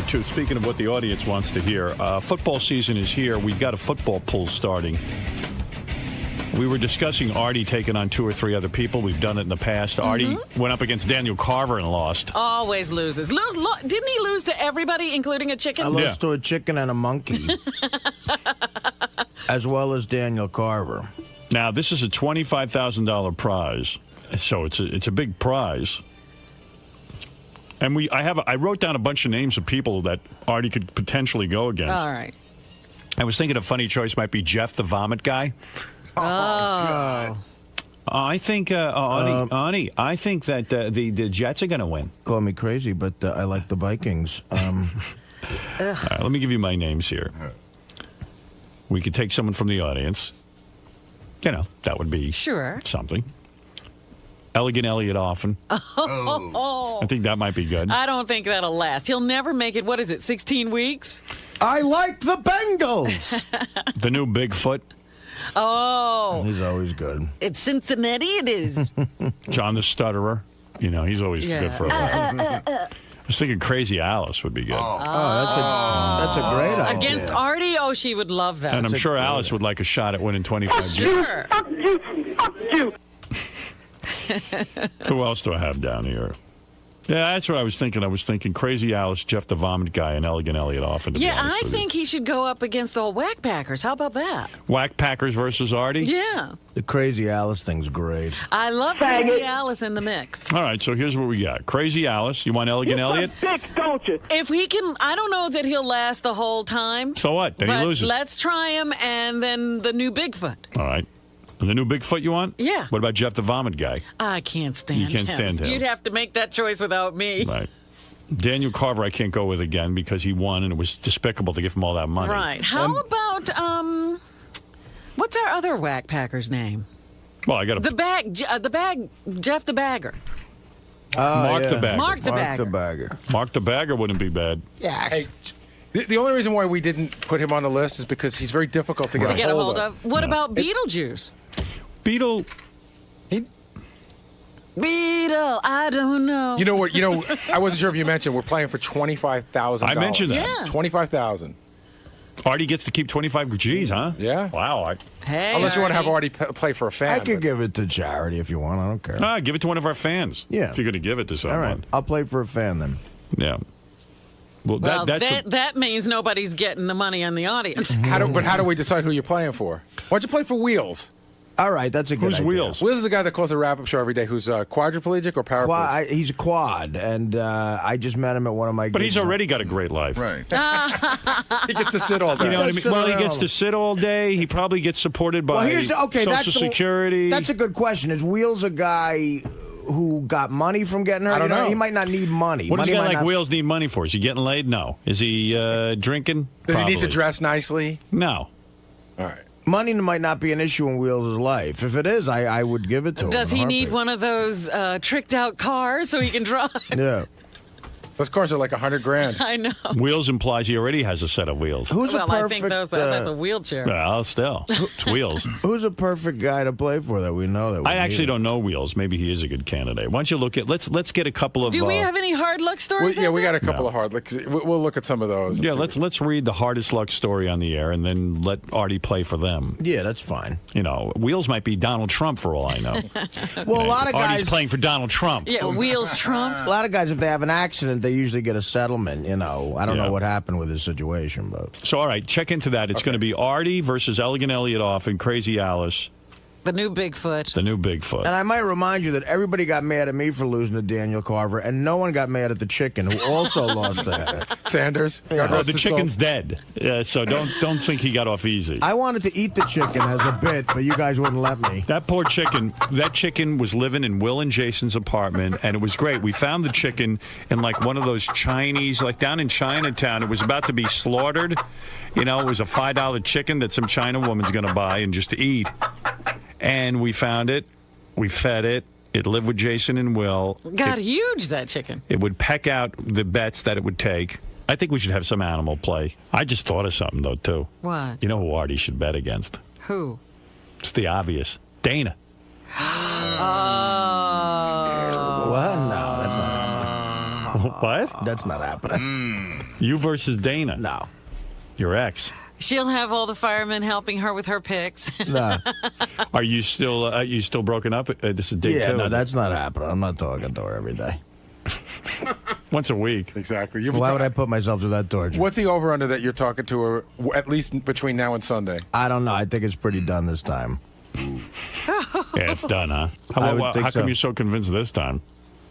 too. Speaking of what the audience wants to hear, football season is here. We've got a football pool starting. We were discussing Artie taking on 2 or 3 other people. We've done it in the past. Artie went up against Daniel Carver and lost. Always loses. Didn't he lose to everybody, including a chicken? I lost to a chicken and a monkey, as well as Daniel Carver. Now, this is a $25,000 prize, so it's a big prize. And I wrote down a bunch of names of people that Artie could potentially go against. All right. I was thinking a funny choice might be Jeff the Vomit Guy. Oh. God. I think, Artie, I think that the Jets are going to win. Call me crazy, but I like the Vikings. All right, let me give you my names here. We could take someone from the audience. You know, that would be something. Elegant Elliot Offen. Oh. I think that might be good. I don't think that'll last. He'll never make it, 16 weeks? I like the Bengals. The new Bigfoot. Oh. He's always good. It's Cincinnati, it is. John the Stutterer. You know, he's always good for a while. I was thinking Crazy Alice would be good. That's a great idea. Against Artie? Oh, she would love that. And I'm sure Alice would like a shot at winning 25 G's. Fuck you. Who else do I have down here? Yeah, that's what I was thinking. I was thinking Crazy Alice, Jeff the Vomit Guy, and Elegant Elliot Offen. Yeah, I think he should go up against old Whack Packers. How about that? Whack Packers versus Artie? Yeah. The Crazy Alice thing's great. I love Crazy Alice in the mix. All right, so here's what we got. Crazy Alice. You want Elegant Elliot? Sick, don't you? If he can, I don't know that he'll last the whole time. So what? Then he loses. Let's try him, and then the new Bigfoot. All right. And the new Bigfoot you want? Yeah. What about Jeff the Vomit Guy? I can't stand him. You can't stand him. You'd have to make that choice without me. Right. Daniel Carver I can't go with again because he won and it was despicable to give him all that money. Right. How about, what's our other Whack Packer's name? Well, I got Jeff the Bagger. Mark the Bagger. Mark the Bagger. The Bagger. Mark the Bagger wouldn't be bad. Yeah. Hey, the only reason why we didn't put him on the list is because he's very difficult to get a hold of. What about Beetlejuice? Beetle, I don't know. You know what? I wasn't sure if you mentioned we're playing for $25,000. I mentioned that. Yeah. $25,000. Artie gets to keep 25 G's, huh? Yeah. Wow. Hey, unless you want to have Artie play for a fan. I could give it to charity if you want. I don't care. Give it to one of our fans. Yeah. If you're going to give it to someone. All right. I'll play for a fan then. Yeah. Well, that means nobody's getting the money on the audience. How do we decide who you're playing for? Why'd you play for Wheels? All right, that's a good idea. Who's Wheels? Wheels is the guy that calls a wrap-up show every day who's quadriplegic or paraplegic? He's a quad, and I just met him at one of my gigs. But he's already got a great life. Right. He gets to sit all day. You know what I mean? Well, he gets to sit all day. He probably gets supported by Social Security. That's a good question. Is Wheels a guy who got money from getting hurt? I don't know. He might not need money. What does a guy like Wheels need money for? Is he getting laid? No. Is he drinking? Does Probably. he need to dress nicely? No. All right. Money might not be an issue in Wheels' life. If it is, I would give it to him. Does he need one of those tricked out cars so he can drive? Yeah. Those cars are like $100,000. I know. Wheels implies he already has a set of wheels. I think that's a wheelchair. Well, still. It's Wheels. Who's a perfect guy to play for that we know that we I actually don't know Wheels. Maybe he is a good candidate. Why don't you look at let's get a couple of Do we have any hard luck stories? We got a couple of hard luck. We'll look at some of those. Yeah, let's read the hardest luck story on the air and then let Artie play for them. Yeah, that's fine. You know, Wheels might be Donald Trump for all I know. Well, a lot of guys Artie's playing for Donald Trump. Yeah, Wheels Trump. A lot of guys, if they have an accident, they usually get a settlement. You know, I don't know what happened with his situation, but so all right, check into that. It's going to be Artie versus Elegant Elliot Offen, Crazy Alice. The new Bigfoot. The new Bigfoot. And I might remind you that everybody got mad at me for losing to Daniel Carver, and no one got mad at the chicken, who also lost to him. Sanders. Oh, the chicken's dead. So don't think he got off easy. I wanted to eat the chicken as a bit, but you guys wouldn't let me. That poor chicken. That chicken was living in Will and Jason's apartment, and it was great. We found the chicken in like one of those Chinese, like down in Chinatown. It was about to be slaughtered. You know, it was a $5 chicken that some China woman's going to buy and just eat. And we found it. We fed it. It lived with Jason and Will. Got huge, that chicken. It would peck out the bets that it would take. I think we should have some animal play. I just thought of something, though, too. What? You know who Artie should bet against? Who? It's the obvious. Dana. Oh. What? No, that's not happening. What? That's not happening. You versus Dana. No. Your ex. She'll have all the firemen helping her with her picks. No. Are you still broken up? This is day 2. No, that's not happening. I'm not talking to her every day. Once a week. Exactly. Why would I put myself through that torture? What's the over-under that you're talking to her, at least between now and Sunday? I don't know. I think it's pretty done this time. Yeah, it's done, huh? I would think How come so. you're so convinced this time?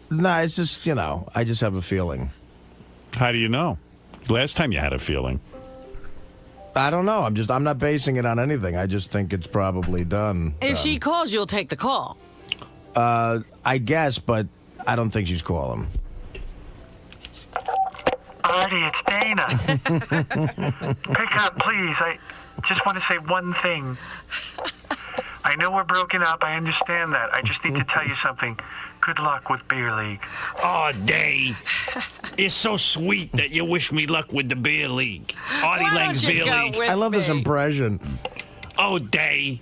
No, it's just, I just have a feeling. How do you know? Last time you had a feeling. I don't know. I'm not basing it on anything. I just think it's probably done. If she calls, you'll take the call. I guess, but I don't think she's calling. Artie, it's Dana. Pick up, please. I just want to say one thing. I know we're broken up. I understand that. I just need to tell you something. Good luck with Beer League. Oh, Day. It's so sweet that you wish me luck with the Beer League. Artie Why Lange's don't you Beer go League. with I love this me? impression. Oh, Day.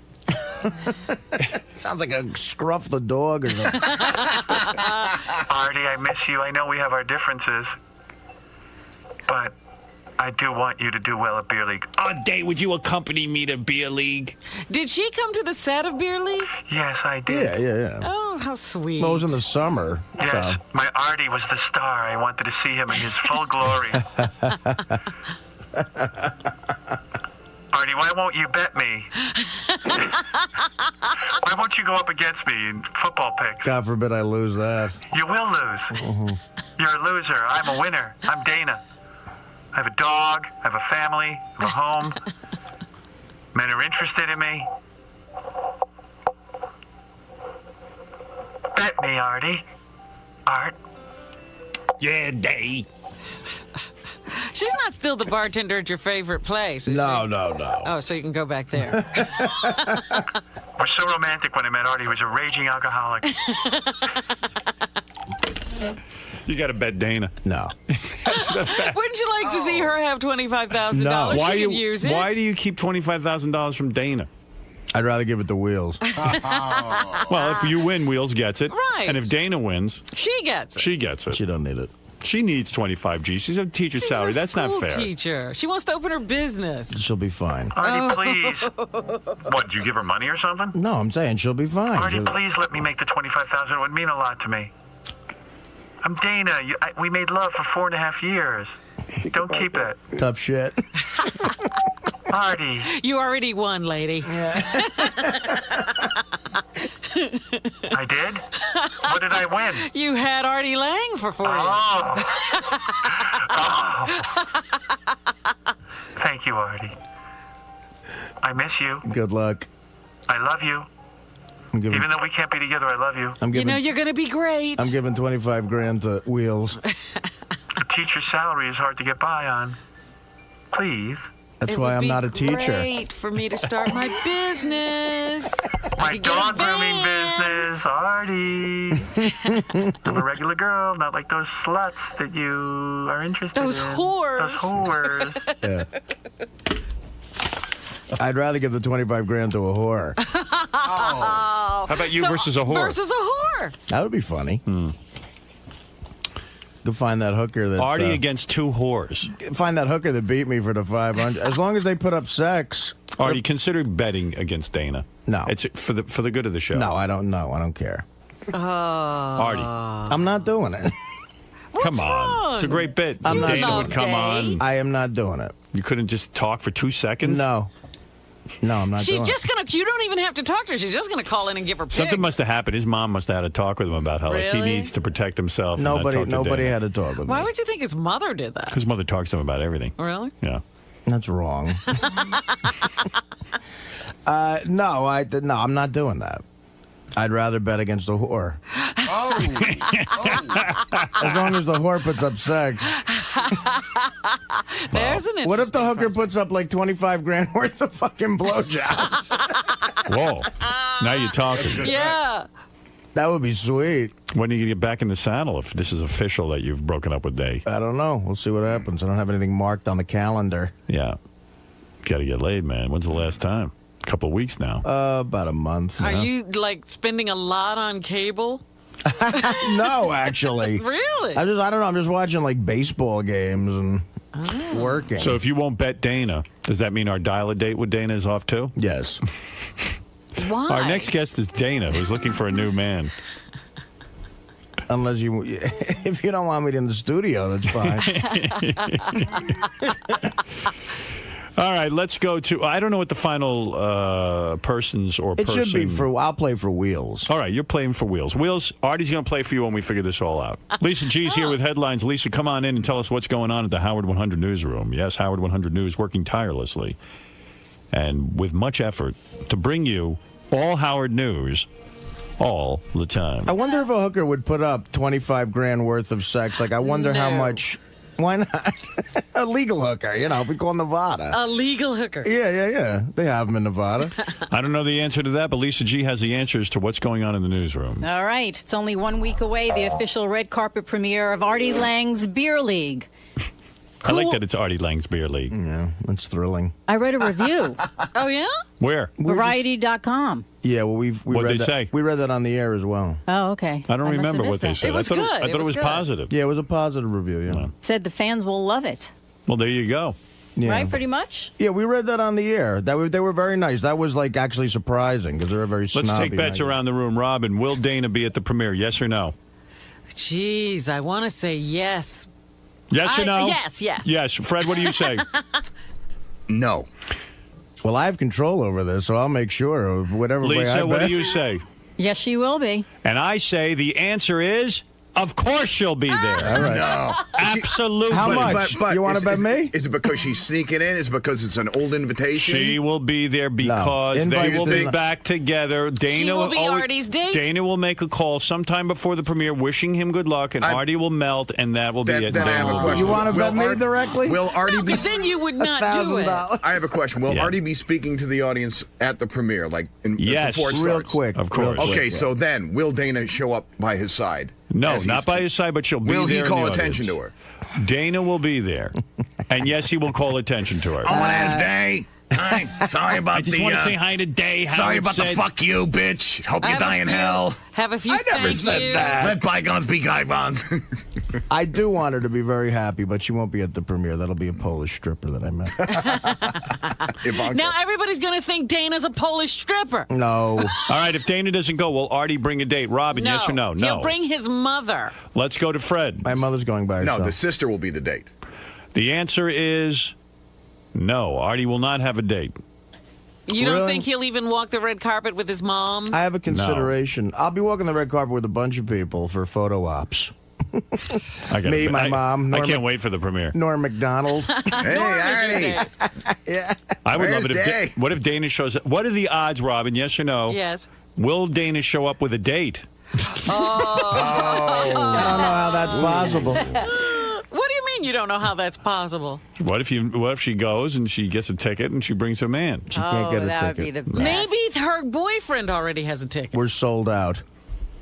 Sounds like a scruff the dog or something. Artie, I miss you. I know we have our differences. But I do want you to do well at Beer League. Oh, Day, would you accompany me to Beer League? Did she come to the set of Beer League? Yes, I did. Yeah. Oh, how sweet. Well, it was in the summer. Yes, So. my Artie was the star. I wanted to see him in his full glory. Artie, why won't you bet me? Why won't you go up against me in football picks? God forbid I lose that. You will lose. You're a loser. I'm a winner. I'm Dana. I have a dog. I have a family. I have a home. Men are interested in me. Bet me, Artie. Art. Yeah, Day. She's not still the bartender at your favorite place, is No. she? Oh, so you can go back there. We're so romantic when I met Artie. He was a raging alcoholic. You got to bet Dana. No. Wouldn't you like to see her have $25,000? No. She Why can you? use it. Why do you keep $25,000 from Dana? I'd rather give it to Wheels. Well, if you win, Wheels gets it. Right. And if Dana wins, She gets it. she gets it. She don't need it. She needs 25 G. She's a teacher's She's salary. a That's not school fair. Teacher. She wants to open her business. She'll be fine. Artie, please. What, did you give her money or something? No, I'm saying she'll be fine. Artie, She'll- please let me make the $25,000. It would mean a lot to me. I'm Dana. We made love for 4.5 years. Don't keep it. Tough shit. Artie. You already won, lady. I did? What did I win? You had Artie Lange for 4 years. Oh. Thank you, Artie. I miss you. Good luck. I love you. I'm giving. Even though we can't be together, I love you. I'm You giving. know you're going to be great. I'm giving 25 grand to Wheels. A teacher's salary is hard to get by on. Please. That's It why would I'm be not a teacher. Great for me to start my business. My could get a dog grooming van. business, Artie. I'm a regular girl, not like those sluts that you are interested Those in. whores. Those whores. Yeah. I'd rather give the 25 grand to a whore. How about you So, versus a whore? Versus a whore. That would be funny. Go find that hooker that. Artie against 2 whores. Find that hooker that beat me for the 500. As long as they put up sex. Artie, consider betting against Dana. No. It's for the good of the show. No, I don't know. I don't care. Artie, I'm not doing it. come on. wrong? It's a great bit. I'm not- Dana would come Day. on. I am not doing it. You couldn't just talk for 2 seconds? No. No, I'm not She's doing just going to, you don't even have to talk to her. She's just going to call in and give her pics. Something must have happened. His mom must have had a talk with him about how like, he Really? needs to protect himself. it. and not talk to Nobody Dana. had to talk with Why me. would you think his mother did that? His mother talks to him about everything. Really? Yeah. That's wrong. No, I'm not doing that. I'd rather bet against a whore. As long as the whore puts up sex. There's an What if the hooker puts up like 25 grand worth of fucking blowjobs? Whoa. Now you're talking. Yeah. That would be sweet. When are you going to get back in the saddle if this is official that you've broken up with Day? I don't know. We'll see what happens. I don't have anything marked on the calendar. Yeah. Got to get laid, man. When's the last time? A couple of weeks now. About a month. Are you like spending a lot on cable? No, actually. Really? I don't know. I'm just watching like baseball games and working. So if you won't bet Dana, does that mean our dial-a-date with Dana is off too? Yes. Why? Our next guest is Dana, who's looking for a new man. Unless if you don't want me in the studio, that's fine. All right, let's go to. I don't know what the final persons or It person. should be for. I'll play for Wheels. All right, you're playing for Wheels. Wheels, Artie's going to play for you when we figure this all out. Lisa G's here with headlines. Lisa, come on in and tell us what's going on at the Howard 100 newsroom. Yes, Howard 100 News working tirelessly and with much effort to bring you all Howard News all the time. I wonder if a hooker would put up 25 grand worth of sex. Like, I wonder how No. much. Why not? A legal hooker, if we call Nevada. A legal hooker. Yeah. They have them in Nevada. I don't know the answer to that, but Lisa G has the answers to what's going on in the newsroom. All right. It's only 1 week away, the official red carpet premiere of Artie Lange's Beer League. I like that it's Artie Lange's Beer League. Yeah, that's thrilling. I read a review, Oh, yeah? Where? Variety.com. Yeah, well, we What'd read they that. say? We read that on the air as well. Oh, okay. I don't must have remember what missed they that. said. It was I thought good. I thought it was good. positive. Yeah, it was a positive review, yeah. Said the fans will love it. Well, there you go. Yeah. Right, pretty much? Yeah, we read that on the air. They were very nice. That was, like, actually surprising because they're a very snobby Let's take bets magazine. around the room. Robin, will Dana be at the premiere? Yes or no? Jeez, I want to say yes. Yes or no? Yes. Yes. Fred, what do you say? No. Well, I have control over this, so I'll make sure of whatever way I Lisa, what bet. do you say? Yes, she will be. And I say the answer is, of course she'll be there. All right. No. Absolutely. How much? You wanna bet me? Is it because she's sneaking in? Is it because it's an old invitation? She will be there because they Invites will to be the- back together. Dana She will be Artie's date? Dana will make a call sometime before the premiere, wishing him good luck, and Artie will melt, and that will be it. Then I have a Dana will be question. You want to Will bet me Art- directly? Will Artie be? Because then you would not do it. $1,000. I have a question. Will Yeah. Artie be speaking to the audience at the premiere, like Yes. before it Real starts? quick. Of course. real quick, Okay, yeah. so then will Dana show up by his side? No, As not he's- by his side, but she'll be Will there. he in call the attention audience. to her? Dana will be there, and yes, he will call attention to her. I want to ask Day. Hi. Sorry about I just the. want to say hi to Day. Sorry Howard about said, the fuck you, bitch. Hope you Have die a in few- hell. Have a few I never thank said you. that. Let bygones be bygones. I do want her to be very happy, but she won't be at the premiere. That'll be a Polish stripper that I met. Ivanka. Now everybody's going to think Dana's a Polish stripper. No. All right, if Dana doesn't go, will Artie bring a date? Robin, No. yes or no? No. He'll bring his mother. Let's go to Fred. My mother's going by herself. No, the sister will be the date. The answer is no. Artie will not have a date. You don't Really? think he'll even walk the red carpet with his mom? I have a consideration. I'll be walking the red carpet with a bunch of people for photo ops. I gotta- Me, my mom, I Norma- can't wait for the premiere. Norm McDonald. Hey, Artie. I would love it Where's Day? what if Dana shows up? What are the odds, Robin? Yes or no? Yes. Will Dana show up with a date? I don't know how that's possible. What do you mean you don't know how that's possible? What if she goes and she gets a ticket and she brings a man? She can't get her that ticket. would be the best. Maybe her boyfriend already has a ticket. We're sold out.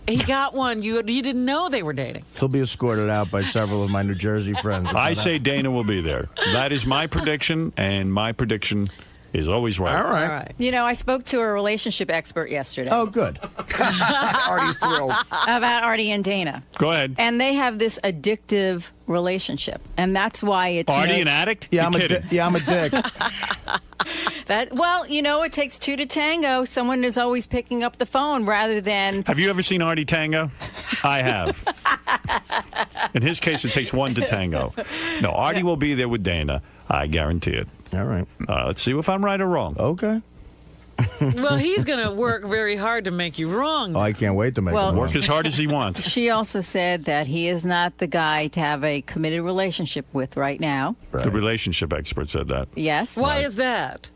He got one. You didn't know they were dating. He'll be escorted out by several of my New Jersey friends. I say Dana will be there. That is my prediction, and my prediction is always right. All right. All right. You know, I spoke to a relationship expert yesterday Oh, good. Artie's thrilled. about Artie and Dana. Go ahead. And they have this addictive relationship. And that's why it's Artie, an addict? Yeah, You're kidding. I'm a dick. well, you know, it takes two to tango. Someone is always picking up the phone rather than Have you ever seen Artie tango? I have. In his case, it takes one to tango. No, Artie will be there with Dana. I guarantee it. All right. Let's see if I'm right or wrong. Okay. Well, he's going to work very hard to make you wrong. Oh, I can't wait to make Well, it Work as hard as he wants. She also said that he is not the guy to have a committed relationship with right now. The relationship expert said that. Yes. Why is that?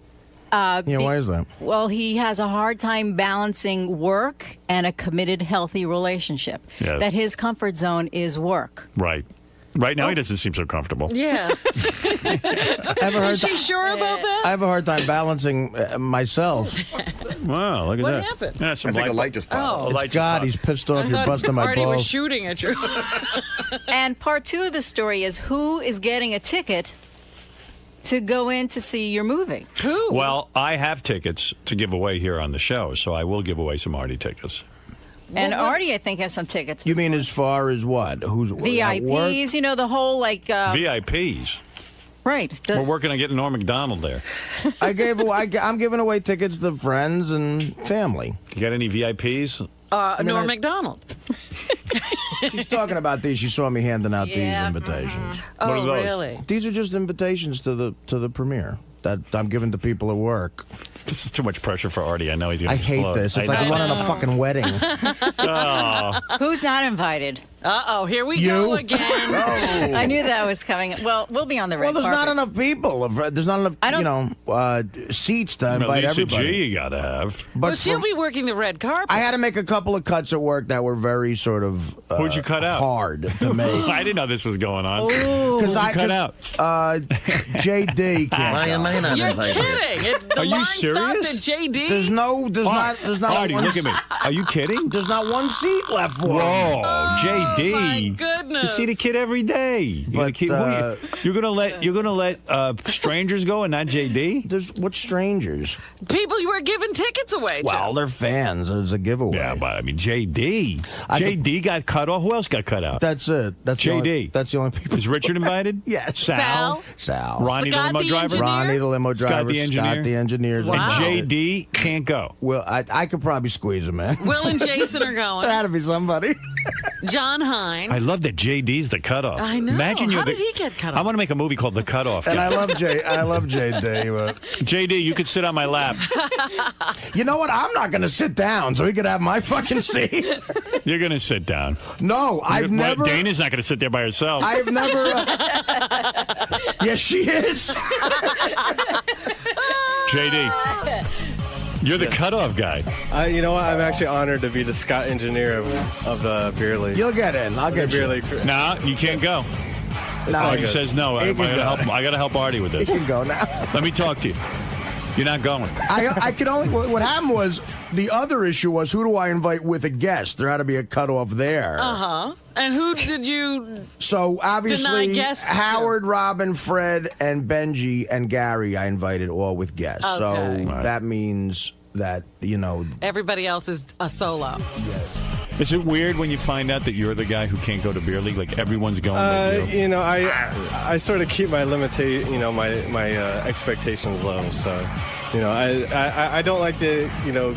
Yeah, why is that? Well, he has a hard time balancing work and a committed, healthy relationship. Yes. That his comfort zone is work. Right. Right now, he doesn't seem so comfortable. Yeah. I have a hard Is she sure about that? I have a hard time balancing myself. Wow, look at What that. happened? Yeah, I some think a light just popped. Oh. light It's just God, popped. he's pissed off. I You're thought busting my Artie was balls. shooting at you. And part two of the story is who is getting a ticket to go in to see your movie. Who? Well, I have tickets to give away here on the show, so I will give away some Artie tickets. And Artie, I think, has some tickets. You mean as far as what? Who's at work? VIPs? You know, the whole like. VIPs. Right. We're working on getting Norm Macdonald there. I'm giving away tickets to friends and family. You got any VIPs? Norm Macdonald. She's talking about these. She saw me handing out these invitations. Oh, What are those? really? These are just invitations to the premiere that I'm giving to people at work. This is too much pressure for Artie. I know he's going I to hate this. It's like running a fucking wedding. Who's not invited? Uh-oh, here we go again. I knew that was coming. Well, we'll be on the red Well, there's carpet. not enough people. There's not enough, seats to invite Lisa everybody. G you got to have. But Well, she'll be working the red carpet. I had to make a couple of cuts at work that were very sort of Who'd you cut out? hard to make. I didn't know this was going on. Because I cut out. JD can't. Why am I not You're invited? kidding. The Are you line serious? stopped at JD. There's not Artie, one, look at me. Are you kidding? There's not one seat left for him. Whoa, JD. my goodness. You see the kid every day. But, You're gonna let strangers go and not JD? There's what strangers? People you were giving tickets away to. Well, they're fans. It's a giveaway. Yeah, but I mean JD. JD got cut off. Who else got cut out? That's it. That's JD. That's the only people. Is Richard invited? Yes. Sal. Ronnie Scott the limo the driver. engineer? Ronnie the limo driver. Scott the engineer. Scott the engineer. Wow. And JD can't go. Well, I could probably squeeze him in. Will and Jason are There going. had to be somebody. John Hine. I love that JD's the cutoff. I know. Imagine you're How the. did he get cut I off? want to make a movie called The Cutoff. And I love JD. But JD, you could sit on my lap. you know what? I'm not going to sit down, so he could have my fucking seat. You're gonna sit down. No, I've Well, never. Dana's not gonna sit there by herself. I've never. Yes, she is. JD, you're the cutoff guy. You know what? I'm actually honored to be the Scott engineer of the beer league. You'll get in. I'll get beer you. league. Nah, you can't go. No, Artie says no. I He can go. gotta help Artie with He this. can go now. Let me talk to you. You're not going. I could only. What happened was the other issue was who do I invite with a guest? There had to be a cutoff there. Uh-huh. And who did you... So obviously, Deny guests to? Howard, Robin, Fred, and Benji and Gary, I invited all with guests. Okay. So Right. that means that Everybody else is a solo. Is it weird when you find out that you're the guy who can't go to beer league? Like everyone's going. But you. You know, I sort of keep my my expectations low. So, you know, I don't like to, you know.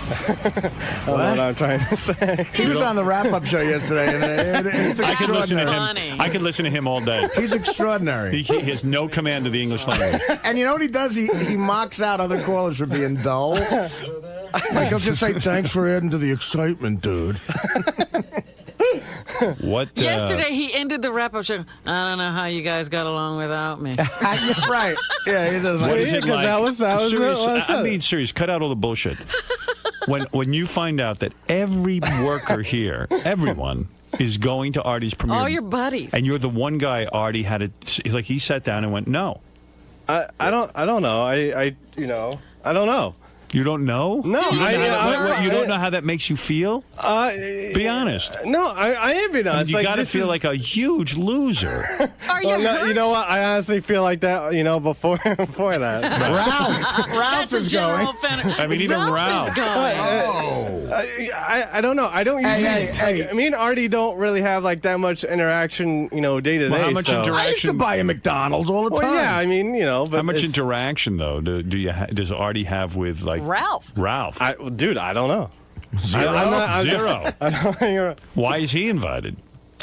I don't know what I'm trying to say. he was on the wrap-up show yesterday, and he's I can listen to extraordinary. him. I can listen to him all day. He's extraordinary. He has no command of the English language. And you know what he does? He mocks out other callers for being dull. Like he'll just say, "Thanks for adding to the excitement, dude." What? Yesterday, he ended the wrap-up show. I don't know how you guys got along without me. Yeah, right. Yeah, he does. What Like, is it like? that was serious, what I said. I mean, serious. Cut out all the bullshit. When you find out that every worker here, everyone, is going to Artie's premiere, All your buddies. and you're the one guy Artie had to. He sat down and went, "No, I don't know. I don't know. you don't know. No, You don't know how that makes you feel. Be honest. No, I am being honest. You Like, got to this feel is- like a huge loser. Are you Well, no, hurt? you know what? I honestly feel like that. You know, before that. Ralph That's a is general going. I mean, even Ralph. Is going. I don't know. I don't usually. hey. Me and Artie don't really have like that much interaction. You know, day to Well, day. how much so. I used to buy a McDonald's all the time. Well, yeah. I mean, you know, but How much it's- interaction though do you does Artie have with like Ralph. Dude, I don't know. Zero. Zero. Why is he invited?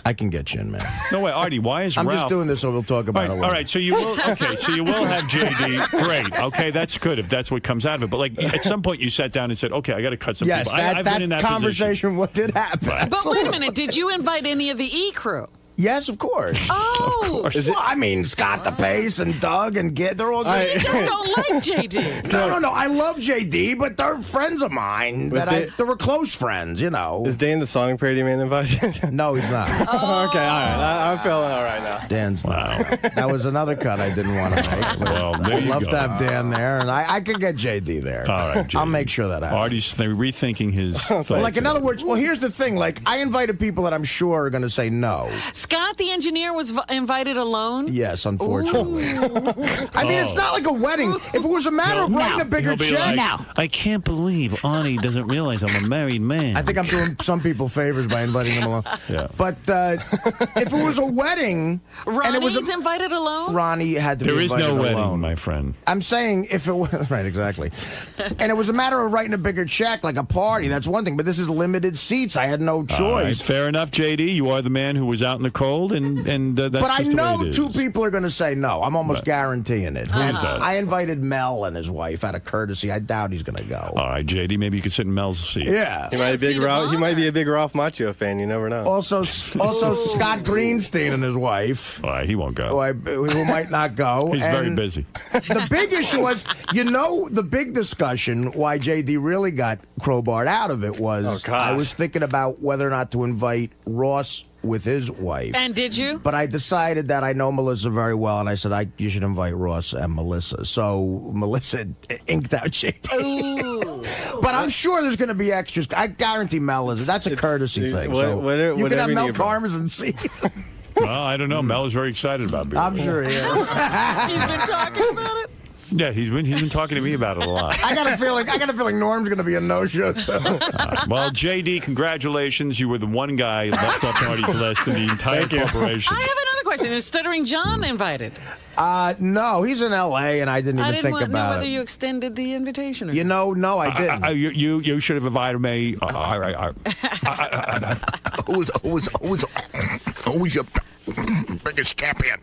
I can get you in, man. No way, Artie. Why is I'm Ralph? just doing this so we'll talk All about right, it later. all right, so you will. Okay, so you will have JD. Great. Okay, that's good if that's what comes out of it. But like at some point, you sat down and said, "Okay, I got to cut some Yes, people." I've been in that conversation what did happen. But wait a minute. Did you invite any of the E crew? Yes, of course. Oh. Well, I mean, Scott the Pace and Doug and Git, they're all... You just don't like JD. No. I love JD, but they're friends of mine. They were close friends, you know. Is Dan the song parody man invited? No, he's not. Okay, all right. I'm feeling all right now. Dan's not. That was another cut I didn't want to make. Well, there I'd you love go. to have Dan there, and I could get JD there. All right, JD. I'll make sure that happens. Artie's rethinking his. Like, in other words, well, here's the thing. Like, I invited people that I'm sure are going to say no. Scott, the engineer, was invited alone? Yes, unfortunately. I mean, it's not like a wedding. If it was a matter of writing a bigger check. I can't believe Artie doesn't realize I'm a married man. I think I'm doing some people favors by inviting them along. Yeah. But if it was a wedding, and it was invited alone? Ronnie had to There be is invited no wedding, alone. my friend. I'm saying if it was right, exactly, and it was a matter of writing a bigger check, like a party. That's one thing. But this is limited seats. I had no choice. All right, fair enough, JD. You are the man who was out in the cold, and that's But I just the way know it is. two people are going to say no. I'm almost guaranteeing it. Who's that? I invited Mel and his wife out of courtesy. I doubt he's going to go. All right, JD, maybe you could sit in Mel's seat. Yeah. He might be a big Ralph Macchio fan. You never know. Also Scott Greenstein and his wife. All right, he won't go. Who might not go. He's very busy. The big issue was, the big discussion why JD really got crowbarred out of it was I was thinking about whether or not to invite Ross with his wife. And did you? But I decided that I know Melissa very well, and I said, you should invite Ross and Melissa. So Melissa inked out JD. But I'm sure there's going to be extras. I guarantee Mel is. That's a courtesy thing. You can have Mel Karmazin see. Well, I don't know. Mel is very excited about being I'm sure he is. He's been talking about it. Yeah, he's been talking to me about it a lot. I got a feeling Norm's going to be a no-show too. Well, JD, congratulations. You were the one guy left off Artie's list in the entire corporation. I have another question. Is Stuttering John invited? No, he's in L.A. and I didn't even think know about whether it. you extended the invitation. Or No, I didn't. You should have invited me. Who's your biggest champion?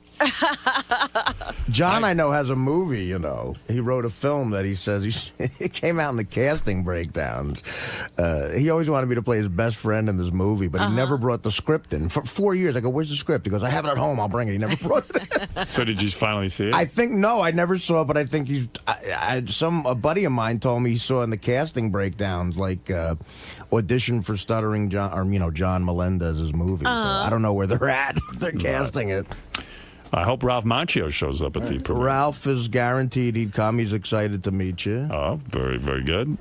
John, I know, has a movie, He wrote a film that he says it came out in the casting breakdowns. He always wanted me to play his best friend in this movie, but he never brought the script in. For 4 years, I go, where's the script? He goes, I have it at home. I'll bring it. He never brought it in. So did you finally see it? I think, no, I never saw it, but I think a buddy of mine told me he saw in the casting breakdowns, like audition for Stuttering John, or, John Melendez's movie. So I don't know where they're at. They're casting it. I hope Ralph Macchio shows up at the premiere. Ralph is guaranteed he'd come. He's excited to meet you. Oh, very, very good.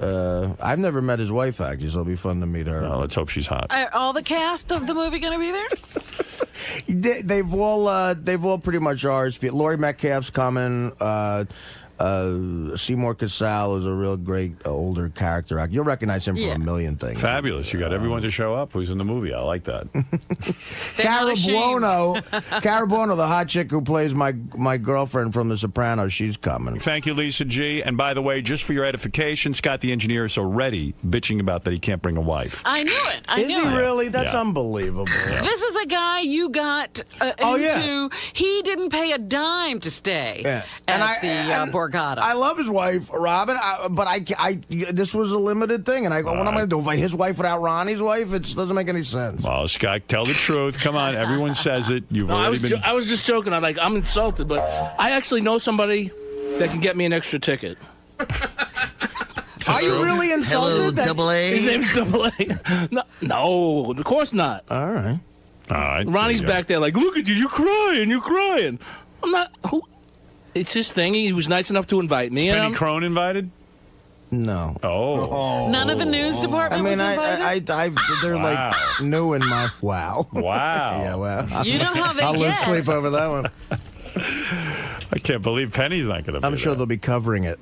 I've never met his wife, actually, so it'll be fun to meet her. Well, let's hope she's hot. Are all the cast of the movie going to be there? They've all pretty much ours. Laurie Metcalf's coming. Seymour Cassell is a real great older character actor. You'll recognize him from a million things. Fabulous. You got everyone to show up who's in the movie. I like that. Cara Buono, the hot chick who plays my girlfriend from The Sopranos, she's coming. Thank you, Lisa G. And by the way, just for your edification, Scott the engineer is already bitching about that he can't bring a wife. I knew it. Is he really? That's unbelievable. This is a guy you got into. He didn't pay a dime to stay at the Borgata. I love his wife, Robin, but this was a limited thing, and I go, what am I going to do? Invite his wife without Ronnie's wife? It doesn't make any sense. Well, Scott, tell the truth. Come on, everyone says it. I was just joking. I'm insulted, but I actually know somebody that can get me an extra ticket. Are you really insulted? Hello, Double A? His name's Double A. No, of course not. All right. Ronnie's back there like, look at you, you're crying. I'm not. Who? It's his thing. He was nice enough to invite me. Is Penny Crone invited? No. Oh. None of the news department was invited? They're like new in my... Wow. Wow. Yeah, wow. You know how they I'll lose get. sleep over that one. I can't believe Penny's not going to be I'm sure they'll be covering it.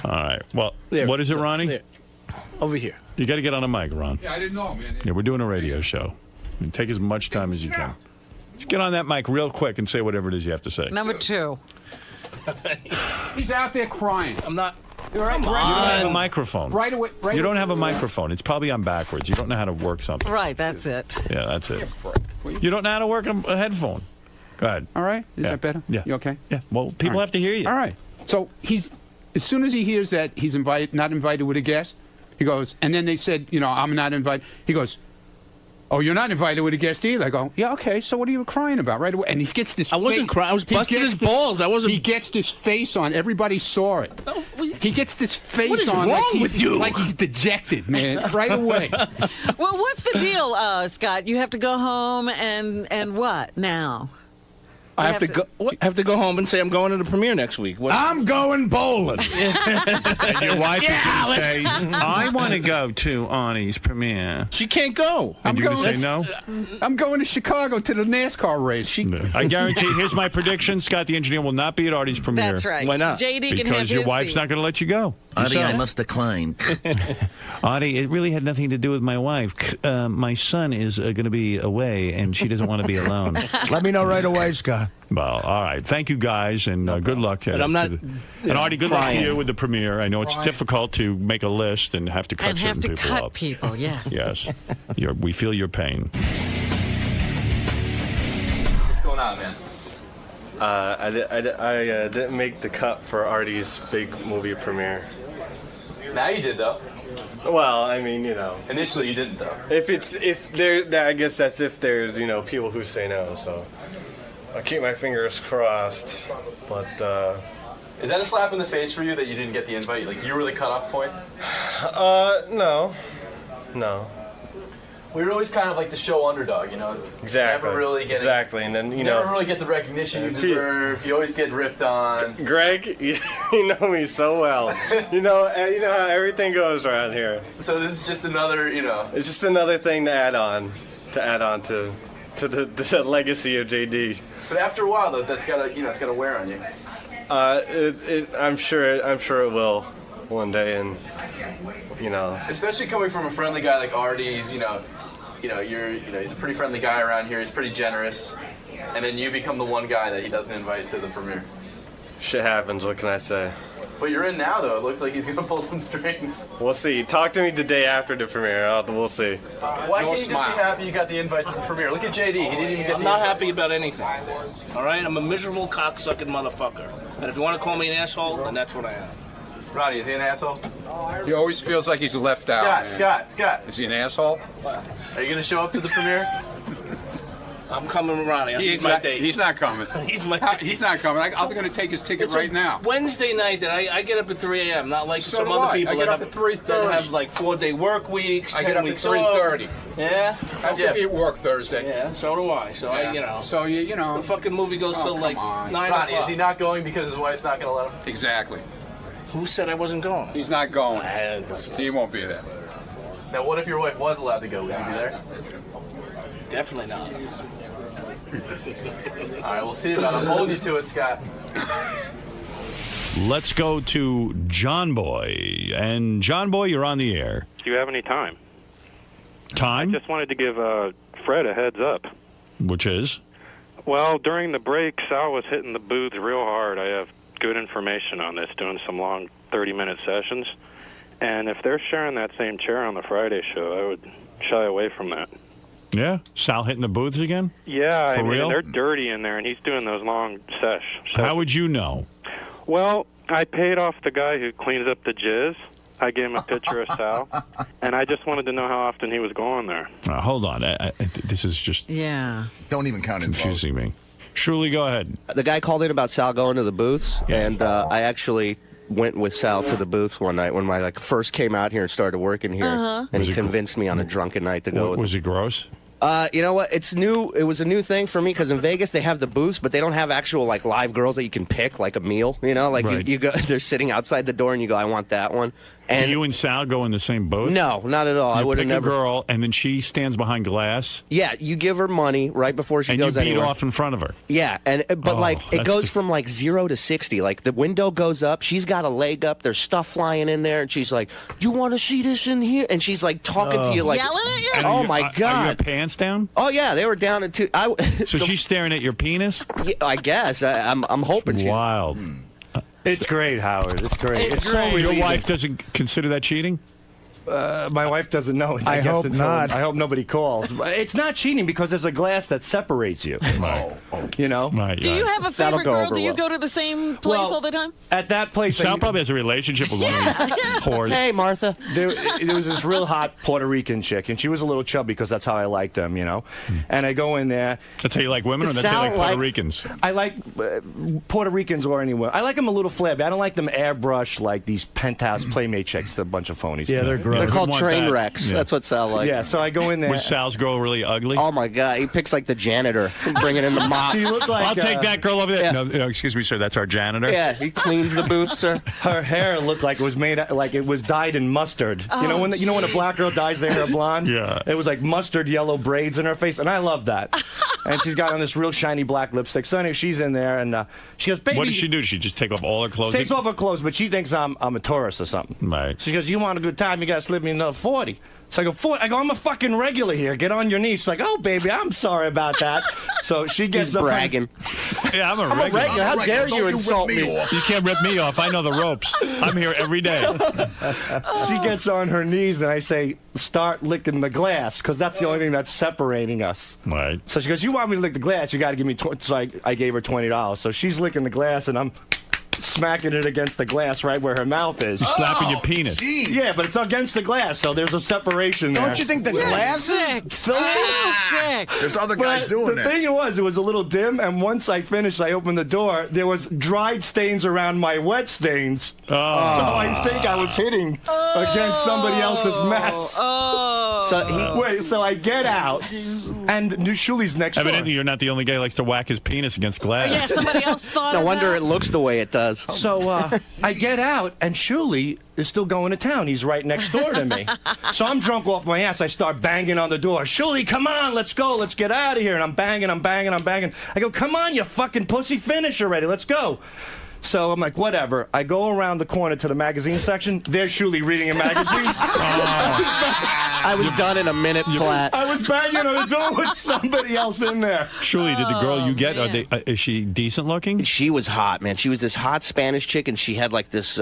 All right. Well, There. what is it, Ronnie? There. Over here. You got to get on a mic, Ron. Yeah, I didn't know, man. Yeah, we're doing a radio show. Take as much time as you can. Just get on that mic real quick and say whatever it is you have to say. Number 2. He's out there crying. I'm not. You don't have a microphone. Right away. You don't have a microphone. It's probably on backwards. You don't know how to work something. Right, that's it. Yeah, that's it. You don't know how to work a headphone. Go ahead. All right. Is that better? Yeah. You okay? Yeah. Well, people have to hear you. All right. So as soon as he hears that he's not invited with a guest, he goes, and then they said, I'm not invited. He goes, oh, you're not invited with a guest either. I go, yeah, okay, so what are you crying about right away? And he gets this I wasn't crying. I was busting his balls. I wasn't. He gets this face on. Everybody saw it. He gets this face What is on wrong like with you? Like he's dejected, man, right away. Well, what's the deal, Scott? You have to go home and what now? I have to go. I have to go home and say I'm going to the premiere next week. What? I'm going bowling. And your wife is going to say, I want to go to Artie's premiere. She can't go. And you're going to say no? I'm going to Chicago to the NASCAR race. I guarantee, here's my prediction, Scott the engineer will not be at Artie's premiere. That's right. Why not? JD can have Because your his wife's seat. not going to let you go. Artie, I must decline. Artie, it really had nothing to do with my wife. My son is going to be away, and she doesn't want to be alone. Let me know right away, Scott. Well, all right. Thank you, guys, and good luck. But I'm not. And Artie, good luck to you with the premiere. I know it's difficult to make a list and have to cut And certain have to people cut out. people, yes. Yes. We feel your pain. What's going on, man? I didn't make the cut for Artie's big movie premiere. Now you did, though. Well, I mean, you know. Initially, you didn't, though. I guess that's if there's, you know, people who say no. So I'll keep my fingers crossed. But Is that a slap in the face for you that you didn't get the invite? Like, you were the cutoff point? no. We were always kind of like the show underdog, you know? Exactly. Never really getting, exactly, and then you know. never really get the recognition you deserve. You always get ripped on. Greg, you know me so well. you know how everything goes around here. So this is just another, you know. It's just another thing to add on to the legacy of JD. But after a while, though, that's gotta, you know, it's gotta wear on you. I'm sure it will one day, and you know. Especially coming from a friendly guy like Artie, he's, he's a pretty friendly guy around here. He's pretty generous, and then you become the one guy that he doesn't invite to the premiere. Shit happens. What can I say? But you're in now, though. It looks like he's gonna pull some strings. We'll see. Talk to me the day after the premiere. We'll see. Why can't you just be happy you got the invite to the premiere? Look at JD. He didn't even get I'm not happy about anything. All right? I'm a miserable, cocksucking motherfucker. And if you want to call me an asshole, then that's what I am. Ronnie, is he an asshole? He always feels like he's left out. Scott. Is he an asshole? Are you gonna show up to the premiere? I'm coming with Ronnie. He's my date. He's not coming. He's my He's not coming. I'm going to take his ticket right now. Wednesday night that I get up at 3 a.m. Not like So some do other I. people I get that up at 3:30. that have like 4-day work weeks. I 10 get up at weeks 3:30. off. Yeah. I have to be at work Thursday. Yeah. So do I. So Yeah. So you know. the fucking movie goes till like 9 Ronnie, o'clock. is he not going because his wife's not gonna let him? Exactly. Who said I wasn't going? He's not going. He won't be there. Now, what if your wife was allowed to go? Would you be there? Definitely not. All right, we'll see about it. I'm holding you to it, Scott. Let's go to John Boy. And John Boy, you're on the air. Do you have any time? Time? I just wanted to give Fred a heads up. Which is? Well, during the break, Sal was hitting the booths real hard. I have good information on this, doing some long 30-minute sessions. And if they're sharing that same chair on the Friday show, I would shy away from that. Yeah? Sal hitting the booths again? Yeah, For I mean, real? they're dirty in there, and he's doing those long sessions. How would you know? Well, I paid off the guy who cleans up the jizz. I gave him a picture of Sal, and I just wanted to know how often he was going there. Hold on. This is just Don't even count it. confusing me. Shuli, go ahead. The guy called in about Sal going to the booths, and I actually went with Sal to the booths one night when I first came out here and started working here, and Was he it convinced me on a drunken night to go with him. Was it gross? You know what? It's new. It was a new thing for me because in Vegas they have the booths, but they don't have actual live girls that you can pick like a meal. You know, Right. you go. They're sitting outside the door, and you go, "I want that one." And Do you and Sal go in the same booth? No, not at all. I You would have pick never. a girl, and then she stands behind glass, Yeah, you give her money right before she and you goes beat anywhere. off in front of her. Yeah, but Oh, it that's goes the- from 0 to 60. Like the window goes up, she's got a leg up, there's stuff flying in there, and she's like, "You want to see this in here?" And she's like talking to you like, Yelling at you? And "Oh you- my Are your god!" pants down? Oh yeah, they were down to. So she's staring at your penis? Yeah, I guess I'm hoping she's Wild. It's great, Howard. It's great. It's so great. Your relieving. wife doesn't consider that cheating? My wife doesn't know. I guess hope not. I hope nobody calls. It's not cheating because there's a glass that separates you. You know? Right, Do you have a That'll favorite go girl? over Do you well. go to the same place all the time? At that place, Sal probably has a relationship with one of these whores. Hey, Martha. there was this real hot Puerto Rican chick, and she was a little chubby because that's how I like them, you know. And I go in there. That's how you like women, or that's how you like Puerto Ricans? I like Puerto Ricans or anyone. I like them a little flabby. I don't like them airbrushed like these penthouse playmate chicks. They're a bunch of phonies. Yeah, they're gross. They're called want train that. wrecks. Yeah. That's what Sal likes. Yeah, so I go in there. Was Sal's girl really ugly? Oh my God, he picks like the janitor, bringing in the mop. She looked like, I'll take that girl over there. Yeah. No, excuse me, sir. That's our janitor. Yeah, he cleans the booth, sir. Her hair looked like it was like it was dyed in mustard. You know when a black girl dyes their hair blonde? Yeah. It was like mustard yellow braids in her face, and I love that. And she's got on this real shiny black lipstick. So anyway, she's in there, and she goes, "Baby." What does she do? Does she just take off all her clothes? Takes off her clothes, but she thinks I'm a tourist or something. Right. She goes, "You want a good time? You got to slip me another 40." So I go, 40. I go, "I'm a fucking regular here. Get on your knees." She's like, "Oh, baby, I'm sorry about that." So she gets He's up. bragging. Yeah, I'm a regular. How dare you insult me? You can't rip me off. I know the ropes. I'm here every day. She gets on her knees, and I say, "Start licking the glass," because that's the only thing that's separating us. Right. So she goes, "You want me to lick the glass? You got to give me." So I gave her $20. So she's licking the glass, and I'm smacking it against the glass right where her mouth is. You're slapping your penis. Geez. Yeah, but it's against the glass, so there's a separation there. Don't you think the glass is filthy? There's other guys But doing the that. thing it was a little dim, and once I finished, I opened the door. There was dried stains around my wet stains. Oh. So I think I was hitting against somebody else's mess. So I get out, and Nushuli's next door. Evidently, you're not the only guy who likes to whack his penis against glass. Yeah, somebody else thought No of wonder that. it looks the way it does. So I get out, and Shuli is still going to town. He's right next door to me. So I'm drunk off my ass. I start banging on the door. Shuli, come on, let's go. Let's get out of here. And I'm banging. I go, come on, you fucking pussy, finish already. Let's go. So I'm like, whatever. I go around the corner to the magazine section. There's Shuli reading a magazine. I was done in a minute flat. I was banging on the door with somebody else in there. Shuli, did the girl you get, is she decent looking? She was hot, man. She was this hot Spanish chick, and she had like this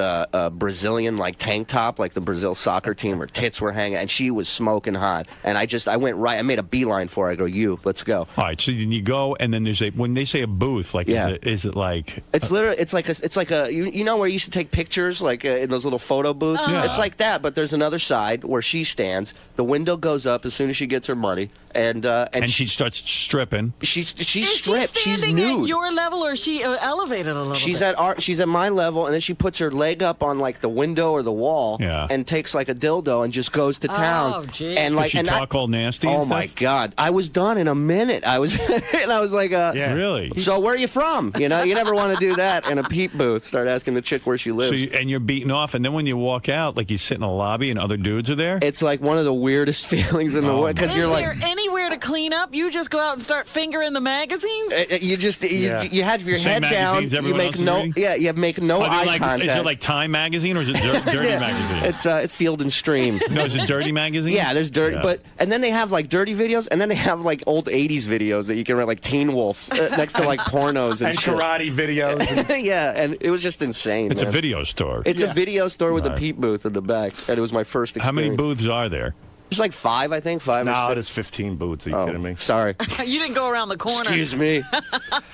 Brazilian like tank top, like the Brazil soccer team. Her tits were hanging, and she was smoking hot. And I went right. I made a beeline for her. I go, let's go. All right, so then you go, and then there's when they say a booth, like, Yeah. is it like? It's literally, it's like a you know where you used to take pictures, like in those little photo booths? Yeah. It's like that, but there's another side where she stands. The window goes up as soon as she gets her money, and she starts stripping. She's Is stripped. she She's standing nude. at your level, or is she elevated a little She's bit? she's at my level, and then she puts her leg up on like the window or the wall, Yeah. and takes like a dildo and just goes to town. Oh, gee. And like, Does she and talk all nasty and Oh my stuff? God! I was done in a minute. I was, and I was like, Really? So where are you from? You know, you never want to do that in a peep booth. Start asking the chick where she lives. So and you're beaten off, and then when you walk out, like you sit in a lobby and other dudes are there. It's like one of the weirdest feelings in the world because Is you're there like. anywhere to clean up? You just go out and start fingering the magazines? You just you have your Same head down. magazines You everyone make else is no reading? you make no Are they eye like, contact. Is it like Time magazine or is it Dirty Yeah. magazine? It's Field and Stream. No, is it Dirty magazine? Yeah, there's dirty, Yeah. and then they have like dirty videos, and then they have like old '80s videos that you can rent, like Teen Wolf, next to like pornos and shit. karate videos. Yeah, and it was just insane. It's a man. video store. It's a video store with a Right. peep booth in the back, and it was my first experience. How many booths are there? There's like 5, I think. 5 or No, 6. there's 15 booths. Are you kidding me? Sorry. You didn't go around the corner. Excuse me.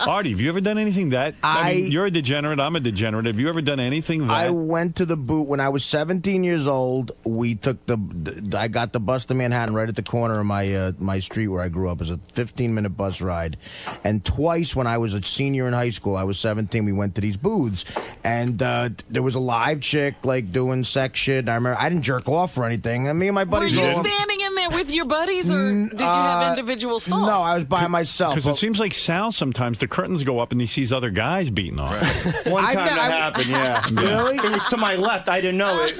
Artie, have you ever done anything that? I mean, you're a degenerate. I'm a degenerate. Have you ever done anything that? I went to the boot when I was 17 years old. We took I got the bus to Manhattan right at the corner of my street where I grew up. It was a 15-minute bus ride. And twice when I was a senior in high school, I was 17, we went to these booths. And there was a live chick like doing sex shit. And I remember I didn't jerk off or anything. And me and my Were buddies you all- standing in there with your buddies, or did you have individual stalls? No, I was by myself. Because it seems like Sal sometimes the curtains go up and he sees other guys beating off. One time that happened, yeah. Really? It was to my left. I didn't know it.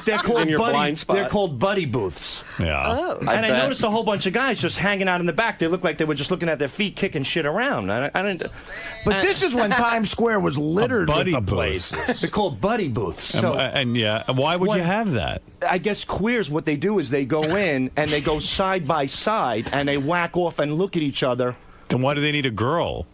They're called in your blind spot. They're called buddy booths. Yeah. Oh. And I noticed a whole bunch of guys just hanging out in the back. They looked like they were just looking at their feet, kicking shit around. I didn't. But this is when Times Square was littered with buddy the booth. places. They're called buddy booths. So And why would you have that? I guess queers, what they do is they go in and they go side by side and they whack off and look at each other. Then why do they need a girl?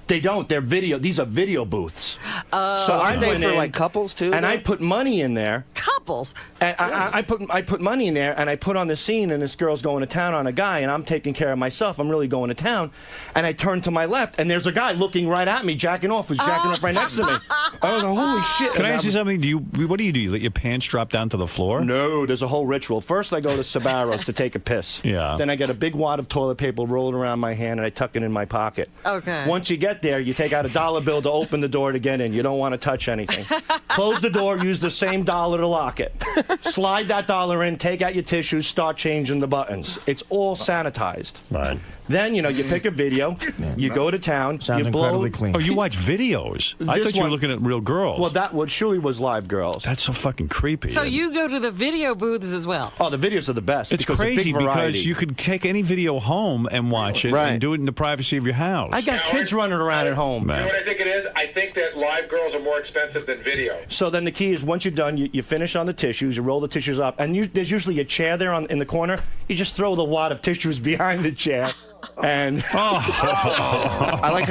They don't. They're video. These are video booths. So I Aren't they went for in, like couples too? and though? I put money in there. Couples. And I put money in there, and I put on the scene, and this girl's going to town on a guy, and I'm taking care of myself. I'm really going to town, and I turn to my left, and there's a guy looking right at me, jacking off, who's jacking off right next to me. I was like, holy shit! Can I ask you something? What do? You let your pants drop down to the floor? No, there's a whole ritual. First, I go to Sbarro's to take a piss. Yeah. Then I get a big wad of toilet paper rolled around my hand, and I tuck it in my pocket. Okay. Once you get there, you take out a dollar bill to open the door to get in. You don't want to touch anything. close the door, use the same dollar to lock it. Slide that dollar in, take out your tissues, start changing the buttons. It's all sanitized. Right. Then, you pick a video, you go to town, Sounds you blow. incredibly clean. Oh, you watch videos? I thought you were looking at real girls. Well, that surely was live girls. That's so fucking creepy. So you go to the video booths as well? Oh, the videos are the best. It's because crazy big variety. because you could take any video home and watch it and do it in the privacy of your house. I got kids running around at home. You know what I think it is? I think that live girls are more expensive than video. So then the key is once you're done, you finish on the tissues, you roll the tissues up, and there's usually a chair there in the corner. You just throw the wad of tissues behind the chair. And I like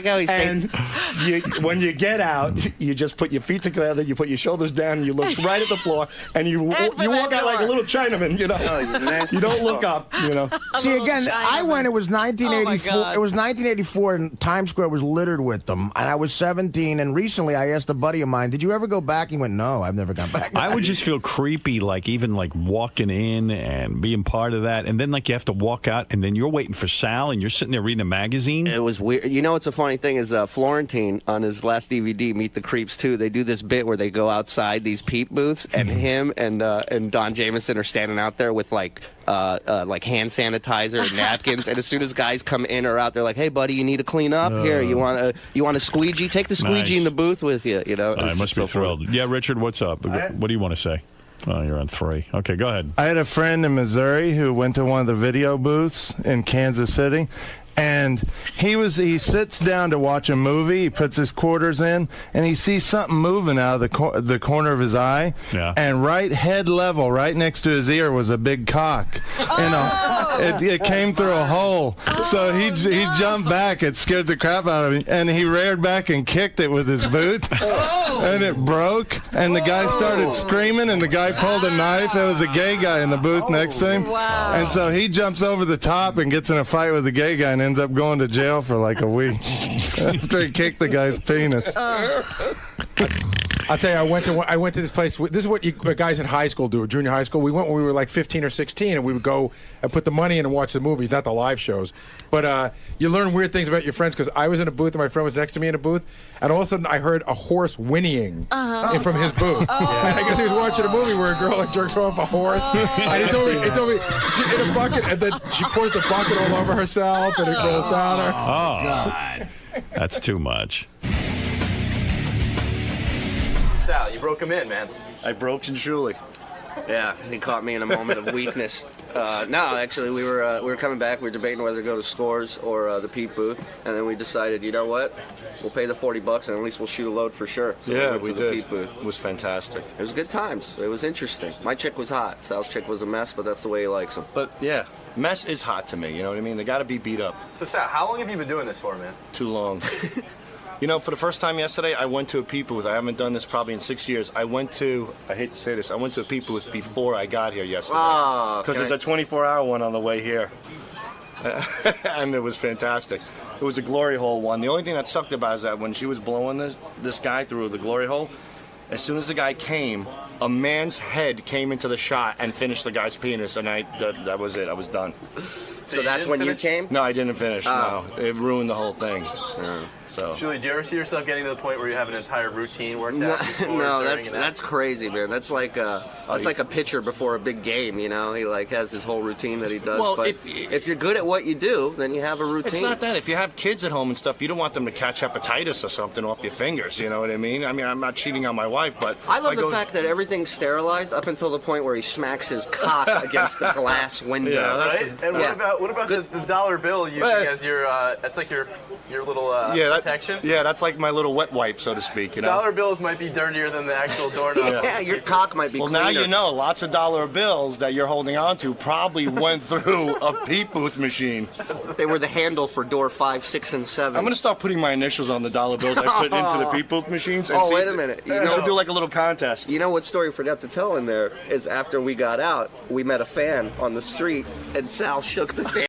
how he stays. And when you get out, you just put your feet together, you put your shoulders down, and you look right at the floor, and you walk out like a little Chinaman. You don't look up. See, again, I went. It was 1984. It was 1984, and Times Square was littered with them. And I was 17. And recently, I asked a buddy of mine, "Did you ever go back?" He went, "No, I've never gone back." I would just feel creepy, even walking in and being part of that, and then you have to walk out, and then you're waiting for Sal, and you're sitting there reading a magazine. It was weird. What's a funny thing is Florentine on his last DVD, Meet the Creeps 2, they do this bit where they go outside these peep booths, and him and Don Jameson are standing out there with hand sanitizer and napkins, and as soon as guys come in or out, they're like, "Hey, buddy, you need to clean up. Here, you want a squeegee? Take the squeegee in the booth with you." I must be thrilled. Yeah, Richard, what's up? What do you want to say? Oh, you're on 3. Okay, go ahead. I had a friend in Missouri who went to one of the video booths in Kansas City, and he sits down to watch a movie. He puts his quarters in, and he sees something moving out of the corner of his eye. Yeah. And right head level, right next to his ear, was a big cock. It came through a hole. So he jumped back. It scared the crap out of him, and he reared back and kicked it with his boot, and it broke. And the guy started screaming, and the guy pulled a knife. There was a gay guy in the booth next to him. Wow. And so he jumps over the top and gets in a fight with the gay guy and ends up going to jail for like a week after he kicked the guy's penis. I'll tell you, I went to this place. This is what guys in high school do, junior high school. We went when we were like 15 or 16, and we would go and put the money in and watch the movies, not the live shows. But you learn weird things about your friends, because I was in a booth and my friend was next to me in a booth, and all of a sudden I heard a horse whinnying in from his booth. And I guess he was watching a movie where a girl jerks off a horse. And he told me she in a bucket, and then she pours the bucket all over herself, and it rolls down her. Oh, God. That's too much. Sal, you broke him in, man. I broke him truly. Yeah, he caught me in a moment of weakness. No, actually, we were coming back. We were debating whether to go to Scores or the Peep booth, and then we decided, you know what? We'll pay the $40, and at least we'll shoot a load for sure. So Yeah, we we went to the did. Peep booth. It was fantastic. It was good times. It was interesting. My chick was hot. Sal's chick was a mess, but that's the way he likes them. But yeah, mess is hot to me. You know what I mean? They got to be beat up. So, Sal, how long have you been doing this for, man? Too long. For the first time yesterday, I went to a peep booth. I haven't done this probably in 6 years. I hate to say this, I went to a peep booth before I got here yesterday. Because there's a 24-hour one on the way here. And it was fantastic. It was a glory hole one. The only thing that sucked about it is that when she was blowing this guy through the glory hole, as soon as the guy came, a man's head came into the shot and finished the guy's penis, and that was it. I was done. So that's when you came? No, I didn't finish. No, it ruined the whole thing. So. Julie, do you ever see yourself getting to the point where you have an entire routine worked out? No, that's crazy, man. That's like a pitcher before a big game. He has his whole routine that he does. Well, but if you're good at what you do, then you have a routine. It's not that. If you have kids at home and stuff, you don't want them to catch hepatitis or something off your fingers. You know what I mean? I'm not cheating on my wife, but I love the fact that everything's sterilized up until the point where he smacks his cock against the glass window. Yeah, right? And what about the dollar bill using as your that's like your little protection? Yeah, that's like my little wet wipe, so to speak. Dollar bills might be dirtier than the actual doorknob. Yeah, your cock might be cleaner. Well, now you know. Lots of dollar bills that you're holding on to probably went through a peep booth machine. They were the handle for door 5, 6, and 7. I'm going to start putting my initials on the dollar bills I put into the peep booth machines. And wait a minute. You should do like a little contest. You know what story we forgot to tell in there is after we got out, we met a fan on the street, and Sal shook the fan.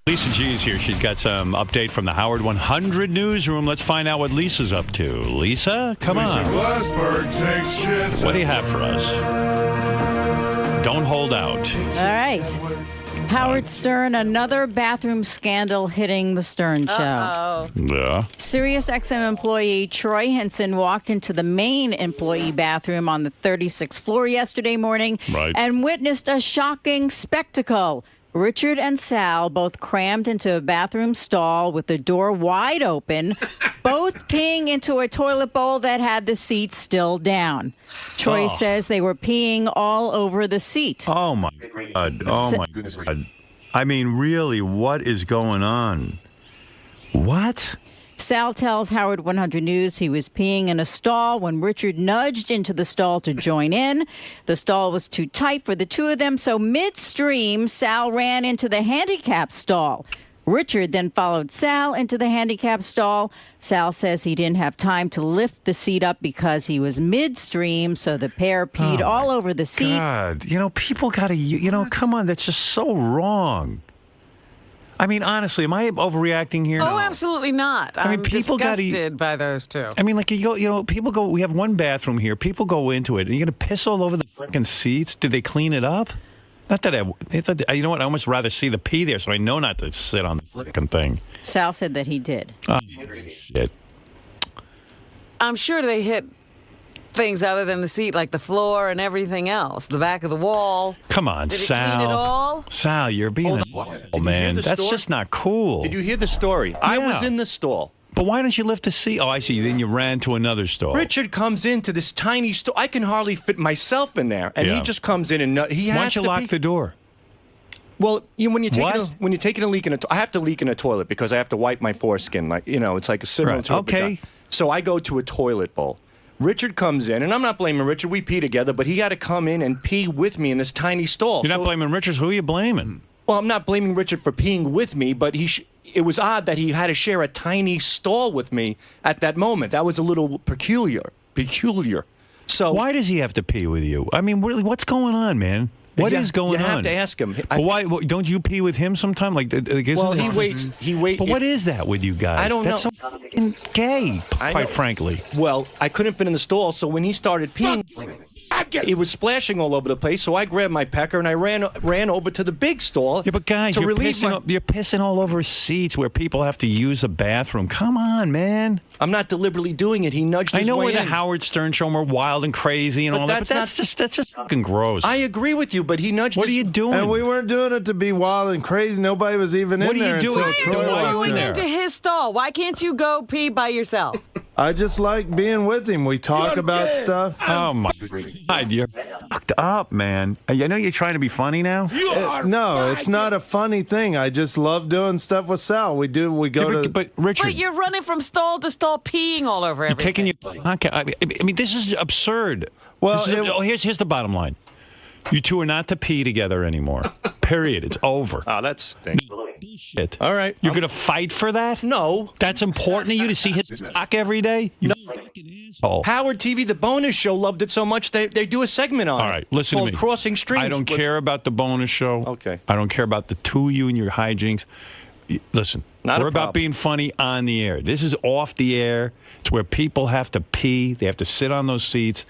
Lisa G is here. She's got some update from the Howard 100 newsroom. Let's find out what Lisa's up to. Lisa, come on. Lisa Glassberg takes shit. What do you have for us? Don't hold out. All right. Howard Stern, another bathroom scandal hitting the Stern Show. Uh-oh. Yeah. Sirius XM employee Troy Hinson walked into the main employee bathroom on the 36th floor yesterday morning and witnessed a shocking spectacle. Richard and Sal both crammed into a bathroom stall with the door wide open, both peeing into a toilet bowl that had the seat still down. Troy says they were peeing all over the seat. Oh, my God. Oh, my God. I mean, really, what is going on? What? Sal tells Howard 100 News he was peeing in a stall when Richard nudged into the stall to join in. The stall was too tight for the two of them, so midstream, Sal ran into the handicap stall. Richard then followed Sal into the handicap stall. Sal says he didn't have time to lift the seat up because he was midstream, so the pair peed all over the seat. God, people got to, come on, that's just so wrong. I mean, honestly, am I overreacting here? Oh, absolutely not. I mean, people disgusted by those two. I mean, like, people go, we have one bathroom here. People go into it, and you're going to piss all over the freaking seats? Did they clean it up? Not that you know what? I almost rather see the pee there so I know not to sit on the freaking thing. Sal said that he did. Oh, shit. I'm sure they hit things other than the seat, like the floor and everything else, the back of the wall. Come on, Did Sal. It clean it all? Sal, you're being an asshole, man. That's just not cool. Did you hear the story? Yeah. I was in the stall. But why don't you lift the seat? Oh, I see. Then you ran to another stall. Richard comes into this tiny stall. I can hardly fit myself in there, and he just comes in and he has Why don't you lock the door? Well, when you're taking a leak in I have to leak in a toilet because I have to wipe my foreskin. It's like a similar to a vagina. So I go to a toilet bowl. Richard comes in, and I'm not blaming Richard. We pee together, but he had to come in and pee with me in this tiny stall. You're not blaming Richard. Who are you blaming? Well, I'm not blaming Richard for peeing with me, but it was odd that he had to share a tiny stall with me at that moment. That was a little peculiar. So why does he have to pee with you? I mean, really, what's going on, man? What is going on? You have to ask him. But why don't you pee with him sometime? Like, he waits. But what is that with you guys? I don't know. That's so fucking gay, quite frankly. Well, I couldn't fit in the stall, so when he started peeing, it was splashing all over the place. So I grabbed my pecker and I ran over to the big stall. Yeah, but guys, you're pissing all over seats where people have to use a bathroom. Come on, man. I'm not deliberately doing it. He nudged his way in. I know we're the Howard Stern Show, we're wild and crazy and all that, but that's just fucking gross. I agree with you, but he nudged. What are you doing? And we weren't doing it to be wild and crazy. Nobody was even in there until Troy walked in. Why are you going into his stall? Why can't you go pee by yourself? I just like being with him. We talk about stuff. Oh, my God. You're fucked up, man. I know you're trying to be funny now. No, it's not a funny thing. I just love doing stuff with Sal. But Richard. But you're running from stall to stall, peeing all over everything. You're taking your... Okay, I mean, this is absurd. Well, here's the bottom line. You two are not to pee together anymore. Period. It's over. Oh, that stinks. Shit. All right. You're going to fight for that? No. That's important to you to see his cock every day? You fucking asshole. Howard TV, the bonus show, loved it so much they do a segment on it. All right, listen to me. Crossing Streams. I don't care about the bonus show. Okay. I don't care about the two of you and your hijinks. Listen, we're about being funny on the air. This is off the air. It's where people have to pee. They have to sit on those seats.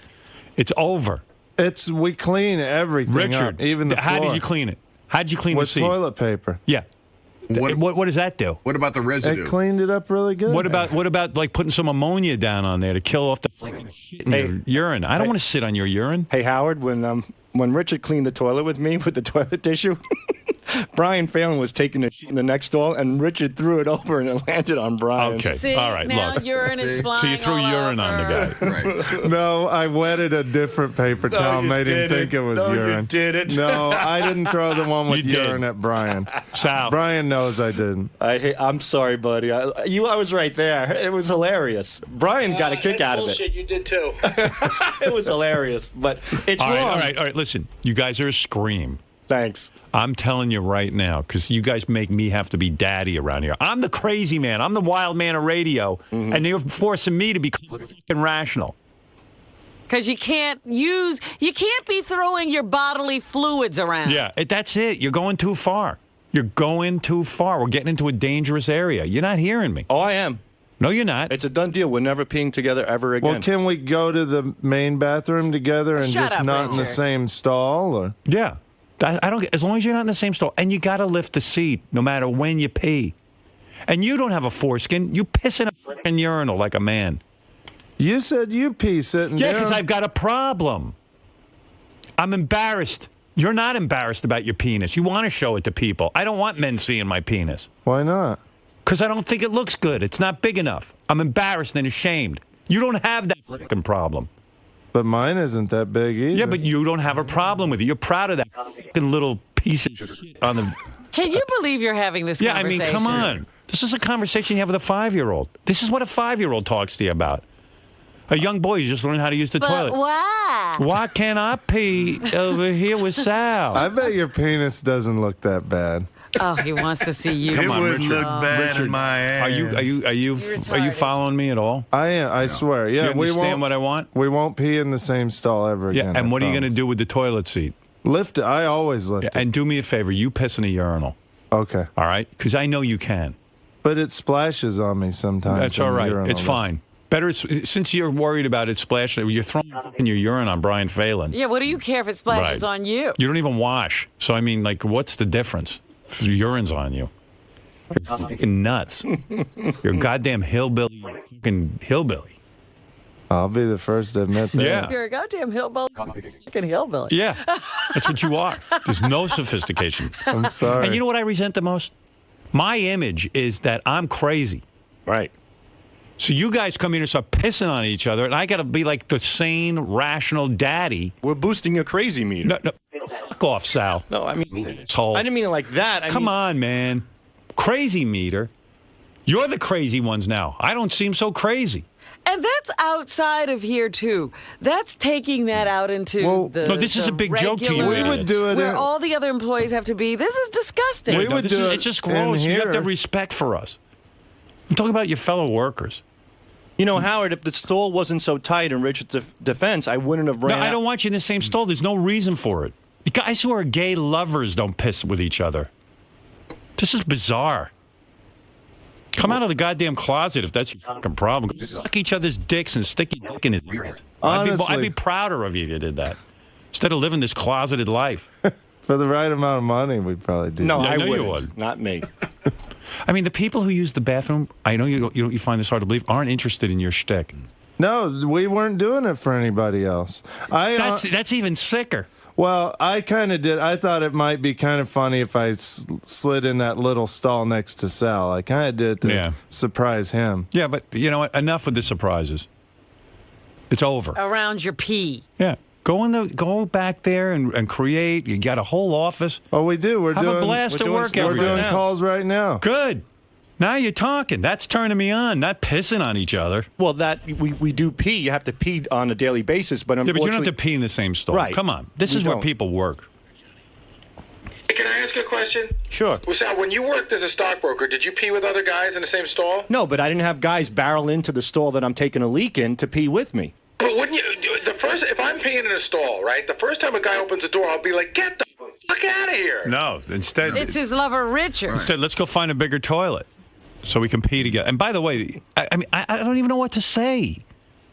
It's over. We clean everything Richard, up, even the floor. How did you clean it? How did you clean the seat? With toilet paper. Yeah. What does that do? What about the residue? It cleaned it up really good. What about like putting some ammonia down on there to kill off the fucking shit in your urine? I don't want to sit on your urine. Hey, Howard, when Richard cleaned the toilet with me with the toilet tissue, Brian Phelan was taking a shit in the next stall, and Richard threw it over, and it landed on Brian. Okay, See, all right, now look. urine is flying So you threw all urine on the guy. Right. No, I wetted a different paper towel, made him think it was urine. You did it. No, I didn't throw the one with urine at Brian. Sal. Brian knows I didn't. I'm sorry, buddy. I was right there. It was hilarious. Brian got a kick out of it. Bullshit, you did too. It was hilarious, but it's All wrong. right. Listen, you guys are a scream. Thanks. I'm telling you right now, because you guys make me have to be daddy around here. I'm the crazy man. I'm the wild man of radio, and you're forcing me to be fucking rational. Because you can't be throwing your bodily fluids around. Yeah, that's it. You're going too far. You're going too far. We're getting into a dangerous area. You're not hearing me. Oh, I am. No, you're not. It's a done deal. We're never peeing together ever again. Well, can we go to the main bathroom together and Shut just up, not in the Richard. same stall? Or Yeah. I don't. As long as you're not in the same stall, and you got to lift the seat no matter when you pee. And you don't have a foreskin. You piss in a fucking urinal like a man. You said you pee sitting Yeah, down. because I've got a problem. I'm embarrassed. You're not embarrassed about your penis. You want to show it to people. I don't want men seeing my penis. Why not? Because I don't think it looks good. It's not big enough. I'm embarrassed and ashamed. You don't have that fucking problem. But mine isn't that big either. Yeah, but you don't have a problem with it. You're proud of that fucking little piece of shit on the... Can you believe you're having this Yeah, I conversation? mean, come on. This is a conversation you have with a 5-year-old. This is what a 5-year-old talks to you about. A young boy who just learned how to use the But toilet. why? Why can't I pee over here with Sal? I bet your penis doesn't look that bad. Oh, he wants to see you. Come on, would Richard. look bad Richard, in my ass. Are you following me at all? I am. I swear. Yeah, You understand what I want? We won't pee in the same stall ever Yeah, again. and I what are you promise. going to do with the toilet seat? Lift it. I always lift it. And do me a favor. You piss in a urinal. Okay. All right? Because I know you can. But it splashes on me sometimes. That's in all the right. urinal. It's fine. Better, since you're worried about it splashing, you're throwing in your urine on Brian Phelan. Yeah, what do you care if it splashes Right. on you? You don't even wash. So, I mean, like, what's the difference? Your urine's on you. You're fucking nuts. You're a goddamn hillbilly. Fucking hillbilly. I'll be the first to admit that. Yeah. You're a goddamn hillbilly. Fucking hillbilly. Yeah. That's what you are. There's no sophistication. I'm sorry. And you know what I resent the most? My image is that I'm crazy. Right. So you guys come here and start pissing on each other, and I got to be like the sane, rational daddy. We're boosting your crazy meter. No, fuck off, Sal. No, I mean, Asshole. I didn't mean it like that. Come on, man. Crazy meter. You're the crazy ones now. I don't seem so crazy. And that's outside of here, too. That's taking that out into the no, this is the a big joke to you. regular- We would do it Where in- all the other employees have to be. This is disgusting. We would do it It's just in gross. You have to here. have respect for us. I'm talking about your fellow workers. You know, Howard, if the stall wasn't so tight in Richard's defense, I wouldn't have No, ran I out. don't want you in the same stall. There's no reason for it. The guys who are gay lovers don't piss with each other. This is bizarre. Come out of the goddamn closet if that's your fucking problem. Go suck each other's dicks and stick your dick in his ears. I'd Honestly. be prouder of you if you did that. Instead of living this closeted life. For the right amount of money, we'd probably do No, that. I I know you wouldn't. would. Not me. I mean, the people who use the bathroom, I know you find this hard to believe, aren't interested in your shtick. No, we weren't doing it for anybody else. That's even sicker. Well, I kind of did. I thought it might be kind of funny if I slid in that little stall next to Sal. I kind of did to surprise him. Yeah, but you know what? Enough with the surprises. It's over. Around your pee. Yeah. Go back there and create. You got a whole office. Oh, we do. We're Have doing a blast at work every We're doing day. calls right now. Good. Now you're talking. That's turning me on, not pissing on each other. Well, that we do pee. You have to pee on a daily basis, but Yeah, but you don't have unfortunately, to pee in the same stall. Right. Come on. This We is where don't. people work. Can I ask you a question? Sure. Well, Sal, when you worked as a stockbroker, did you pee with other guys in the same stall? No, but I didn't have guys barrel into the stall that I'm taking a leak in to pee with me. But wouldn't you? If I'm peeing in a stall, right? The first time a guy opens the door, I'll be like, "Get the fuck out of here!" No, instead. It's his lover, Richard. Instead, let's go find a bigger toilet so we can pee together. And by the way, I mean, I don't even know what to say.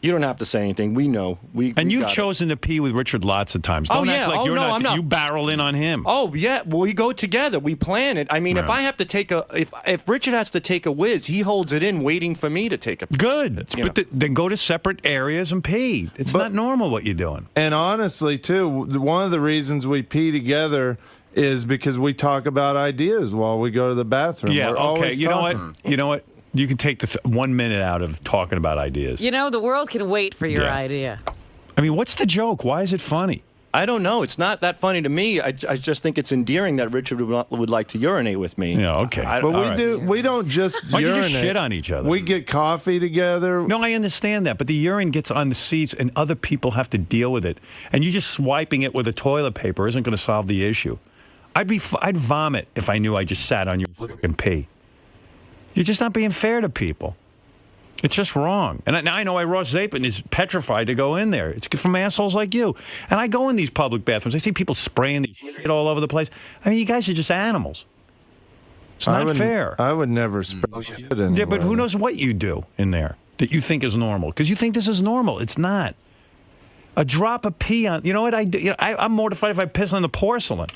You don't have to say anything. We know. And you've got it. chosen to pee with Richard lots of times. Oh, Don't yeah. act like Oh, you're no, not. I'm not. You barrel in on him. Oh yeah, well, we go together. We plan it. I mean, if Right. I have to take if Richard has to take a whiz, he holds it in, waiting for me to take a. Good. You But know. then go to separate areas and pee. It's not normal what you're doing. And honestly, too, one of the reasons we pee together is because we talk about ideas while we go to the bathroom. Yeah. We're Okay. always You know what? talking. You know what? You can take the 1 minute out of talking about ideas. You know, the world can wait for your Yeah. idea. I mean, what's the joke? Why is it funny? I don't know. It's not that funny to me. I just think it's endearing that Richard would like to urinate with me. Yeah. Okay. But we don't just Why don't you urinate. just shit on each other? We get coffee together. No, I understand that, but the urine gets on the seats, and other people have to deal with it. And you just swiping it with a toilet paper isn't going to solve the issue. I'd vomit if I knew I just sat on your fucking pee. You're just not being fair to people. It's just wrong. And I know Ross Zapin is petrified to go in there. It's from assholes like you. And I go in these public bathrooms. I see people spraying these shit all over the place. I mean, you guys are just animals. It's not fair. I would never spread shit anywhere. Yeah, but who knows what you do in there that you think is normal? Because you think this is normal. It's not. A drop of pee on... You know what I do? You know, I'm mortified if I piss on the porcelain.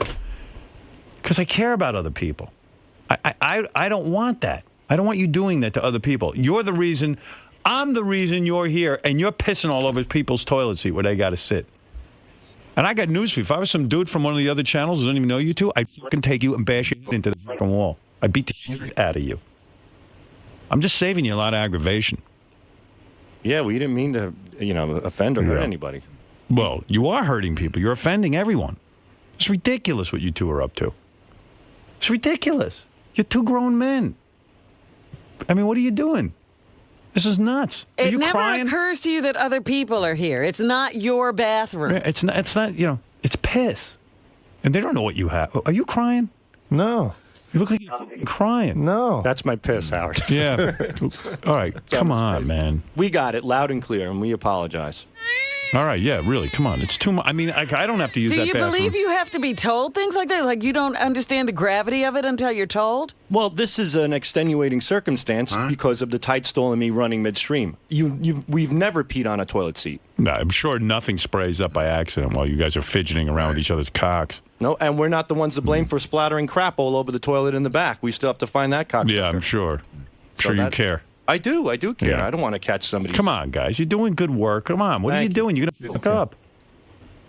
Because I care about other people. I don't want that. I don't want you doing that to other people. You're the reason... I'm the reason you're here, and you're pissing all over people's toilet seat where they got to sit. And I got news for you. If I was some dude from one of the other channels who doesn't even know you two, I'd fucking take you and bash you into the fucking wall. I'd beat the shit out of you. I'm just saving you a lot of aggravation. Yeah, we didn't mean to, offend or hurt anybody. Well, you are hurting people. You're offending everyone. It's ridiculous what you two are up to. It's ridiculous. You're two grown men. I mean, what are you doing? This is nuts. Are It you never crying? occurs to you that other people are here. It's not your bathroom. It's not, it's piss. And they don't know what you have. Are you crying? No. You look like you're fucking crying. No. That's my piss, Howard. Yeah. All right. Come on, man. We got it loud and clear, and we apologize. All right. Yeah, really. Come on. It's too much. I mean, I don't have to use Do that you bathroom. believe you have to be told things like that? Like you don't understand the gravity of it until you're told? Well, this is an extenuating circumstance because of the tight stall and me running midstream. We've never peed on a toilet seat. No, I'm sure nothing sprays up by accident while you guys are fidgeting around with each other's cocks. No, and we're not the ones to blame for splattering crap all over the toilet in the back. We still have to find that cocksucker. Yeah, I'm sure. So You care. I do care. Yeah. I don't want to catch somebody. Come on, guys. You're doing good work. Come on. What are you doing? You're going to fuck up.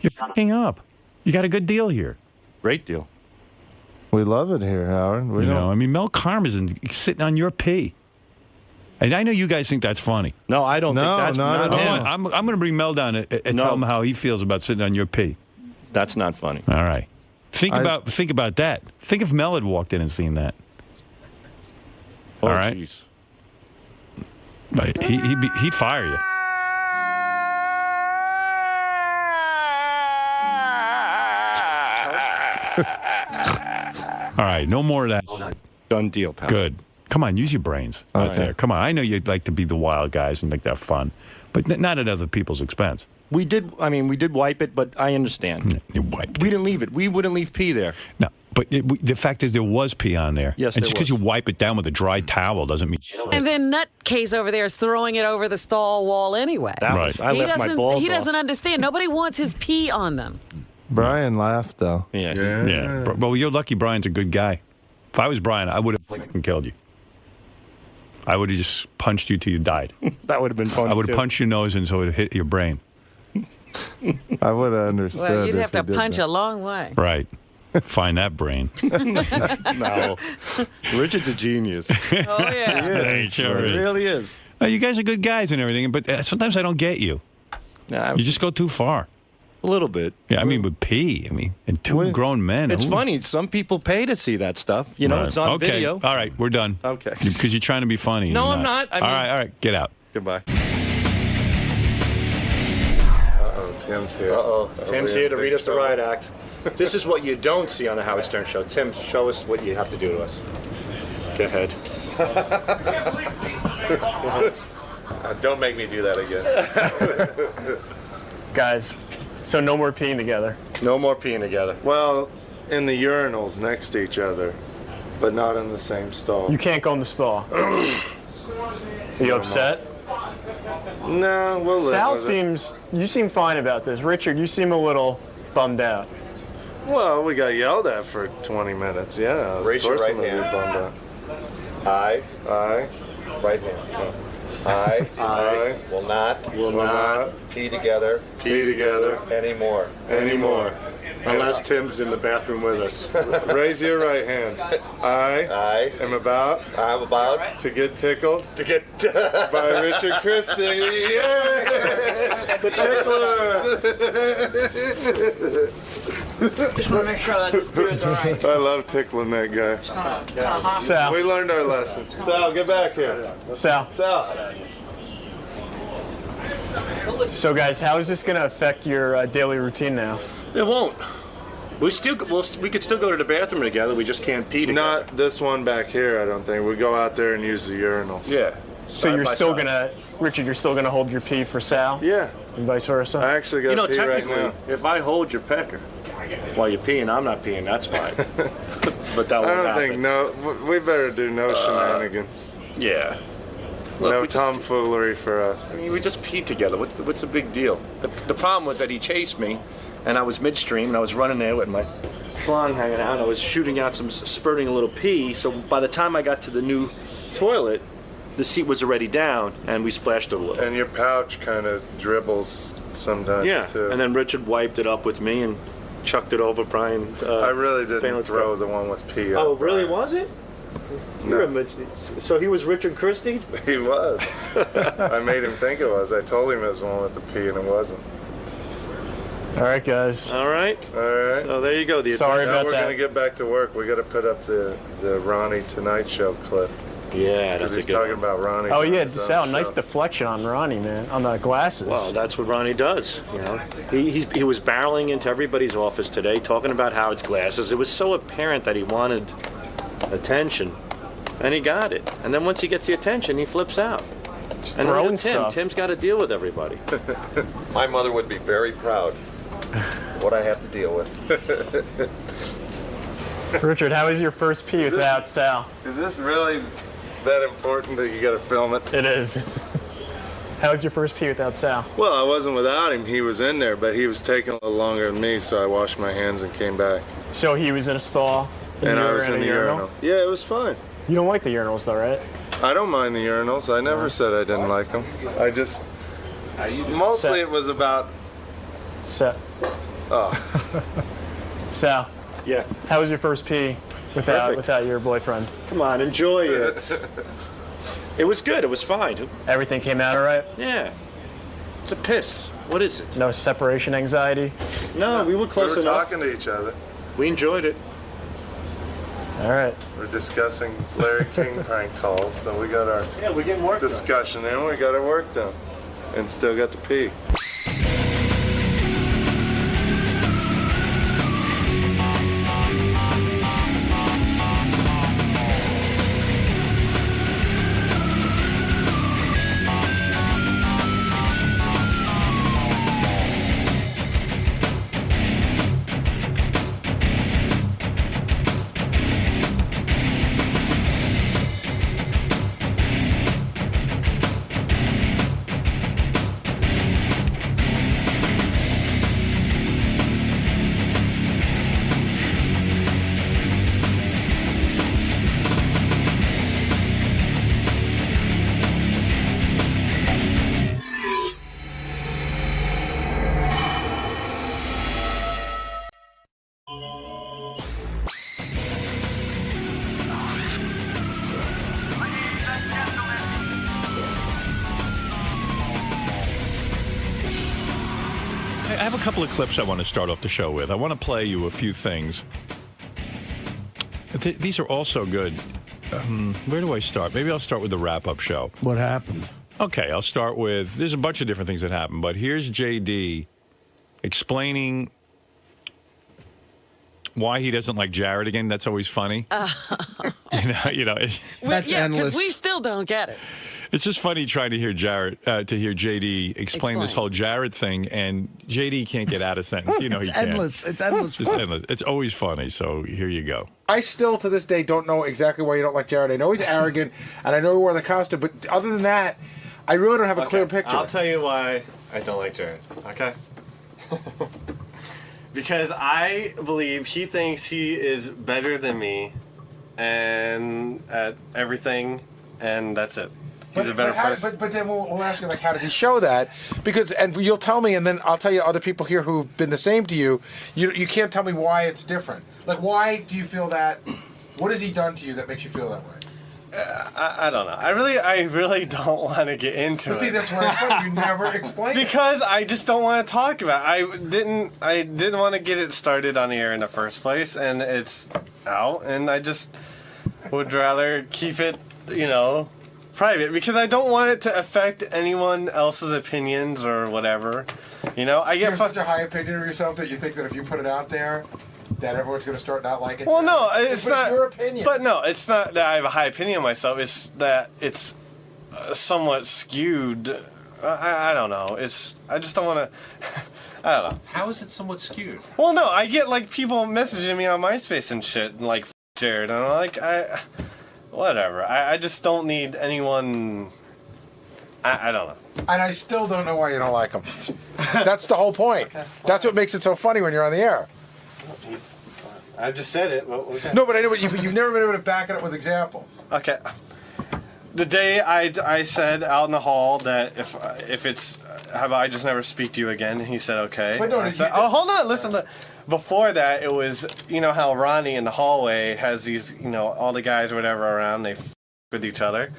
You're fucking up. You got a good deal here. Great deal. We love it here, Howard. I mean, Mel Karmazin sitting on your pee. And I know you guys think that's funny. No, I don't think that's not funny. I'm going to bring Mel down and tell him how he feels about sitting on your pee. That's not funny. All right. Think about that. Think if Mel had walked in and seen that. Oh, all right. Geez. He'd fire you. All right, no more of that. Done deal, pal. Good. Come on, use your brains out there. Come on, I know you'd like to be the wild guys and make that fun, but not at other people's expense. We did wipe it, but I understand. You wiped. We didn't leave it. We wouldn't leave pee there. No, but the fact is there was pee on there. Yes, and there just because you wipe it down with a dry towel doesn't mean shit. And then Nutcase over there is throwing it over the stall wall anyway. Right. I left my balls He off. doesn't understand. Nobody wants his pee on them. Brian laughed, though. Yeah. Well, you're lucky Brian's a good guy. If I was Brian, I would have fucking killed you. I would have just punched you till you died. That would have been fun. I would have punched your nose and so it would have hit your brain. I would have understood. Well, you'd if have to he did punch that. a long way. Right. Find that brain. No. Richard's a genius. Oh, yeah. He sure He is. really is. You guys are good guys and everything, but sometimes I don't get you. Nah, You just go too far. a little bit. Yeah, I mean, with pee. I mean, and two grown men. It's Ooh. funny. Some people pay to see that stuff. You know, Right. it's on okay. video. All right, we're done. Okay. Because you're trying to be funny. No, You're I'm not. I all mean- right, get out. Goodbye. Tim's here. Tim's here to read us the riot act. This is what you don't see on the Howard Stern Show. Tim, show us what you have to do to us. Go ahead. Don't make me do that again. Guys, so no more peeing together. No more peeing together. Well, in the urinals next to each other, but not in the same stall. You can't go in the stall. Are you upset? No, we'll live Sal with it. you seem fine about this. Richard, you seem a little bummed out. Well, we got yelled at for 20 minutes, yeah. Raise your of course right I'm gonna be hand. bummed out. I, right hand. I will not pee together anymore. Unless Tim's in the bathroom with us. Raise your right hand. I am about to get tickled by Richard Christie. Yeah! The tickler! Just want to make sure that this dude is all right. I love tickling that guy. Kind of hot. Sal. We learned our lesson. Sal, get back here. Sal. Sal. So, guys, how is this going to affect your daily routine now? It won't. We could still go to the bathroom together. We just can't pee together. Not this one back here, I don't think. We go out there and use the urinals. Yeah. So you're still going to, Richard, you're still going to hold your pee for Sal? Yeah. and vice versa. I actually got You know, to pee right technically, now. if I hold your pecker while you're peeing, I'm not peeing. That's fine. But that won't I don't happen. think no. We better do no shenanigans. Yeah. No we just- tomfoolery for us. I mean, we just peed together. What's the big deal? The problem was that he chased me, and I was midstream, and I was running there with my schlong hanging out, and I was shooting out spurting a little pee. So by the time I got to the new toilet, the seat was already down, and we splashed a little. And your pouch kind of dribbles sometimes Yeah, too. and then Richard wiped it up with me and chucked it over Brian. I really didn't throw the one with pee up. Oh, really? Was it? No. So he was Richard Christie? He was. I made him think it was. I told him it was the one with the pee, and it wasn't. All right, guys. All right. All right. So there you go. Now we're gonna get back to work. We got to put up the Ronnie Tonight Show clip. Yeah, because that's he's talking about Ronnie. Oh on yeah, his own Sal, show. nice deflection on Ronnie, man, on the glasses. Well, that's what Ronnie does. You know, he was barreling into everybody's office today, talking about Howard's glasses. It was so apparent that he wanted attention, and he got it. And then once he gets the attention, he flips out. Just And then throwing Tim. stuff. Tim's got to deal with everybody. My mother would be very proud of what I have to deal with. Richard, how was your first pee without Sal? Is this really that important that you got to film it? It is. How was your first pee without Sal? Well, I wasn't without him. He was in there, but he was taking a little longer than me, so I washed my hands and came back. So he was in a stall, And you I were was in a the urinal. Yeah, it was fine. You don't like the urinals, though, right? I don't mind the urinals. I never said I didn't like them. I just mostly it was about. Sal. Oh. Sal. Yeah. How was your first pee without your boyfriend? Come on, enjoy it. It was good. It was fine. Everything came out all right? Yeah. It's a piss. What is it? No separation anxiety? No, we were close We were enough. talking to each other. We enjoyed it. All right. We're discussing Larry King prank calls, so we got our we're getting work discussion in. We got our work done, and still got to pee. I have a couple of clips I want to start off the show with. I want to play you a few things. These are also good. Where do I start? Maybe I'll start with the wrap-up show. What happened? Okay, I'll start with, there's a bunch of different things that happened, but here's JD explaining why he doesn't like Jared again. That's always funny. You know. That's endless. Because we still don't get it. It's just funny trying to hear JD explain this whole Jared thing, and JD can't get out of sentence. You know It's he can't. endless. It's endless. It's endless. It's always funny. So here you go. I still, to this day, don't know exactly why you don't like Jared. I know he's arrogant, and I know he wore the costume, but other than that, I really don't have a clear picture. I'll tell you why I don't like Jared, okay? Because I believe he thinks he is better than me and at everything, and that's it. He's a better person. But then we'll ask you, like, how does he show that? Because, and you'll tell me, and then I'll tell you other people here who've been the same to you. You can't tell me why it's different. Like, why do you feel that? What has he done to you that makes you feel that way? I don't know. I really don't want to get into But it. see, that's where I'm from. You never explain it. Because I just don't want to talk about it. I didn't want to get it started on the air in the first place, and it's out, and I just would rather keep it, private, because I don't want it to affect anyone else's opinions or whatever. I You have such a high opinion of yourself that you think that if you put it out there, that everyone's going to start not liking it. Well, no, it's not your opinion. But no, it's not that I have a high opinion of myself. It's that it's somewhat skewed I don't know. I just don't want to. I don't know. How is it somewhat skewed? Well, no, I get like people messaging me on MySpace and shit, and like Jared, and I'm like, whatever. I just don't need anyone. I don't know. And I still don't know why you don't like him. That's the whole point. Okay. That's what makes it so funny when you're on the air. I just said it. Well, okay. No, but I know, but you've never been able to back it up with examples. Okay. The day I said out in the hall that if it's have I just never speak to you again, he said okay. But no, oh, hold on, listen. Before that, it was how Ronnie in the hallway has these all the guys or whatever around, they with each other.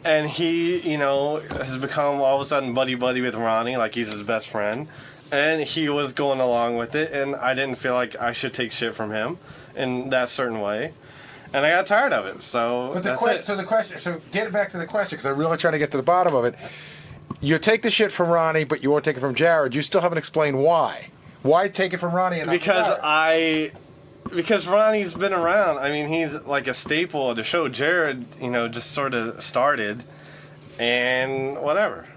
And he, has become all of a sudden buddy-buddy with Ronnie, like he's his best friend. And he was going along with it, and I didn't feel like I should take shit from him in that certain way. And I got tired of it, so that's it. So get back to the question, because I'm really trying to get to the bottom of it. You take the shit from Ronnie, but you won't take it from Jared. You still haven't explained why. Why take it from Ronnie and not Jared? Because Ronnie's been around. I mean, he's like a staple of the show. Jared, just sort of started, and whatever.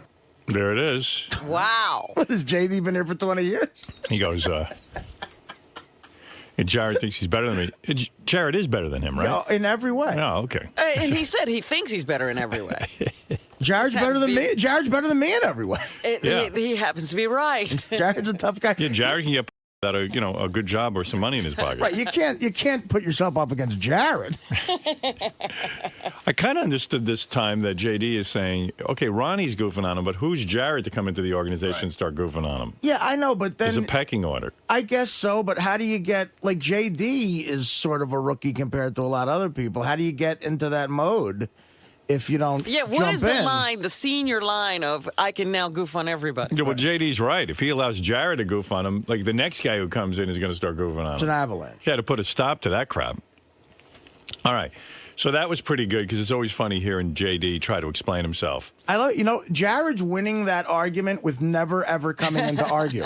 There it is. Wow. What, has JD been here for 20 years? He goes, Jared thinks he's better than me. Jared is better than him, right? Yeah, in every way. Oh, okay. And he said he thinks he's better in every way. Jared's better than me. Jared's better than me in every way. He happens to be right. Jared's a tough guy. Yeah, Jared can get that a good job or some money in his pocket. Right, you can't put yourself up against Jared. I kind of understood this time that JD is saying, okay, Ronnie's goofing on him, but who's Jared to come into the organization and start goofing on him? Yeah, I know, but then there's a pecking order. I guess so, but how do you get like JD is sort of a rookie compared to a lot of other people? How do you get into that mode? If you don't what is jump the senior line of I can now goof on everybody? Yeah, well, JD's right. If he allows Jared to goof on him, like the next guy who comes in is going to start goofing on him. It's an avalanche. He had to put a stop to that crap. All right. So that was pretty good because it's always funny hearing JD try to explain himself. I love Jared's winning that argument with never, ever coming in to argue.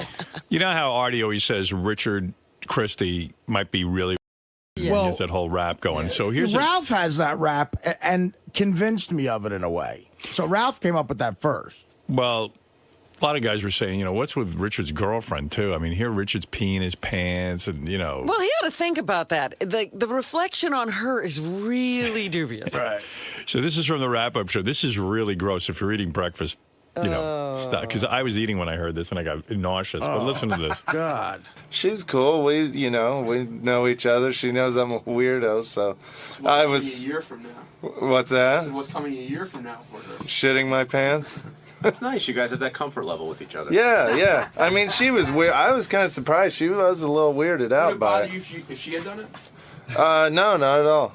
You know how Artie always says Richard Christie might be really... Yeah. Well, that whole rap going. So here's Ralph has that rap and convinced me of it in a way. So Ralph came up with that first. Well, a lot of guys were saying, what's with Richard's girlfriend too? I mean, here Richard's peeing his pants, and Well, he ought to think about that. The reflection on her is really dubious. Right. So this is from the wrap-up show. This is really gross. If you're eating breakfast. Stuff. Because I was eating when I heard this and I got nauseous. But listen to this. God. She's cool. We know each other. She knows I'm a weirdo, so I was. A year from now. What's that? So what's coming a year from now for her? Shitting my pants. That's nice. You guys have that comfort level with each other. Yeah. I mean, she was weird. I was kind of surprised. She was a little weirded out by it. Would it bother you if she had done it? No, not at all.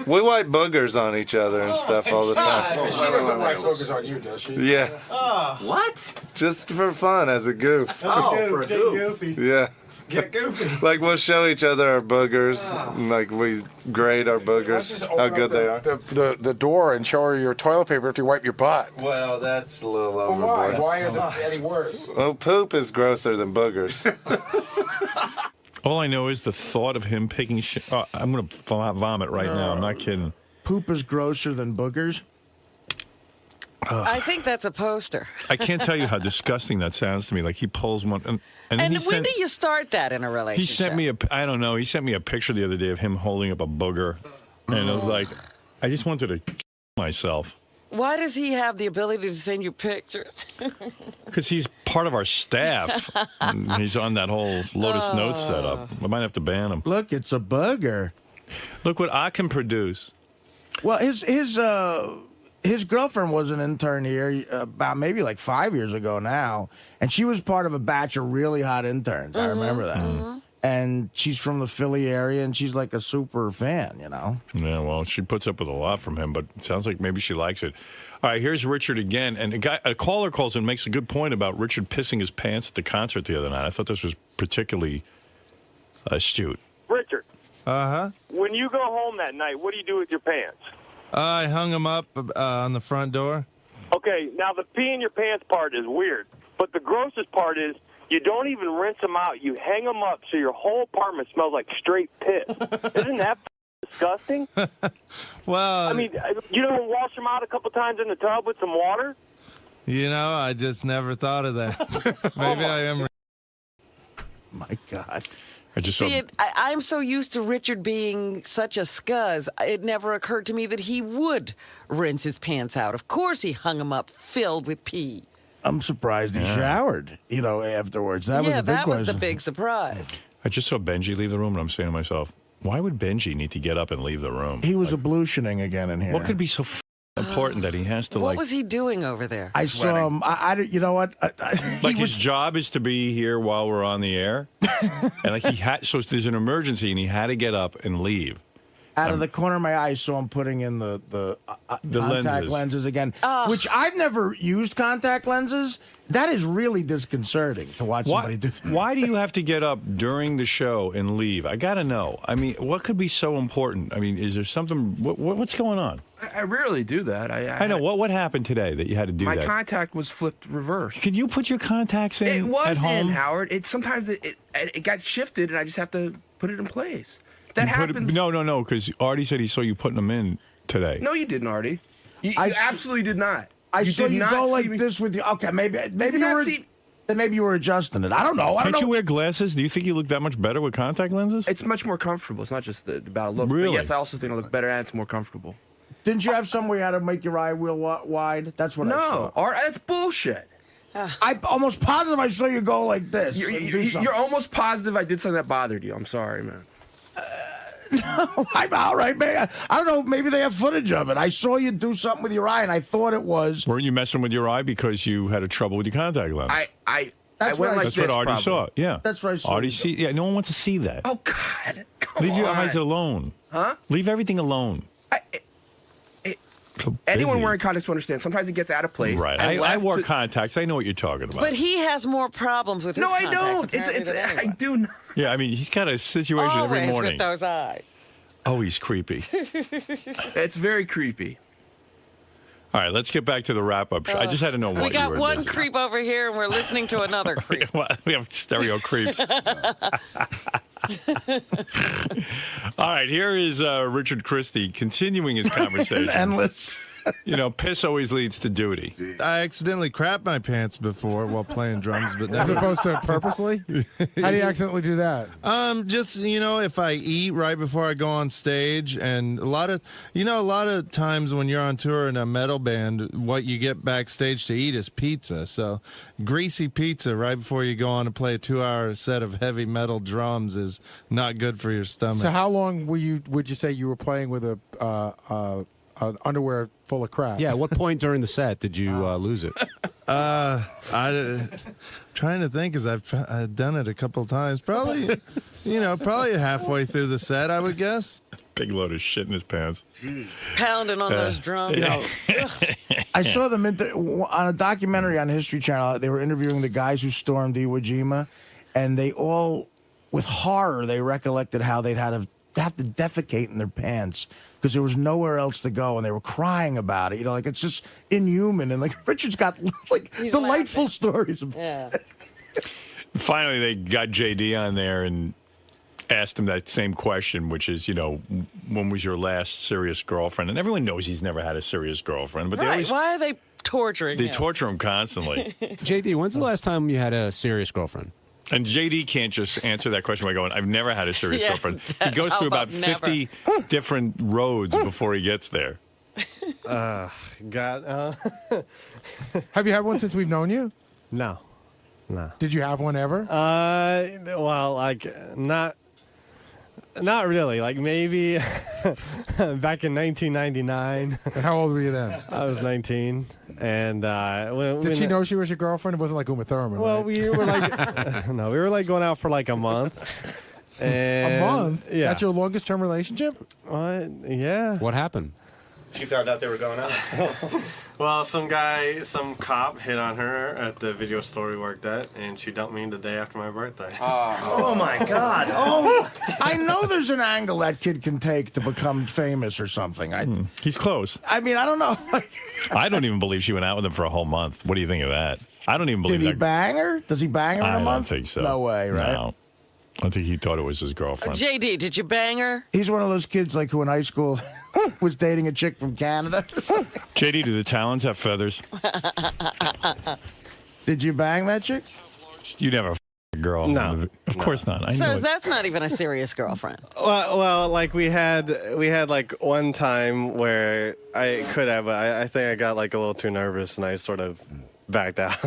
We wipe boogers on each other and stuff all the time. She doesn't wipe boogers on you, does she? Yeah. What? Just for fun, as a goof. Oh, for a goof. Yeah. Get goofy. Like, we'll show each other our boogers. And, like, we grade our boogers, how good they are. The door and show her your toilet paper after you wipe your butt. Well, that's a little overboard. Well, why is it any worse? Well, poop is grosser than boogers. All I know is the thought of him picking shit. Oh, I'm going to vomit right now. I'm not kidding. Poop is grosser than boogers? I think that's a poster. I can't tell you how disgusting that sounds to me. Like he pulls one. And when do you start that in a relationship? He sent me I don't know. He sent me a picture the other day of him holding up a booger. And I was like, I just wanted to kill myself. Why does he have the ability to send you pictures? Because he's part of our staff. He's on that whole Lotus Notes setup. I might have to ban him. Look, it's a booger. Look what I can produce. Well, his girlfriend was an intern here about maybe like 5 years ago now, and she was part of a batch of really hot interns. I remember that. Mm-hmm. And she's from the Philly area, and she's like a super fan, Yeah, well, she puts up with a lot from him, but it sounds like maybe she likes it. All right, here's Richard again. And a caller calls and makes a good point about Richard pissing his pants at the concert the other night. I thought this was particularly astute. Richard. Uh-huh. When you go home that night, what do you do with your pants? I hung them up on the front door. Okay, now the pee in your pants part is weird, but the grossest part is you don't even rinse them out. You hang them up so your whole apartment smells like straight piss. Isn't that disgusting? Well, I mean, you don't wash them out a couple times in the tub with some water? You know, I just never thought of that. Maybe I am. My God. I just See, I'm so used to Richard being such a scuzz. It never occurred to me that he would rinse his pants out. Of course he hung them up filled with pee. I'm surprised he showered, afterwards. That was the big that was question. the big surprise. I just saw Benji leave the room, and I'm saying to myself, why would Benji need to get up and leave the room? He was ablutioning again in here. What could be so important that he has to What was he doing over there? I saw him. You know what? His job is to be here while we're on the air, and he had. So there's an emergency, and he had to get up and leave. Out of the corner of my eye, I saw him putting in the contact lenses again, which I've never used contact lenses. That is really disconcerting to watch somebody do that. Why do you have to get up during the show and leave? I got to know. I mean, what could be so important? I mean, is there something? What's going on? I rarely do that. I know. What happened today that you had to do my that? My contact was flipped reverse. Can you put your contacts in It was at home? in, Howard. Sometimes it got shifted, and I just have to put it in place. That happens. No, because Artie said he saw you putting them in today. No, you didn't, Artie. You absolutely did not. I saw you go like this with you. Okay, maybe you were adjusting it. I don't know. Can't you wear glasses? Do you think you look that much better with contact lenses? It's much more comfortable. It's not just about look. Really? But yes, I also think I look better, and it's more comfortable. Didn't you have somewhere you had to make your eye wheel wide? That's what I saw. No, that's bullshit. I'm almost positive I saw you go like this. You're almost positive I did something that bothered you. I'm sorry, man. No, I'm all right, man. I don't know. Maybe they have footage of it. I saw you do something with your eye, and I thought it was. Weren't you messing with your eye because you had a trouble with your contact lens? That's what Artie saw. Yeah, that's right. Artie see. Yeah, no one wants to see that. Oh God, come Leave your on. eyes alone. Huh? Leave everything alone. Anyone wearing contacts will understand. Sometimes it gets out of place. Right. I wore contacts. I know what you're talking about. But he has more problems with his No, I contacts. don't. It's I do not. Yeah, I mean, he's got a situation every Always morning. with those eyes. Oh, he's creepy. It's very creepy. All right, let's get back to the wrap-up show. I just had to know what We got you were one busy. creep over here, and we're listening to another creep. We have stereo creeps. All right, here is Richard Christie continuing his conversation. Endless. You know, piss always leads to duty. I accidentally crapped my pants before while playing drums, but As never. opposed to purposely? How do you accidentally do that? Just if I eat right before I go on stage, and a lot of times when you're on tour in a metal band, what you get backstage to eat is pizza. So greasy pizza right before you go on to play a 2-hour set of heavy metal drums is not good for your stomach. So how long would you say you were playing with an underwear full of crap? Yeah, at what point during the set did you lose it? I'm trying to think, because I've done it a couple of times. Probably, probably halfway through the set, I would guess. Big load of shit in his pants. Pounding on those drums. I saw them on a documentary on History Channel. They were interviewing the guys who stormed Iwo Jima, and they all, with horror, they recollected how they'd have to defecate in their pants because there was nowhere else to go, and they were crying about it. It's just inhuman. And Richard's got delightful stories. Yeah. Finally, they got JD on there and asked him that same question, which is, when was your last serious girlfriend? And everyone knows he's never had a serious girlfriend, but Right. Why are they torturing they him? torture him constantly. JD, when's the last time you had a serious girlfriend? And JD can't just answer that question by going, I've never had a serious Yeah, girlfriend. He goes how through about about never? 50 different roads before he gets there. God. Have you had one since we've known you? No. Did you have one ever? Well, not really. Like maybe back in 1999. And how old were you then? I was 19. And did she know she was your girlfriend? It wasn't like Uma Thurman. Well, right? we were like, no, we were like going out for like a month. And, a month? Yeah. That's your longest term relationship? Yeah. What happened? She found out they were going out. Well, some cop hit on her at the video store we worked at, and she dumped me the day after my birthday. Oh my God! Oh, I know there's an angle that kid can take to become famous or something. He's close. I mean, I don't know. I don't even believe she went out with him for a whole month. What do you think of that? I don't even believe Did he that. bang her? Does he bang her in a month? I don't think so. No way, right? No. I think he thought it was his girlfriend. JD, did you bang her? He's one of those kids like who in high school was dating a chick from Canada. JD, do the talons have feathers? Did you bang that chick? You never f- a girl. No. Of course not. I So know it. that's not even a serious girlfriend. Well, like we had like one time where I could have, but I think I got like a little too nervous and I sort of backed out.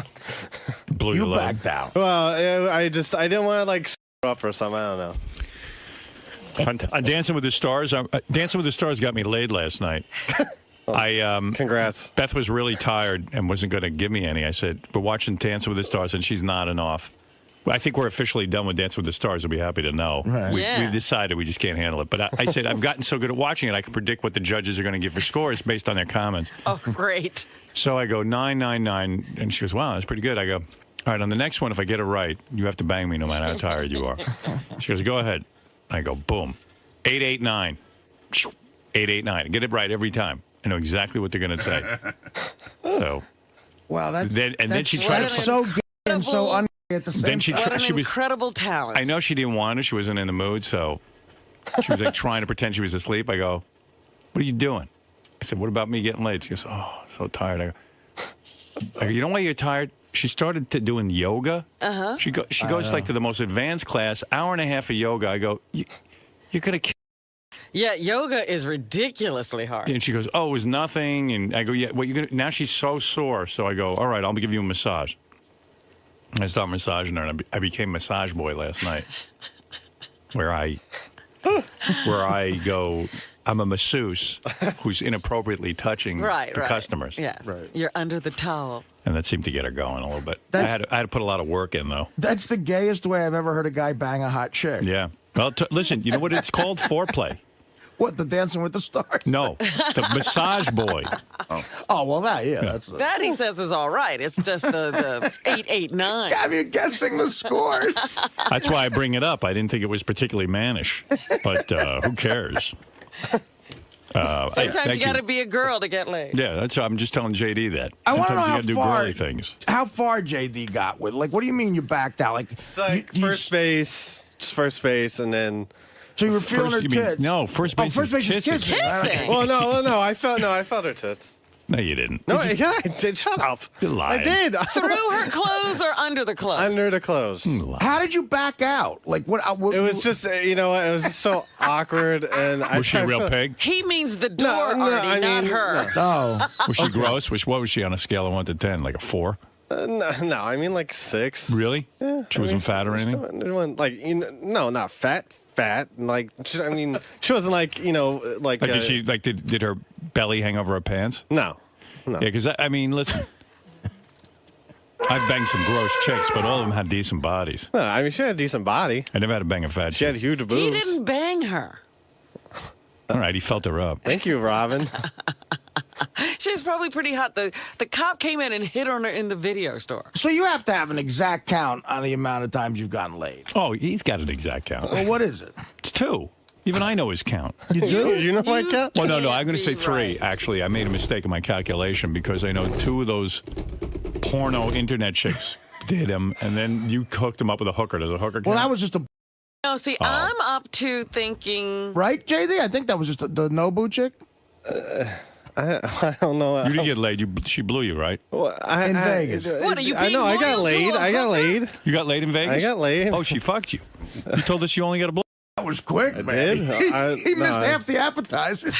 Blew You your load. backed out. Well, I didn't want to like up or something. I don't know. On Dancing with the Stars, Dancing with the Stars got me laid last night. Congrats. Beth was really tired and wasn't going to give me any. I said, we're watching Dancing with the Stars, and she's nodding off. I think we're officially done with Dancing with the Stars. I'll be happy to know. Right. We've decided we just can't handle it. But I said, I've gotten so good at watching it, I can predict what the judges are going to give for scores based on their comments. Oh, great. So I go 999, and she goes, wow, that's pretty good. I go, all right, on the next one, if I get it right, you have to bang me no matter how tired you are. She goes, go ahead. I go, boom. 889. 889. I get it right every time. I know exactly what they're going to say. So. Wow, that's then she tried that's to so gay and so un at the same Then she time. tried. What an incredible talent. I know she didn't want to. She wasn't in the mood, so she was like trying to pretend she was asleep. I go, what are you doing? I said, what about me getting late? She goes, oh, so tired. I go, you know why you're tired? She started doing yoga. Uh-huh. She goes like to the most advanced class, hour and a half of yoga. I go, you're going to. Yeah, yoga is ridiculously hard. And she goes, oh, it was nothing. And I go, yeah, well, you're gonna. Now she's so sore. So I go, all right, I'll give you a massage. And I start massaging her, and I became massage boy last night, where I go, I'm a masseuse who's inappropriately touching the customers. Yes. Right. You're under the towel. And that seemed to get her going a little bit. I had to put a lot of work in, though. That's the gayest way I've ever heard a guy bang a hot chick. Yeah. Well, listen, you know what it's called? Foreplay. What, the Dancing with the Stars? No, the massage boy. Oh, well, that's... That, he says, is all right. It's just the 889. I mean, guessing the scores. That's why I bring it up. I didn't think it was particularly mannish, but who cares? Sometimes you got to be a girl to get laid. Yeah, that's. I'm just telling JD that. I want to know Sometimes you how got to do far girly things. How far JD got with? Like, what do you mean you backed out? Like, It's like first base, and then. So you were feeling her tits? No, first base. First base is kissing. Well, no. I felt her tits. No, you didn't. No, yeah, I did. Shut up. You're lying. I did. Through her clothes or under the clothes? Under the clothes. How did you back out? Like what? It was just, it was just so awkward. And Was she a real pig? He means the door, Artie, not her. No. Was she gross? What was she on a scale of 1 to 10? Like a 4? No, I mean like 6. Really? Yeah. She wasn't fat or anything? Like, no, not fat. Like, I mean, she wasn't like, like. Did she did her belly hang over her pants? No. Yeah, because I mean, listen. I've banged some gross chicks, but all of them had decent bodies. No, I mean, she had a decent body. I never had to bang a fat chick. She had huge boobs. He didn't bang her. All right, he felt her up. Thank you, Robin. She was probably pretty hot. The cop came in and hit on her in the video store. So you have to have an exact count on the amount of times you've gotten laid. Oh, he's got an exact count. Well, what is it? It's 2. Even I know his count. You do? You know my count? Well, no. I'm going to say 3. right. Actually, I made a mistake in my calculation because I know 2 of those porno internet chicks did him, and then you hooked him up with a hooker. Does a hooker count? Well, that was just a... No, see, I'm up to thinking... Right, JD? I think that was just the Nobu chick. I don't know. You didn't get laid. She blew you, right? Well, In Vegas. What, are you I being know. I got loyal laid. to a I got hooker? laid. You got laid in Vegas? I got laid. Oh, she fucked you. You told us you only got a blow. That was quick, I man. did? He missed half the appetizers.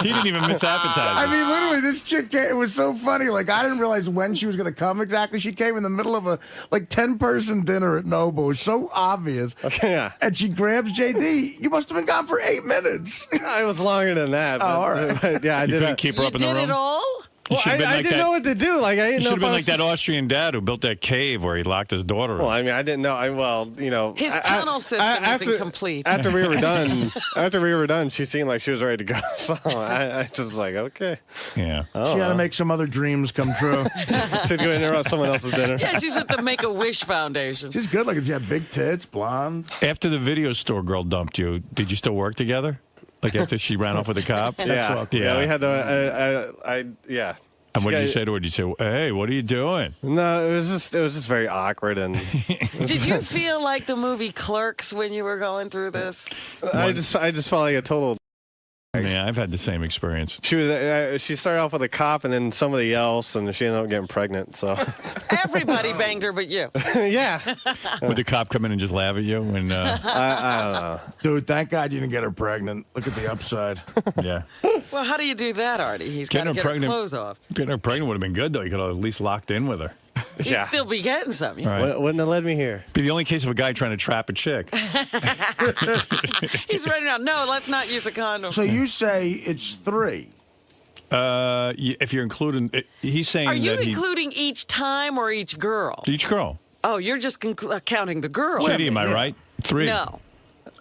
He didn't even miss appetizers. I mean, literally, this chick came, it was so funny. Like, I didn't realize when she was going to come exactly. She came in the middle of a, 10-person dinner at Nobu. It was so obvious. Okay, yeah. And she grabs JD. You must have been gone for 8 minutes. I was longer than that. But, all right. But, yeah, I You did. couldn't keep her up in the Did room? it all? Well, I didn't know what to do. Like, I didn't You know should have if been I like was that Austrian dad who built that cave where he locked his daughter in. Well, I mean, I didn't know. His tunnel system is incomplete. After we were done, she seemed like she was ready to go. So I just was like, okay. Yeah. She had to make some other dreams come true. Should go interrupt someone else's dinner. Yeah, she's with the Make-A-Wish Foundation. She's good looking. She had big tits, blonde. After the video store girl dumped you, did you still work together? Like after she ran off with the cop? Yeah. We had to. Yeah. And what did you say to her? Did you say, "Hey, what are you doing?" No, it was just very awkward, and Did you feel like the movie Clerks when you were going through this? I just felt like a total. Yeah, I've had the same experience. She started off with a cop and then somebody else, and she ended up getting pregnant. So Everybody banged her but you. yeah. Would the cop come in and just laugh at you? And I don't know. Dude, thank God you didn't get her pregnant. Look at the upside. Yeah. Well, how do you do that, Artie? He's got to get her clothes off. Getting her pregnant would have been good, though. You could have at least locked in with her. He'd still be getting something. Right. Wouldn't have led me here. Be the only case of a guy trying to trap a chick. He's running around. No, let's not use a condom. So you say it's 3. If you're including, he's saying Are you that including each time or each girl? each girl. Oh, you're just counting the girl. JD, am I right? 3. No.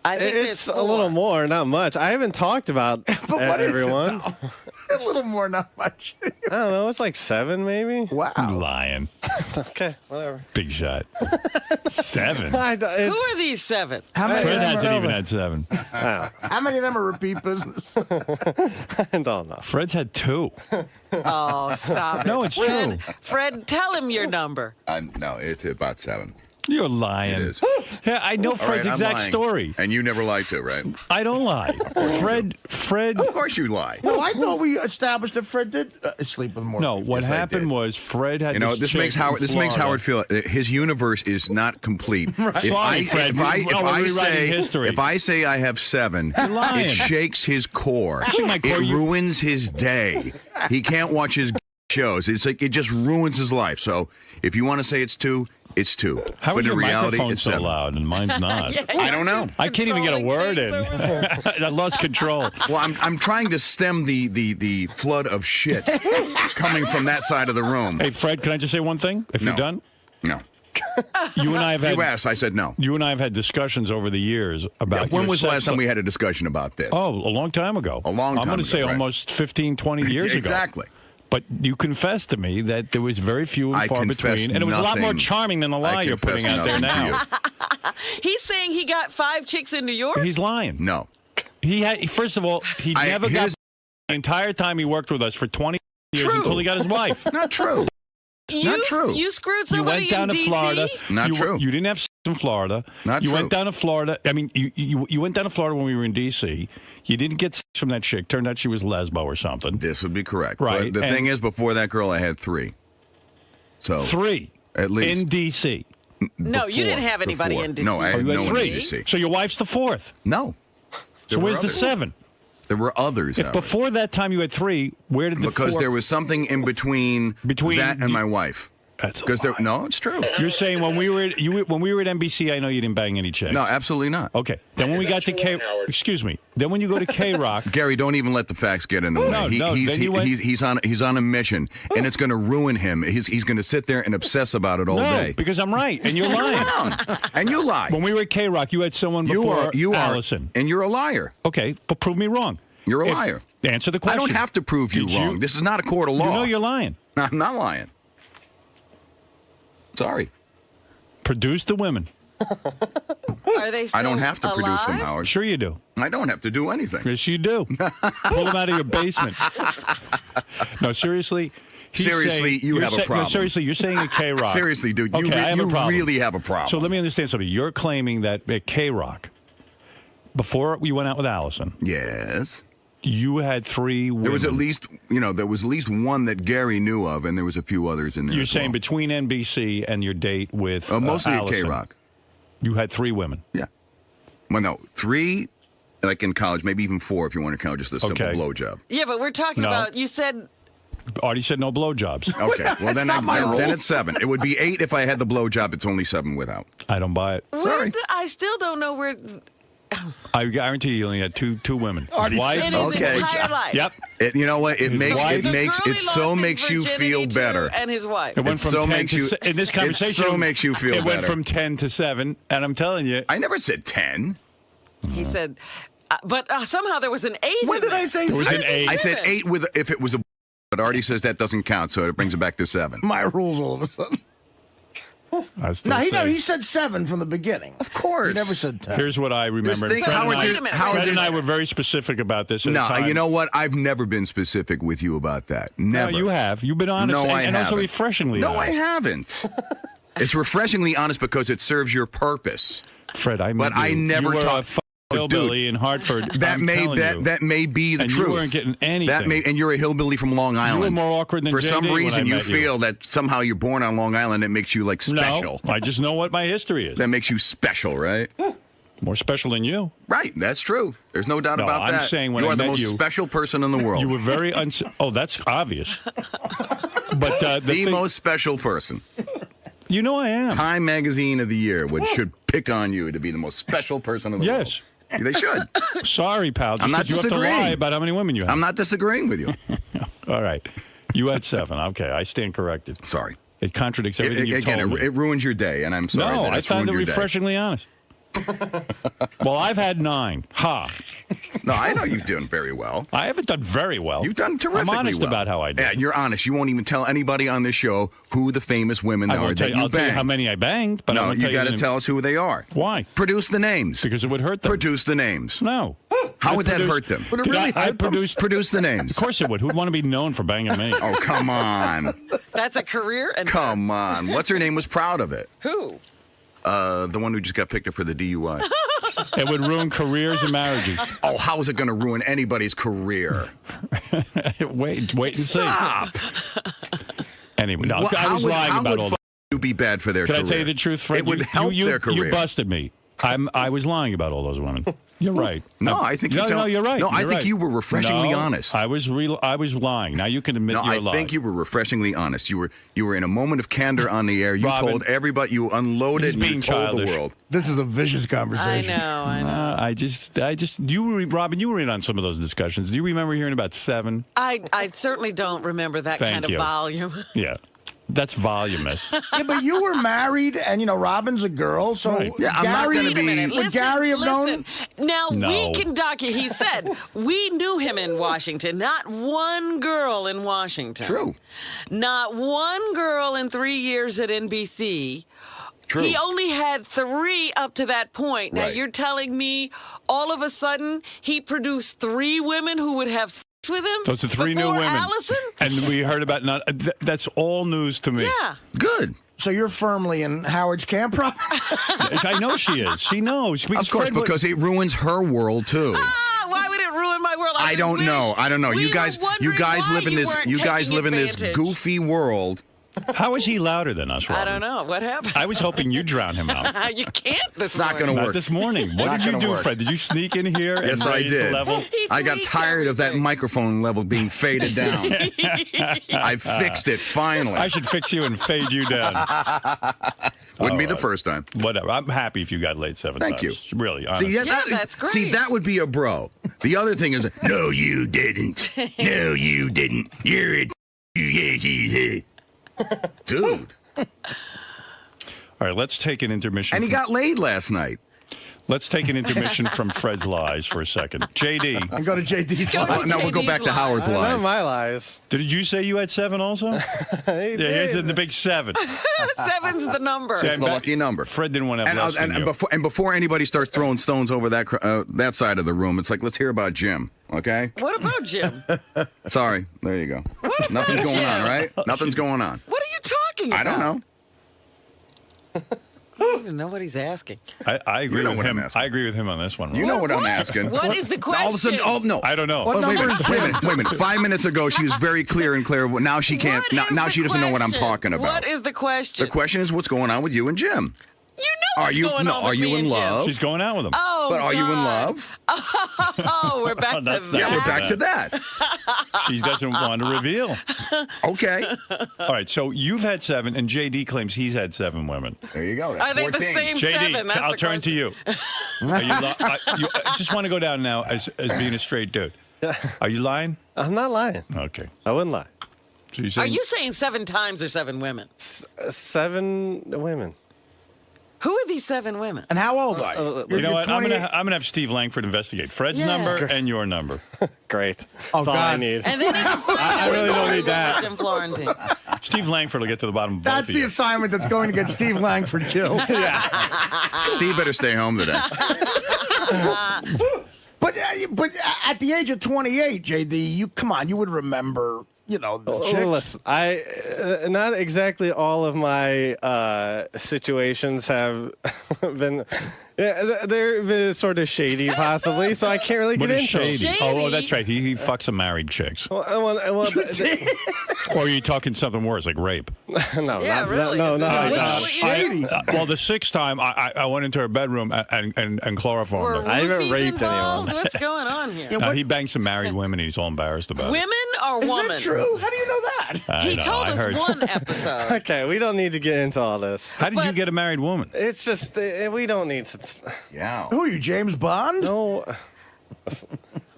I think It's a little more, not much. I haven't talked about everyone. A little more, not much. I don't know. It's like 7, maybe. Wow. You lying. Okay, whatever. Big shot. 7. Who are these 7? How many Fred of them hasn't are, even had 7. How many of them are repeat business? I don't know. Fred's had 2. Oh, stop it. No, it's Fred, true. Fred, tell him your number. No, it's about 7. You're lying. It is. Yeah, I know All Fred's right, I'm exact lying. story. And you never lied to, right? I don't lie. Fred. Of course you lie. No, I thought we established that Fred did sleep with more. No, people. what Yes, I happened did. was Fred had. You know, this chick makes in Howard. This makes Florida. Howard feel his universe is not complete. Right. Sorry, Fred. We're rewriting history. If I say I have 7, lying. it shakes his core. Actually, my core, It ruins his day. He can't watch his shows. It's like it just ruins his life. So if you want to say it's 2, it's 2. How but is in your reality, microphone it's so 7. loud and mine's not? I don't know. I can't even get a word in. I lost control. Well, I'm trying to stem the flood of shit coming from that side of the room. Hey, Fred, can I just say one thing? If No. you're done? No. You and I have had. You asked. I said no. You and I have had discussions over the years about. When your was the last sex time we had a discussion about this? Oh, a long time ago. A long time I'm going ago, to say right. almost 15, 20 years ago. Exactly. But you confessed to me that there was very few and I far confessed between, and it was a lot more nothing. charming than the lie I you're putting confessed out there nothing to now. He's saying he got 5 chicks in New York? He's lying. No. He had. First of all, he never got the entire time he worked with us for 20 years True. until he got his wife. Not true. Not true. You screwed You somebody went down in to D.C.? Florida. Not true. You didn't have sex in Florida. Not you true. went down to Florida. I mean, you went down to Florida when we were in D.C. You didn't get sex from that chick. Turned out she was lesbo or something. This would be correct. Right. But the thing is, before that girl, I had 3. So 3 at least in D.C. No, you didn't have anybody before. in D.C. No, I had You no had one in 3. D.C. So your wife's the 4th. No. So There were where's the others. 7? There were others. If Howard. before that time you had 3, where did the Because 4? there was something in between that and my wife. That's because no, it's true. You're saying when we were at NBC, I know you didn't bang any chicks. No, absolutely not. Okay. Then when we got to K, excuse me. Then when you go to K Rock, Gary, don't even let the facts get in the way. No, no, then you went- He's on a mission, and it's going to ruin him. He's going to sit there and obsess about it all day. because I'm right and you're lying. And you lie. When we were at K Rock, you had someone before You are, Allison, and you're a liar. Okay, but prove me wrong. You're a liar. Answer the I question. don't have to prove you Did wrong. This is not a court of law. You know you're lying. No, I'm not lying. Sorry. Produce the women. Are they still I don't have to produce them, alive? Howard. Sure you do. I don't have to do anything. Yes, you do. Pull them out of your basement. No, seriously. Seriously, you have a problem. No, seriously, you're saying at K Rock. Seriously, dude, okay, I have you a problem. really have a problem. So let me understand something. You're claiming that at K Rock, before you went out with Allison, yes, you had 3 women. There was at least one that Gary knew of, and there was a few others in there. You're as saying well. between NBC and your date with mostly at Allison, K-Rock. You had 3 women. Yeah. Well, no, 3, like in college, maybe even 4 if you want to count just a simple blowjob. Yeah, but we're talking No. about, you said, Artie said no blowjobs. Okay, well then it's 7. It would be 8 if I had the blowjob. It's only 7 without. I don't buy it. Sorry. I still don't know where. I guarantee you only had two women. Artie said in his entire life. Yep. You know what? It His makes wife- makes you feel better. And his wife. It went from 10 to in this conversation. It so makes you feel It went better. from 10 to 7, and I'm telling you, I never said 10. He said, but somehow there was an 8. When did I say? There was an 8. I said 8 with if it was a. But Artie says that doesn't count, so it brings it back to 7. My rules all of a sudden. He said 7 from the beginning. Of course. He never said 10. Here's what I remember. Fred and I were very specific about this. No, you know what? I've never been specific with you about that. Never. No, you have. You've been honest and also refreshingly honest. No, I haven't. It's refreshingly honest because it serves your purpose. Fred, I never talked. Hillbilly in Hartford. That may be the truth. You weren't getting anything. And you're a hillbilly from Long Island. You were more awkward than For JD some reason, when I you met feel that somehow you're born on Long Island. It makes you like special. No, I just know what my history is. That makes you special, right? More special than you. Right, that's true. There's no doubt about that. I'm saying when you I are the met most special person in the world. You were very Oh, that's obvious. But the most special person. You know I am. Time Magazine of the Year should pick on you to be the most special person in the world. Yes. They should. Sorry, pal. Just I'm not you have to disagreeing. lie about how many women you have. I'm not disagreeing with you. All right. You had 7. Okay, I stand corrected. Sorry. It contradicts everything you've told me. It ruins your day, and I'm sorry. No, that I it's found it ruined your day. refreshingly honest. Well, I've had 9. Ha. No, I know you've done very well. I haven't done very well. You've done terrifically I'm honest well. about how I did. Yeah, you're honest. You won't even tell anybody on this show who the famous women I are won't that tell you, you I'll tell you how many I banged, but I no, won't you tell got to the tell us who they are. Why? Produce the names. Because it would hurt them. Produce the names. No. How would that hurt them? Would it really I hurt them? Produce the names. Of course it would. Who'd want to be known for banging me? Oh, come on. That's a career. And Come on. What's her name was proud of it? Who? The one who just got picked up for the DUI. It would ruin careers and marriages. Oh, how is it going to ruin anybody's career? Wait and see. Stop. Anyway, no, Well, I was lying about all that. You be bad for their Can career. I tell you the truth, Fred? It would help their career. You busted me. I was lying about all those women. You're right. No, I think no, you're right. No, I You're think right. you were refreshingly No, honest. I was lying. Now you can admit No, you're I lying. think you were refreshingly honest. You were in a moment of candor on the air. You Robin, told everybody. You unloaded. he's being you told childish. the world. This is a vicious conversation. I know. I just. Robin, you were in on some of those discussions. Do you remember hearing about 7? I certainly don't remember that Thank kind of you. volume. Yeah, that's voluminous. Yeah, but you were married, and Robin's a girl, so Right. Yeah, I'm not Gary, gonna be- would Wait a minute. Gary have known? Now, No. we can document. He said, we knew him in Washington. Not one girl in Washington. True. Not one girl in 3 years at NBC. True. He only had 3 up to that point. Now, Right. you're telling me all of a sudden he produced 3 women who would have sex with him? Those are 3 new before women. Allison? And we heard about that's all news to me. Yeah. Good. So you're firmly in Howard's camp, probably? I know she is. She knows. Of course, because it ruins her world too. Why would it ruin my world? I don't know. I don't know. We You guys were wondering why live in you this. weren't You guys taking live in this advantage. goofy world. How is he louder than us, Robin? I don't know. What happened? I was hoping you'd drown him out. You can't this It's not morning. going to Not work. this morning. What Not did you gonna do, work. Fred? Did you sneak in here Yes, and I raise did. the level? I got tired of that microphone level being faded down. I fixed it finally. I should fix you and fade you down. Wouldn't be the first time. Whatever. I'm happy if you got laid 7 Thank times. you. Really, honestly. See, that's great. See, that would be a bro. The other thing is, no, you didn't. No, you didn't. You're a dude. All right, let's take an intermission. And he got laid last night. Let's take an intermission from Fred's lies for a second. JD. And go to JD's live. No, we'll go back to Howard's Not lies. my lies. Did you say you had 7 also? Yeah, he's in the big 7. 7's the number. It's the lucky number. Fred didn't want to have less than you. Before anybody starts throwing stones over that side of the room, it's like, let's hear about Jim, okay? What about Jim? Sorry. There you go. Nothing's going on, right? Nothing's going on. What are you talking about? I don't know. I don't even know what he's asking. I agree You know with what I'm him. asking. I agree with him on this one. You know what I'm asking. What is the question? All of a sudden, no. I don't know. What Wait a number minute. is Wait a Jim? minute. Wait a minute. 5 minutes ago, she was very clear and clear. Now she can't. What is Now the she doesn't know what I'm question? talking about. What is the question? The question is, what's going on with you and Jim? You know what's going on with Are me you in and Jim. love? She's going out with him. Oh, But are you in God. love? Oh, we're back to that's that. Yeah, we're back to that. She doesn't want to reveal. Okay. All right, so you've had 7, and JD claims he's had 7 women. There you go. Are they the 14. same JD, 7? That's I'll the turn to you. Are you I just want to go down now as being a straight dude. Are you lying? I'm not lying. Okay. I wouldn't lie. So you're Are saying, you saying 7 times or 7 women? 7 women. Who are these 7 women? And how old are you? you know what? I'm 28. gonna have Steve Langford investigate Fred's Yeah. number and your number. Great. Oh, That's all I God. need. And then I really don't need that. Jim Florentine. Steve Langford will get to the bottom of both That's of the you. assignment that's going to get Steve Langford killed. Steve better stay home today. But at the age of 28, JD, you would remember, the chick. Listen, not exactly all of my situations have been. Yeah, they're been sort of shady, possibly. So I can't really What get is into shady? it. Oh, that's right. He fucks some married chicks. Well, Or are you talking something worse, like rape? No, Yeah, not, really. no, no, no. What's shady? Well, the sixth time, I went into her bedroom and chloroformed Were her. I haven't roofies raped involved? anyone. What's going on here? He banged some married women, and he's all embarrassed about Women or Is woman? that true? How do you know that? it. I He know, told I us heard. one episode. Okay, we don't need to get into all this. How did you get a married woman? It's just we don't need to. Yeah. Who are you, James Bond? No. You know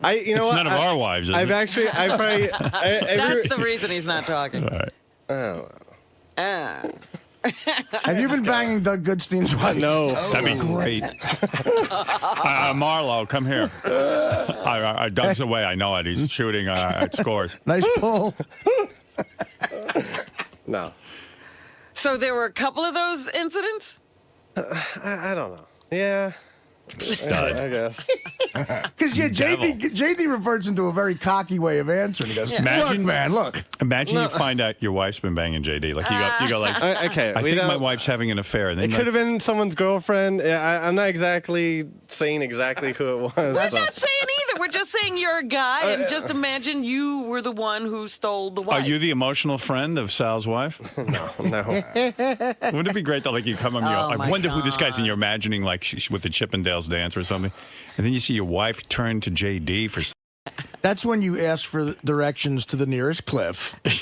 It's what? none of our wives, is I've it? actually, I probably. That's the reason he's not talking. All right. Oh. Have you been banging Doug Goodstein's wife? No. That'd be great. Marlo, come here. Doug's away. I know it. He's shooting at scores. Nice pull. No. So there were a couple of those incidents? I don't know. Yeah. Stud. I guess. Because JD reverts into a very cocky way of answering. He goes, Imagine- "Look, man, look." Imagine you find out your wife's been banging JD. Like you go like, Okay. I we think my don't- wife's having an affair. And then It could have been someone's girlfriend. Yeah, I'm not exactly saying exactly who it was. We're so. not saying either. We're just saying you're a guy, and just imagine you were the one who stole the wife. Are you the emotional friend of Sal's wife? No. Wouldn't it be great though? Like you come on, Oh, I my wonder who this guy's, and God. you're imagining like she's with the Chippendales dance or something, and then you see your wife turn to JD for. That's when you ask for directions to the nearest cliff and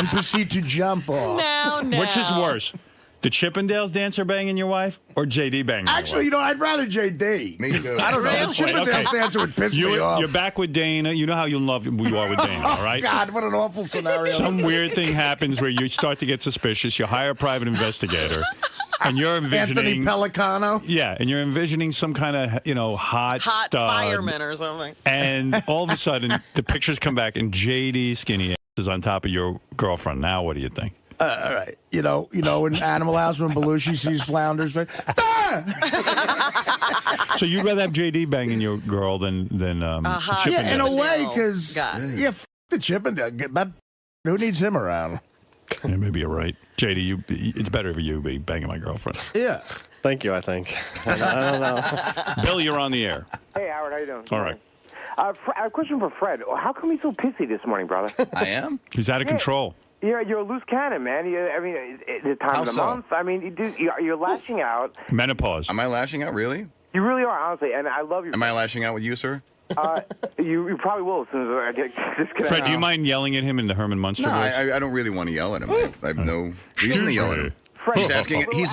proceed to jump off. Now. Which is worse, the Chippendales dancer banging your wife or JD banging? Actually, your wife? I'd rather JD. Me too. I don't know. The Chippendales dancer would piss me off. You're back with Dana. You know how you are with Dana, all right? Oh, God, what an awful scenario. Some weird thing happens where you start to get suspicious. You hire a private investigator, and you're envisioning Anthony Pellicano. Yeah, and you're envisioning some kind of hot stud, fireman or something. and all of a sudden the pictures come back, and JD skinny ass is on top of your girlfriend. Now, what do you think? All right. You know, in Animal House when Belushi sees Flounders. So you'd rather have JD banging your girl than Yeah, in a way, because God. f the Chippendale. Who needs him around? Yeah, maybe you're right, JD. It's better for you be banging my girlfriend. Yeah. Thank you, I think. I don't know. Bill, you're on the air. Hey, Howard, how you doing? All right. I have a question for Fred. How come he's so pissy this morning, brother? I am? He's out of control. You're a loose cannon, man. I mean, the time How of the so? month. I mean, you're lashing out. Menopause. Am I lashing out, really? You really are, honestly, and I love you. Am I lashing out with you, sir? You probably will as soon as I get disconnected. Fred, do you mind yelling at him in the Herman Munster No, voice? I don't really want to yell at him. I have no reason to yell at him. He's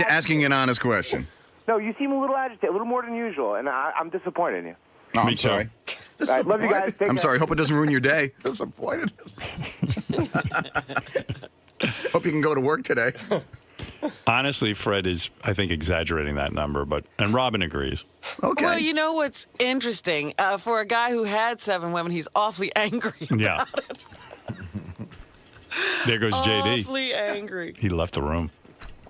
asking an honest question. No, you seem a little agitated, a little more than usual, and I'm disappointed in you. Oh, I'm sorry. All right, love you guys. Take I'm care. sorry. Hope it doesn't ruin your day. Disappointed. Hope you can go to work today. Honestly, Fred is, I think, exaggerating that number, and Robin agrees. Okay. Well, you know what's interesting? For a guy who had 7 women, he's awfully angry. Yeah. There goes JD. Awfully angry. He left the room.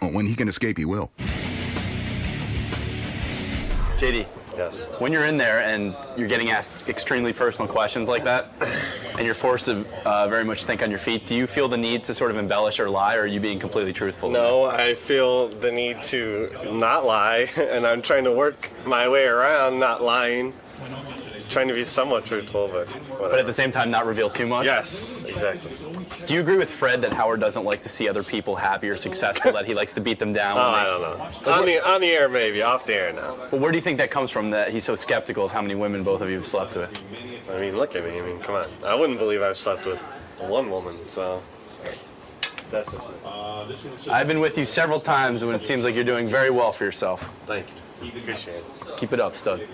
Well, when he can escape, he will. JD. Yes. When you're in there and you're getting asked extremely personal questions like that, and you're forced to very much think on your feet, do you feel the need to sort of embellish or lie, or are you being completely truthful? No, I feel the need to not lie, and I'm trying to work my way around not lying. Trying to be somewhat truthful, but whatever. But at the same time, not reveal too much? Yes, exactly. Do you agree with Fred that Howard doesn't like to see other people happy or successful, that he likes to beat them down? Oh, I don't know. On the air, maybe. Off the air now. But where do you think that comes from, that he's so skeptical of how many women both of you have slept with? I mean, look at me. I mean, come on. I wouldn't believe I've slept with one woman, so that's just me. I've been with you several times when it seems like you're doing very well for yourself. Thank you. Appreciate it. Keep it up, stud.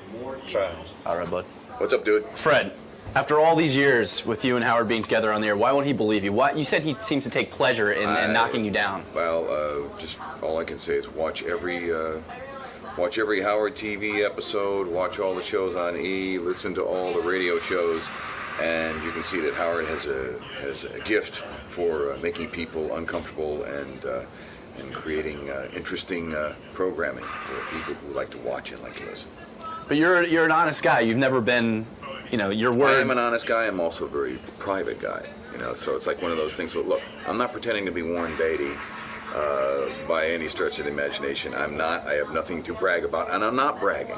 Try. All right, bud. What's up, dude? Fred, after all these years with you and Howard being together on the air, why won't he believe you? Why? You said he seems to take pleasure in knocking you down. Well, just all I can say is watch every Howard TV episode, watch all the shows on E, listen to all the radio shows, And you can see that Howard has a gift for making people uncomfortable and creating interesting programming for people who like to watch and like to listen. But you're an honest guy. You've never been, your word. I am an honest guy. I'm also a very private guy. So it's like one of those things. Look, I'm not pretending to be Warren Beatty by any stretch of the imagination. I'm not. I have nothing to brag about, and I'm not bragging.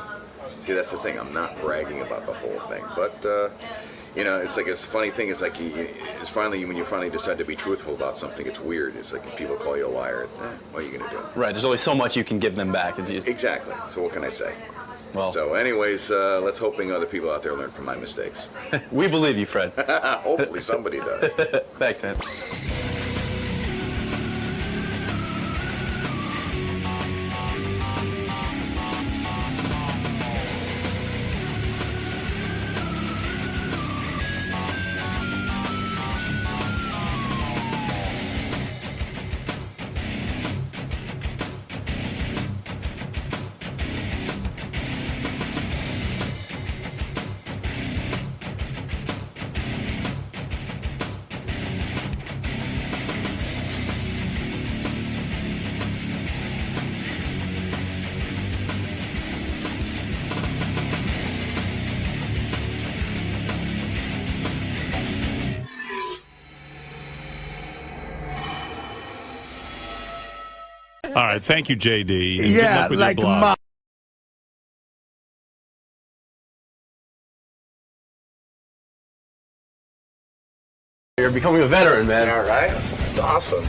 See, that's the thing. I'm not bragging about the whole thing. But it's like it's a funny thing. It's like it's finally when you finally decide to be truthful about something. It's weird. It's like if people call you a liar. What are you gonna do? Right. There's only so much you can give them back. Exactly. So what can I say? Well. So, anyways, let's hoping other people out there learn from my mistakes. We believe you, Fred. Hopefully somebody does. Thanks, man. All right, thank you, JD. And Yeah, good luck with like your blog. You're becoming a veteran, man. All right. It's awesome.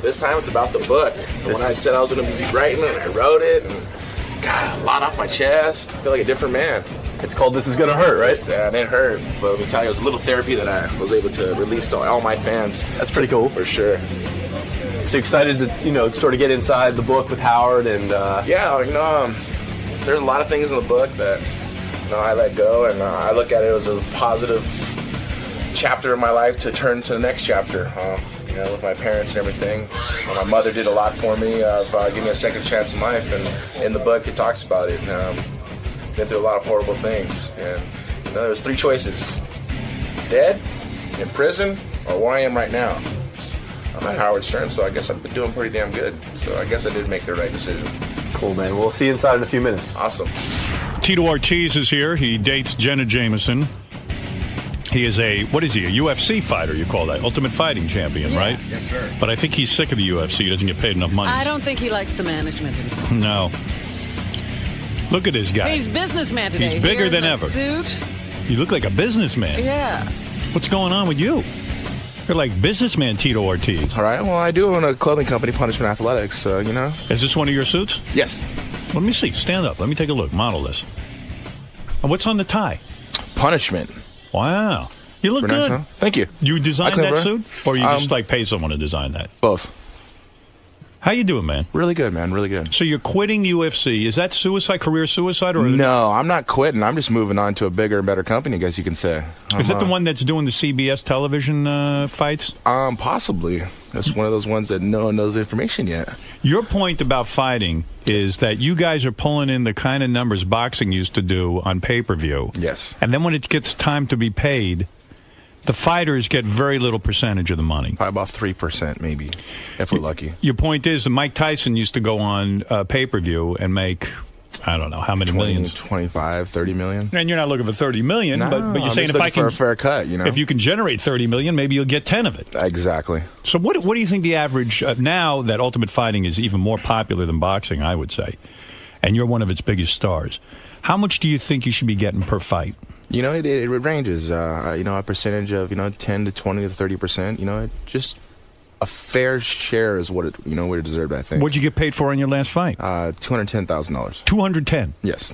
This time it's about the book. When I said I was going to be writing it, I wrote it, and got a lot off my chest. I feel like a different man. It's called This Is Gonna Hurt, right? Yeah, it hurt. But let me tell you, it was a little therapy that I was able to release to all my fans. That's pretty cool. For sure. So excited to, sort of get inside the book with Howard and... Yeah, there's a lot of things in the book that, I let go, and I look at it as a positive chapter in my life to turn to the next chapter. With my parents and everything. My mother did a lot for me, giving me a second chance in life, and in the book it talks about it. Been through a lot of horrible things, and there was 3 choices: dead, in prison, or where I am right now. I'm at Howard Stern, so I guess I've been doing pretty damn good. So I guess I did make the right decision. Cool, man. We'll see you inside in a few minutes. Awesome. Tito Ortiz is here. He dates Jenna Jameson. He is a UFC fighter, you call that? Ultimate Fighting Champion, right? Yes, sir. But I think he's sick of the UFC. He doesn't get paid enough money. I don't think he likes the management anymore. No. Look at this guy. He's businessman today. He's bigger Here's than a ever. Suit. You look like a businessman. Yeah. What's going on with you? You're like businessman Tito Ortiz. All right. Well, I do own a clothing company, Punishment Athletics, so, Is this one of your suits? Yes. Let me see. Stand up. Let me take a look. Model this. And what's on the tie? Punishment. Wow. You look Pretty good. nice, huh? Thank you. You designed clean, that bro. suit? Or you just pay someone to design that? Both. How you doing, man? Really good, man. Really good. So you're quitting UFC. Is that suicide, career suicide? Or No, I'm not quitting. I'm just moving on to a bigger and better company, I guess you can say. Is it the one that's doing the CBS television fights? Possibly. That's one of those ones that no one knows the information yet. Your point about fighting is that you guys are pulling in the kind of numbers boxing used to do on pay-per-view. Yes. And then when it gets time to be paid, the fighters get very little percentage of the money. Probably about 3%, maybe, if we're lucky. Your point is that Mike Tyson used to go on pay-per-view and make, I don't know, how many millions? 25, 30 million. And you're not looking for 30 million, No, but you're I'm saying just if I looking can... for a fair cut, If you can generate 30 million, maybe you'll get 10 of it. Exactly. So what do you think the average... now that Ultimate Fighting is even more popular than boxing, I would say, and you're one of its biggest stars, how much do you think you should be getting per fight? It ranges. A percentage of 10 to 20 to 30%. Just a fair share is what it deserved. I think. What'd you get paid for on your last fight? $210,000. 210. Yes.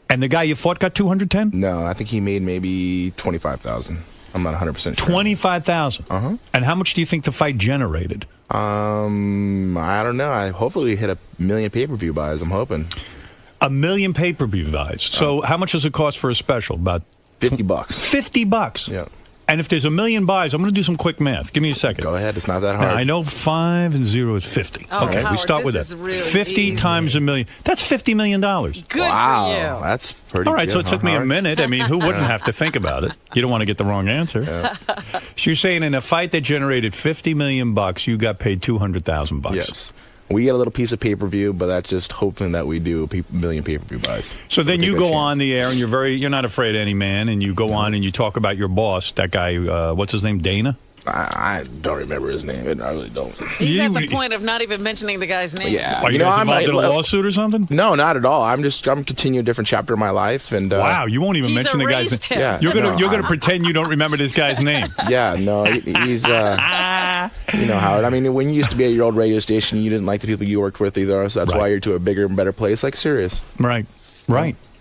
And the guy you fought got 210? No, I think he made maybe 25,000. I'm not 100% sure. 25,000. And how much do you think the fight generated? I don't know. Hopefully we hit 1 million pay-per-view buys. I'm hoping. 1 million pay-per-view buys. So how much does it cost for a special? About $50. $50. Yeah. And if there's 1 million buys, I'm going to do some quick math. Give me a second. Go ahead. It's not that hard. Now, I know 5 and 0 is 50. Oh, Okay, we Howard, start with this that. is really 50 easy. times 1 million. That's $50 million. Good wow, for you. that's pretty All right, good, so it took me a Howard? minute. I mean, who wouldn't have to think about it? You don't want to get the wrong answer. So you're saying in a fight that generated $50 million, you got paid $200,000. Yes. We get a little piece of pay-per-view, but that's just hoping that we do a million pay-per-view buys. So then With a you good go chance. on the air and you're not afraid of any man, and you go on and you talk about your boss, that guy, what's his name, Dana? I don't remember his name. I really don't. He's at the point of not even mentioning the guy's name. Yeah. Are you guys involved in a lawsuit or something? No, not at all. I'm continuing a different chapter of my life, and wow, you won't even He's mention the guy's name. erased him. Yeah, You're gonna pretend you don't remember this guy's name. Yeah, no, he's you know, Howard. I mean, when you used to be at your old radio station, you didn't like the people you worked with either, so that's Right. why you're to a bigger and better place, like Sirius. Right.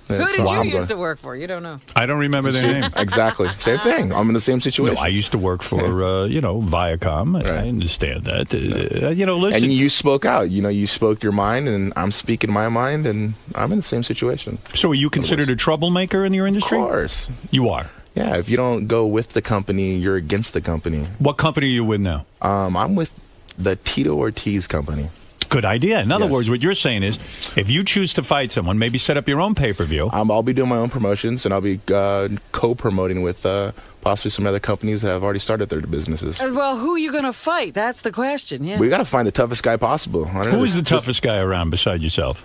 Who That's did why you I'm used going- to work for? You don't know. I don't remember their name. Exactly. Same thing. I'm in the same situation. No, I used to work for, Viacom. I understand that. Listen. And you spoke out. You spoke your mind, and I'm speaking my mind, and I'm in the same situation. So are you considered a troublemaker in your industry? Of course. You are. Yeah, if you don't go with the company, you're against the company. What company are you with now? I'm with the Tito Ortiz company. Good idea. In other Yes. words, what you're saying is, if you choose to fight someone, maybe set up your own pay-per-view. I'll be doing my own promotions, and I'll be co-promoting with possibly some other companies that have already started their businesses. Well, who are you going to fight? That's the question. Yeah. We got to find the toughest guy possible. Who is the toughest guy around beside yourself?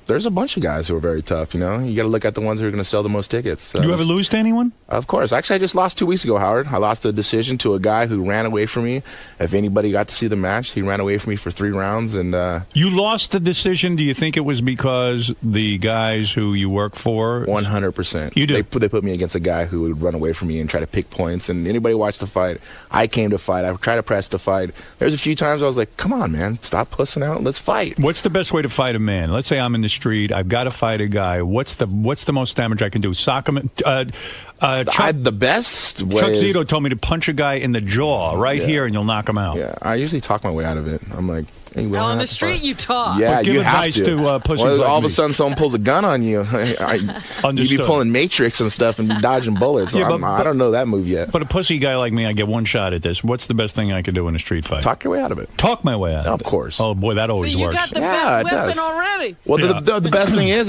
There's a bunch of guys who are very tough, You got to look at the ones who are going to sell the most tickets. You ever lose to anyone? Of course. Actually, I just lost 2 weeks ago, Howard. I lost a decision to a guy who ran away from me. If anybody got to see the match, he ran away from me for 3 rounds. And You lost the decision. Do you think it was because the guys who you work for? 100%. You do? They put me against a guy who would run away from me and try to pick points. And anybody watched the fight, I came to fight. I tried to press the fight. There's a few times I was like, come on, man. Stop pussing out. Let's fight. What's the best way to fight a man? Let's say I'm in the street. I've got to fight a guy. What's the most damage I can do? Sock him? The best way Chuck is- Zito told me to punch a guy in the jaw here, and you'll knock him out. Yeah, I usually talk my way out of it. I'm like, hey, we don't On the have to street, fight. you talk. Yeah, But give you have advice to pussies Well, like all of me. a sudden, someone pulls a gun on you. You'd be Understood. pulling Matrix and stuff and be dodging bullets. Yeah, I don't know that move yet. But a pussy guy like me, I get one shot at this. What's the best thing I can do in a street fight? Talk your way out of it. Talk my way out of it. Of course. Oh, boy, that always So you works. got the Yeah, best it weapon does. already. Well, Yeah. the best thing is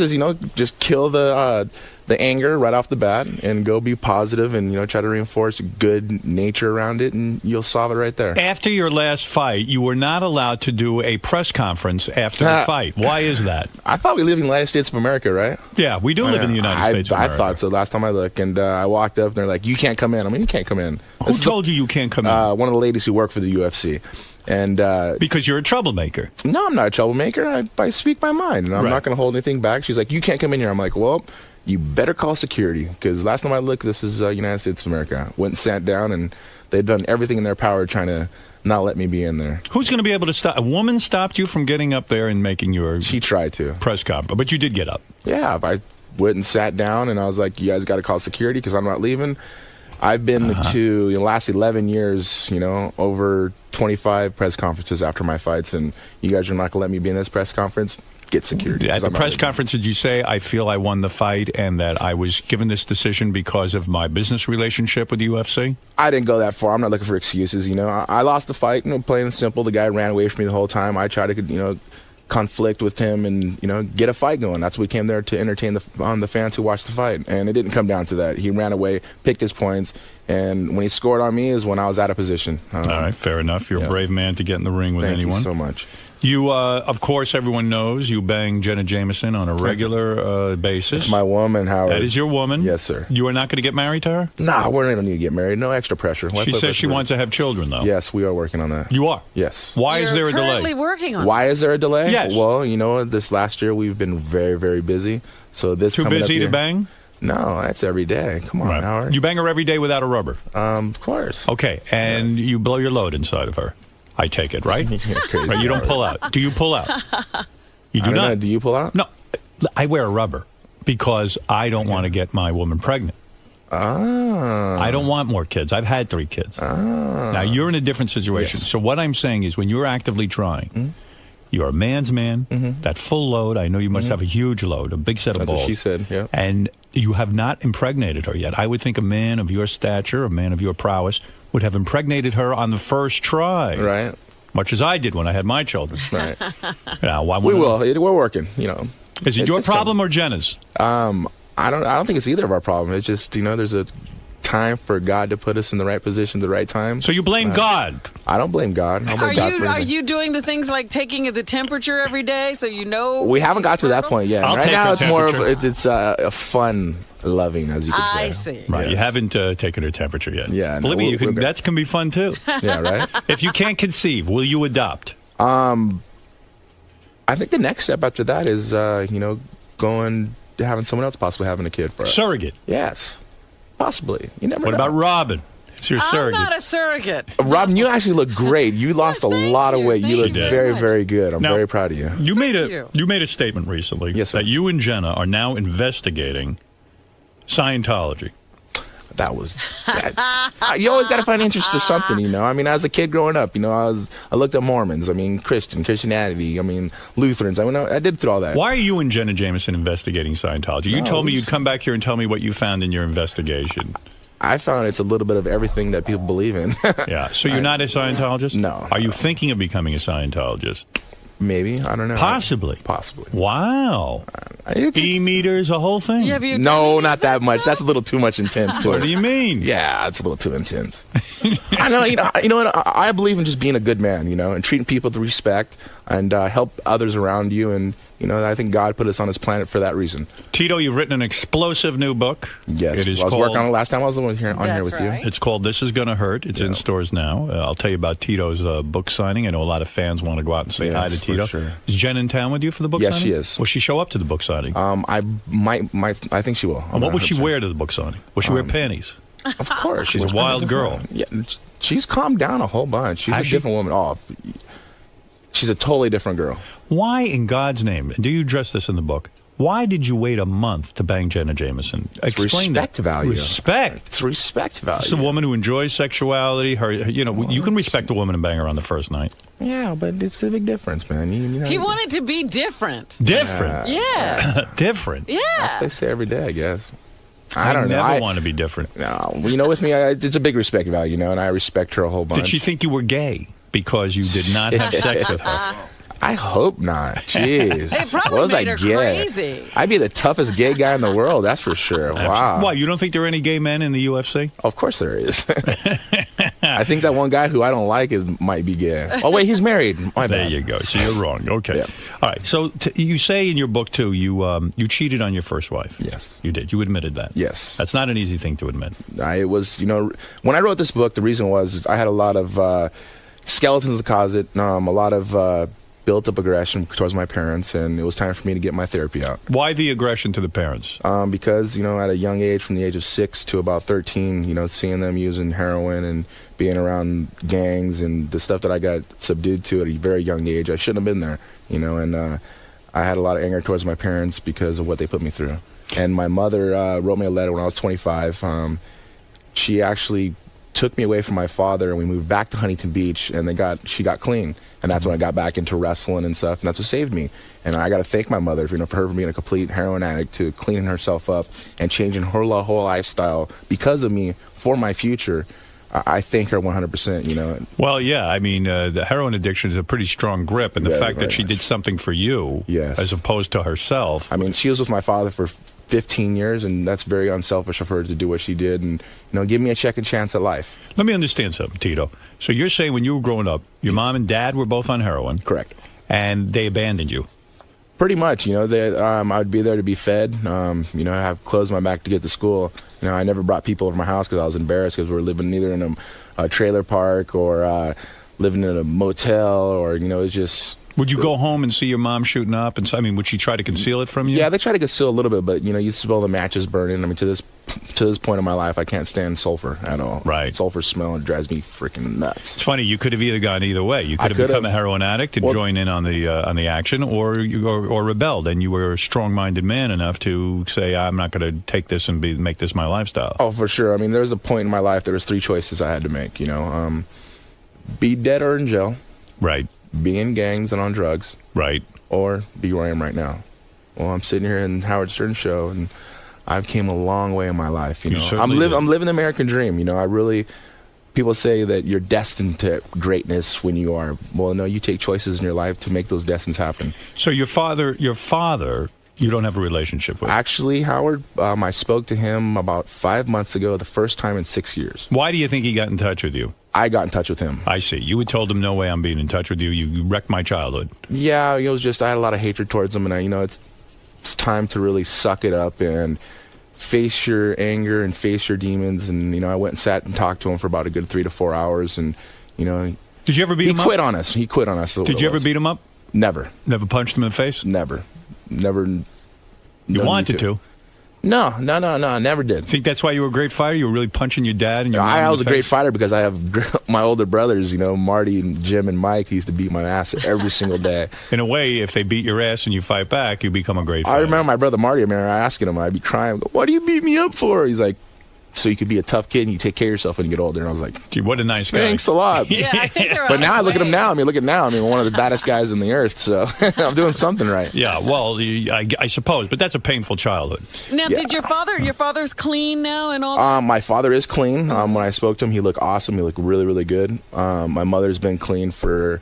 just kill the anger right off the bat and go be positive and try to reinforce good nature around it, and you'll solve it right there. After your last fight, you were not allowed to do a press conference after the fight. Why is that? I thought we lived in the United States of America, right? Yeah, we do live in the United States of I America. thought so last time I looked, and I walked up and they're like, "You can't come in." I mean, you can't come in. Who told you can't come in? One of the ladies who worked for the UFC. And because you're a troublemaker. No, I'm not a troublemaker. I speak my mind, and I'm Right. not going to hold anything back. She's like, "You can't come in here." I'm like, "Well, you better call security, because last time I looked, this is United States of America." Went and sat down, and they'd done everything in their power trying to not let me be in there. Who's going to be able to stop? A woman stopped you from getting up there and making your She tried to. press conference, but you did get up. Yeah, I went and sat down, and I was like, "You guys got to call security because I'm not leaving." I've been to the last 11 years, over 25 press conferences after my fights, and you guys are not going to let me be in this press conference? Get security. At the I'm not press leaving. conference, did you say, I feel I won the fight and that I was given this decision because of my business relationship with the UFC? I didn't go that far. I'm not looking for excuses. I lost the fight. Plain and simple. The guy ran away from me the whole time. I tried to, conflict with him and get a fight going. That's what we came there to entertain the fans who watched the fight. And it didn't come down to that. He ran away, picked his points, and when he scored on me is when I was out of position. All right, fair enough. You're a brave man to get in the ring with Thank anyone. you so much. You, of course, everyone knows you bang Jenna Jameson on a regular basis. It's my woman, Howard. That is your woman? Yes, sir. You are not going to get married to her? Nah, we don't need to get married. No extra pressure. Why She put says pressure she on? wants to have children, though. Yes, we are working on that. You are? Yes. Why is there a currently delay? working on Why is there a delay? Yes. Well, this last year we've been very, very busy. So this Too coming up busy to year- bang? No, that's every day. Come on, Right. Howard. You bang her every day without a rubber? Of course. Okay, and you blow your load inside of her. I take it, right? You're crazy, Right, you don't Howard. pull out. Do you pull out? You do I don't not. know. Do you pull out? No, I wear a rubber because I don't want to get my woman pregnant. I don't want more kids. I've had 3 kids. Now, you're in a different situation. Yes. So what I'm saying is when you're actively trying, you're a man's man, that full load, I know you must have a huge load, a big set of That's balls. what she said, yeah. And You have not impregnated her yet. I would think a man of your stature, a man of your prowess, would have impregnated her on the first try. Right. Much as I did when I had my children. Right. Now, We will. We're working. Is it your problem or Jenna's? I don't think it's either of our problem. It's just there's a time for God to put us in the right position at the right time. So you blame God? I don't blame God. I blame God for Are anything. you doing the things like taking the temperature every day so you know? We haven't got to that point yet. I'll Right take now, her it's more of temperature. it's a fun loving, as you could say. I see. Right, Yes. you haven't taken her temperature yet. Yeah, Believe me, that can be fun too. Yeah, right. If you can't conceive, will you adopt? I think the next step after that is going having someone else possibly having a kid for us. Surrogate. Yes, possibly. You never What know. about Robin? It's your I'm surrogate. not a surrogate. Robin, you actually look great. You lost a lot of weight. You She look did. very, very good. I'm Now, very proud of you. You made you. a statement recently that you and Jenna are now investigating Scientology. That was you always got to find interest to something, I mean, as a kid growing up, I looked at Mormons, Christianity, Lutherans. I did through all that. Why are you and Jenna Jameson investigating Scientology? You told me you'd come back here and tell me what you found in your investigation. I found it's a little bit of everything that people believe in. Yeah. So you're not a Scientologist? No. Are you thinking of becoming a Scientologist? Maybe. I don't know. Possibly. Possibly. Know. E-meters, a whole thing. No, not that much. That's a little too much intense to it. What do you mean? Yeah, it's a little too intense. I know. You know what? I believe in just being a good man, and treating people with respect and help others around you. And I think God put us on this planet for that reason. Tito, you've written an explosive new book. Yes, It is I was called, working on it last time I was on here with you. It's called This Is Gonna Hurt. It's in stores now. I'll tell you about Tito's book signing. I know a lot of fans want to go out and say hi to Yes, for Tito. sure. Is Jen in town with you for the book Yes, signing? she is. Will she show up to the book signing? I I think she will. And what will she wear to the book signing? Will she wear panties? Of course. She's a wild girl. Yeah, she's calmed down a whole bunch. She's Has a she? different woman. Oh, she's a totally different girl. Why, in God's name, and do you address this in the book, why did you wait a month to bang Jenna Jameson? It's Explain respect that. value. Respect. It's respect value. It's a woman who enjoys sexuality. You can respect a woman and bang her on the first night. Yeah, but it's a big difference, man. He wanted to be different. Different. Yeah. Different. Yeah. That's what they say every day, I guess. I don't know. never want to be different. No, with me, it's a big respect value, and I respect her a whole bunch. Did she think you were gay because you did not have sex with her? I hope not. Jeez. It probably was made I her gay? crazy. I'd be the toughest gay guy in the world, that's for sure. Wow. Why, you don't think there are any gay men in the UFC? Of course there is. I think that one guy who I don't like might be gay. Oh, wait, he's married. My There bad. you go. So you're wrong. Okay. Yeah. All right. So you say in your book, too, you cheated on your first wife. Yes. You did. You admitted that. Yes. That's not an easy thing to admit. It was, when I wrote this book, the reason was I had a lot of skeletons in the closet, a lot of built up aggression towards my parents, and it was time for me to get my therapy out. Why the aggression to the parents? Because, at a young age, from the age of 6 to about 13, seeing them using heroin and being around gangs and the stuff that I got subdued to at a very young age, I shouldn't have been there, and I had a lot of anger towards my parents because of what they put me through. And my mother wrote me a letter when I was 25. She actually took me away from my father, and we moved back to Huntington Beach, and she got clean. And that's when I got back into wrestling and stuff, and that's what saved me. And I got to thank my mother, for her being a complete heroin addict, to cleaning herself up and changing her whole lifestyle because of me for my future. I thank her 100%, Well, yeah. I mean, the heroin addiction is a pretty strong grip, and the Yeah, fact that very she did something for you as opposed to herself. I mean, she was with my father for 15 years, and that's very unselfish of her to do what she did and, give me a second chance at life. Let me understand something, Tito. So you're saying when you were growing up, your mom and dad were both on heroin? Correct. And they abandoned you? Pretty much, I would be there to be fed, have clothes on my back to get to school. I never brought people over to my house because I was embarrassed because we were living either in a trailer park or living in a motel or, it was just... Would you go home and see your mom shooting up? And would she try to conceal it from you? Yeah, they try to conceal a little bit, but, you smell the matches burning. I mean, to this point in my life, I can't stand sulfur at all. Right. Sulfur smell, it drives me freaking nuts. It's funny. You could have either gone either way. You could have become a heroin addict and joined in on the action, or rebelled, and you were a strong-minded man enough to say, "I'm not going to take this and make this my lifestyle." Oh, for sure. I mean, there was a point in my life. There was 3 choices I had to make. Be dead or in jail. Right. Be in gangs and on drugs. Right. Or be where I am right now. Well, I'm sitting here in Howard Stern Show, and I've came a long way in my life. You know, I'm certainly did. living the American dream. You know, I really. People say that you're destined to greatness when you are. Well, no, you take choices in your life to make those destinies happen. So your father, you don't have a relationship with? Actually, Howard, I spoke to him about 5 months ago, the first time in 6 years. Why do you think he got in touch with you? I got in touch with him. I see. You had told him, no way I'm being in touch with you. You wrecked my childhood. Yeah, it was just, I had a lot of hatred towards him, and it's time to really suck it up and face your anger and face your demons. And, I went and sat and talked to him for about a good 3 to 4 hours, and, Did you ever beat him up? He quit on us. He quit on us. Did you ever beat him up? Never. Never punched him in the face? Never. You wanted to? No, never did. Think that's why you were a great fighter? You were really punching your dad and your mom I in was the a great face? fighter because I have my older brothers, Marty and Jim and Mike, who used to beat my ass every single day. In a way, if they beat your ass and you fight back, you become a great fighter. I remember my brother Marty, asking him, I'd be crying, "Why do you beat me up for?" He's like, "So you could be a tough kid and you take care of yourself when you get older." And I was like, "Gee, what a nice guy." Thanks a lot. Yeah, I think they're But now I look at him now. Look at now. One of the baddest guys on the earth. So I'm doing something right. Yeah, well, I suppose, but that's a painful childhood. Now, did your father's clean now and all? My father is clean. When I spoke to him, he looked awesome. He looked really, really good. My mother's been clean for,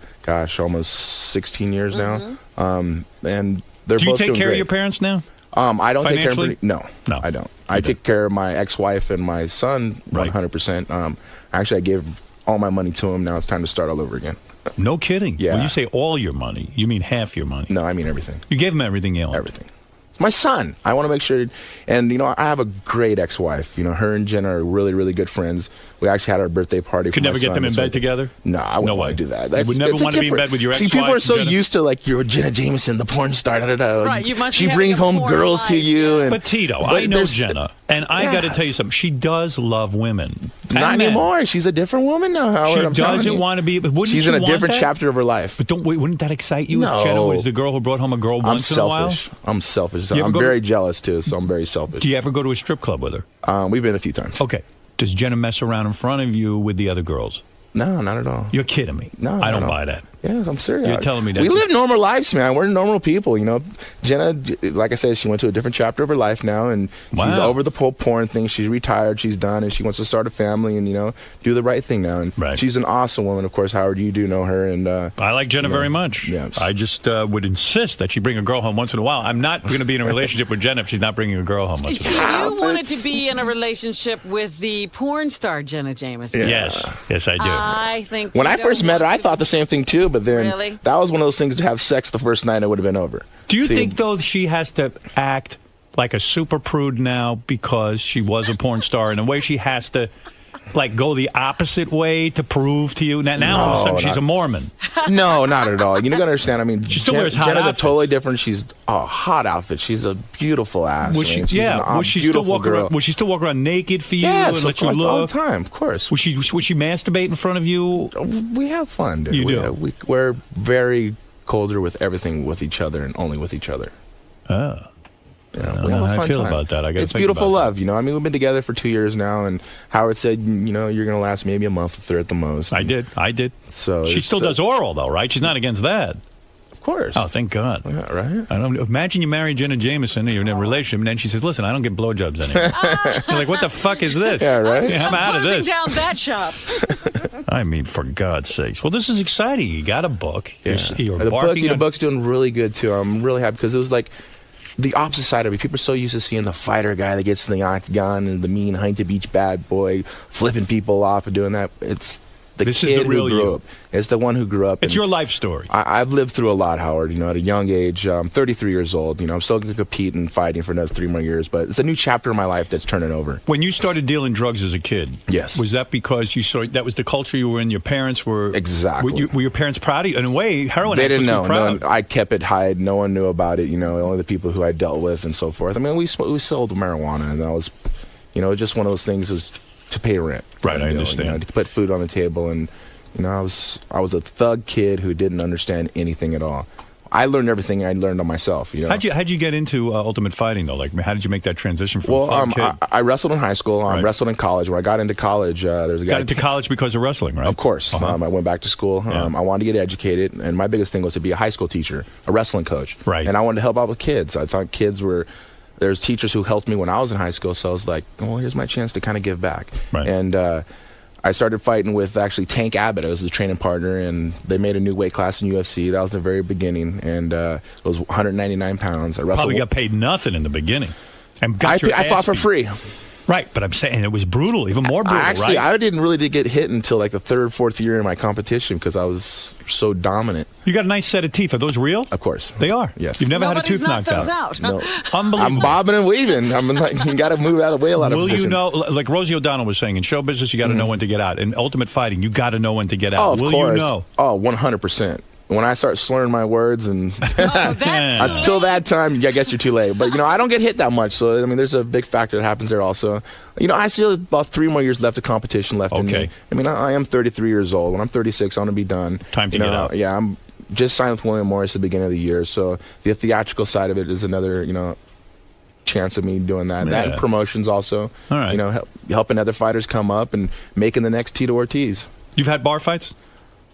almost 16 years now. And they're Do you both take doing care great. of your parents now? I don't take care of Financially? No, I don't. I take care of my ex-wife and my son 100%. Actually, I gave all my money to him. Now it's time to start all over again. No kidding. Yeah. When you say all your money, you mean half your money. No, I mean everything. You gave him everything you owned. Everything. It's my son. I want to make sure. And, I have a great ex-wife. Her and Jenna are really, really good friends. We actually had our birthday party. Could for never my get son them in this bed week. together? No, I wouldn't want to do that. You would never want to be in bed with your ex-wife? See, people are so Jenna? used to, you're Jenna Jameson, the porn star. Right, you must she be brings having a home porn girls to life, you. And, But Tito, but I know there's- Jenna, and I got to tell you something. She does love women. Not And men. anymore. She's a different woman now, Howard. She I'm telling doesn't you. want to be. But wouldn't She's you in a want different that? chapter of her life. But wouldn't that excite you No. if Jenna was the girl who brought home a girl I'm once in a while? selfish. I'm selfish. You ever I'm go to- very jealous, too, so I'm very selfish. Do you ever go to a strip club with her? We've been a few times. Okay. Does Jenna mess around in front of you with the other girls? No, not at all. You're kidding me. No, I don't no. buy that. Yes, I'm serious. You're telling me that. We live normal lives, man. We're normal people, Jenna, like I said, she went to a different chapter of her life now, and she's Wow. over the whole porn thing. She's retired. She's done, and she wants to start a family and, do the right thing now. And she's an awesome woman. Of course, Howard, you do know her. And I like Jenna very much. Yes. I just would insist that she bring a girl home once in a while. I'm not going to be in a relationship with Jenna if she's not bringing a girl home once in a So while. you wanted to be in a relationship with the porn star Jenna Jameson? Yes, I do. I think When I Tito first met her, I wants thought the same thing, too. But then Really? that was one of those things to have sex the first night, it would have been over. Do you See, think, though, she has to act like a super prude now because she was a porn star? In a way, she has to, go the opposite way to prove to you? Now all of a sudden, she's a Mormon. No, not at all. You got to understand. I mean, She still wears hot Jenna's outfits. a totally different. She's a hot outfit. She's a beautiful ass. Was I she? mean, she's Was she still beautiful walk girl. around? Was she still walk around naked for you Yes, and let of you course, look all the time, of course. Was she masturbate in front of you? We have fun, dude. You do? We're very colder with everything with each other and only with each other. Oh. We I don't have know a how I fun feel time. about that. I gotta It's think beautiful about love, I mean, we've been together for 2 years now, and Howard said, you're going to last maybe a month or 3 at the most. I did. So She it's still does oral, though, right? She's not against that. Of course. Oh, thank God. Yeah, right? I don't imagine you marry Jenna Jameson and you're in a relationship, and then she says, "Listen, I don't get blowjobs anymore." You're like, "What the fuck is this?" Yeah, right? I'm out of closing this. down that shop. I mean, for God's sakes. Well, this is exciting. You got a book. You're The book's doing really good, too. I'm really happy because it was like the opposite side of it. People are so used to seeing the fighter guy that gets in the octagon and the mean Huntington Beach bad boy flipping people off and doing that. It's This is kid the real who grew you. up. It's the one who grew up. It's and your life story. I've lived through a lot, Howard. At a young age, I'm 33 years old. I'm still going to compete and fighting for another 3 more years. But it's a new chapter in my life that's turning over. When you started dealing drugs as a kid, yes, was that because you saw that was the culture you were in? Your parents were exactly. Were your parents proud of you? In a way, heroin. They didn't know. Proud. I kept it hide. No one knew about it. Only the people who I dealt with and so forth. I mean, we sold marijuana, and that was, just one of those things. Was to pay rent. Right, I understand. To put food on the table, and I was a thug kid who didn't understand anything at all. I learned everything I learned on myself. How'd you get into ultimate fighting though? Like, how did you make that transition from Well, thug kid? I wrestled in high school. I Right. wrestled in college. When I got into college, there was a guy. Got into college because of wrestling, right? Of course. I went back to school. I wanted to get educated, and my biggest thing was to be a high school teacher, a wrestling coach. Right. And I wanted to help out with kids. I thought kids were there's teachers who helped me when I was in high school, so I was like, oh, here's my chance to kind of give back. Right. And I started fighting with actually Tank Abbott. I was the training partner, and they made a new weight class in UFC. That was the very beginning, and it was 199 pounds. I wrestled. Probably got paid nothing in the beginning. And got your I ass fought for beat. free. Right, but I'm saying it was brutal, even more brutal, Actually, right? I didn't really get hit until like the third, fourth year in my competition because I was so dominant. You got a nice set of teeth. Are those real? Of course. They are? Yes. You've never Nobody's had a tooth knocked those out? out. No. Unbelievable. I'm bobbing and weaving. I'm like, you got to move out of the way a lot of Will you positions. know, like Rosie O'Donnell was saying, in show business, you got to know when to get out. In ultimate fighting, you got to know when to get out. Oh, of Will course. you know? Oh, 100%. When I start slurring my words and until that time, I guess you're too late. But, I don't get hit that much. So, I mean, there's a big factor that happens there also. I still have about 3 more years left of competition left in me. I mean, I am 33 years old. When I'm 36, I'm going to be done. Time to get out. Yeah, I'm just signed with William Morris at the beginning of the year. So the theatrical side of it is another, chance of me doing that. That and promotions also. All right. Helping other fighters come up and making the next Tito Ortiz. You've had bar fights?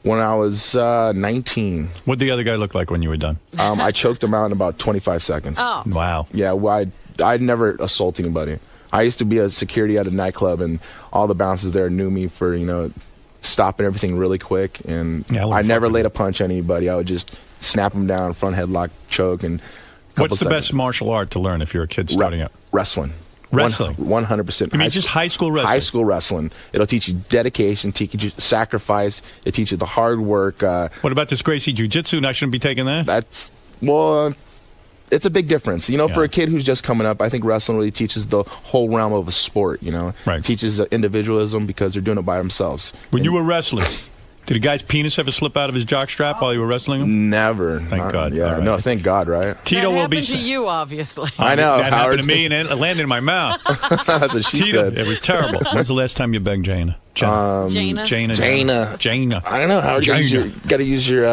When I was 19. What did the other guy look like when you were done? I choked him out in about 25 seconds. Oh. Wow. Yeah, well, I'd never assault anybody. I used to be a security at a nightclub, and all the bouncers there knew me for, stopping everything really quick. And I never laid a punch on anybody. I would just snap them down, front headlock, choke, and What's the best martial art to learn if you're a kid starting out? Wrestling. Wrestling? 100%. You mean just high school wrestling? High school wrestling. It'll teach you dedication, teach you sacrifice. It teaches you the hard work. What about this Gracie Jiu-Jitsu? I shouldn't be taking that? It's a big difference. For a kid who's just coming up, I think wrestling really teaches the whole realm of a sport, Right. It teaches individualism because they're doing it by themselves. When you were wrestling, did a guy's penis ever slip out of his jockstrap while you were wrestling him? Never. Thank God. Yeah, Right. no, thank God, right? Tito that will be... happened to you, obviously. I know. That Howard. happened to me, and it landed in my mouth. That's what she Tito, said. it was terrible. When's the last time you begged Jana? Jana. I don't know, Howard. You got to use your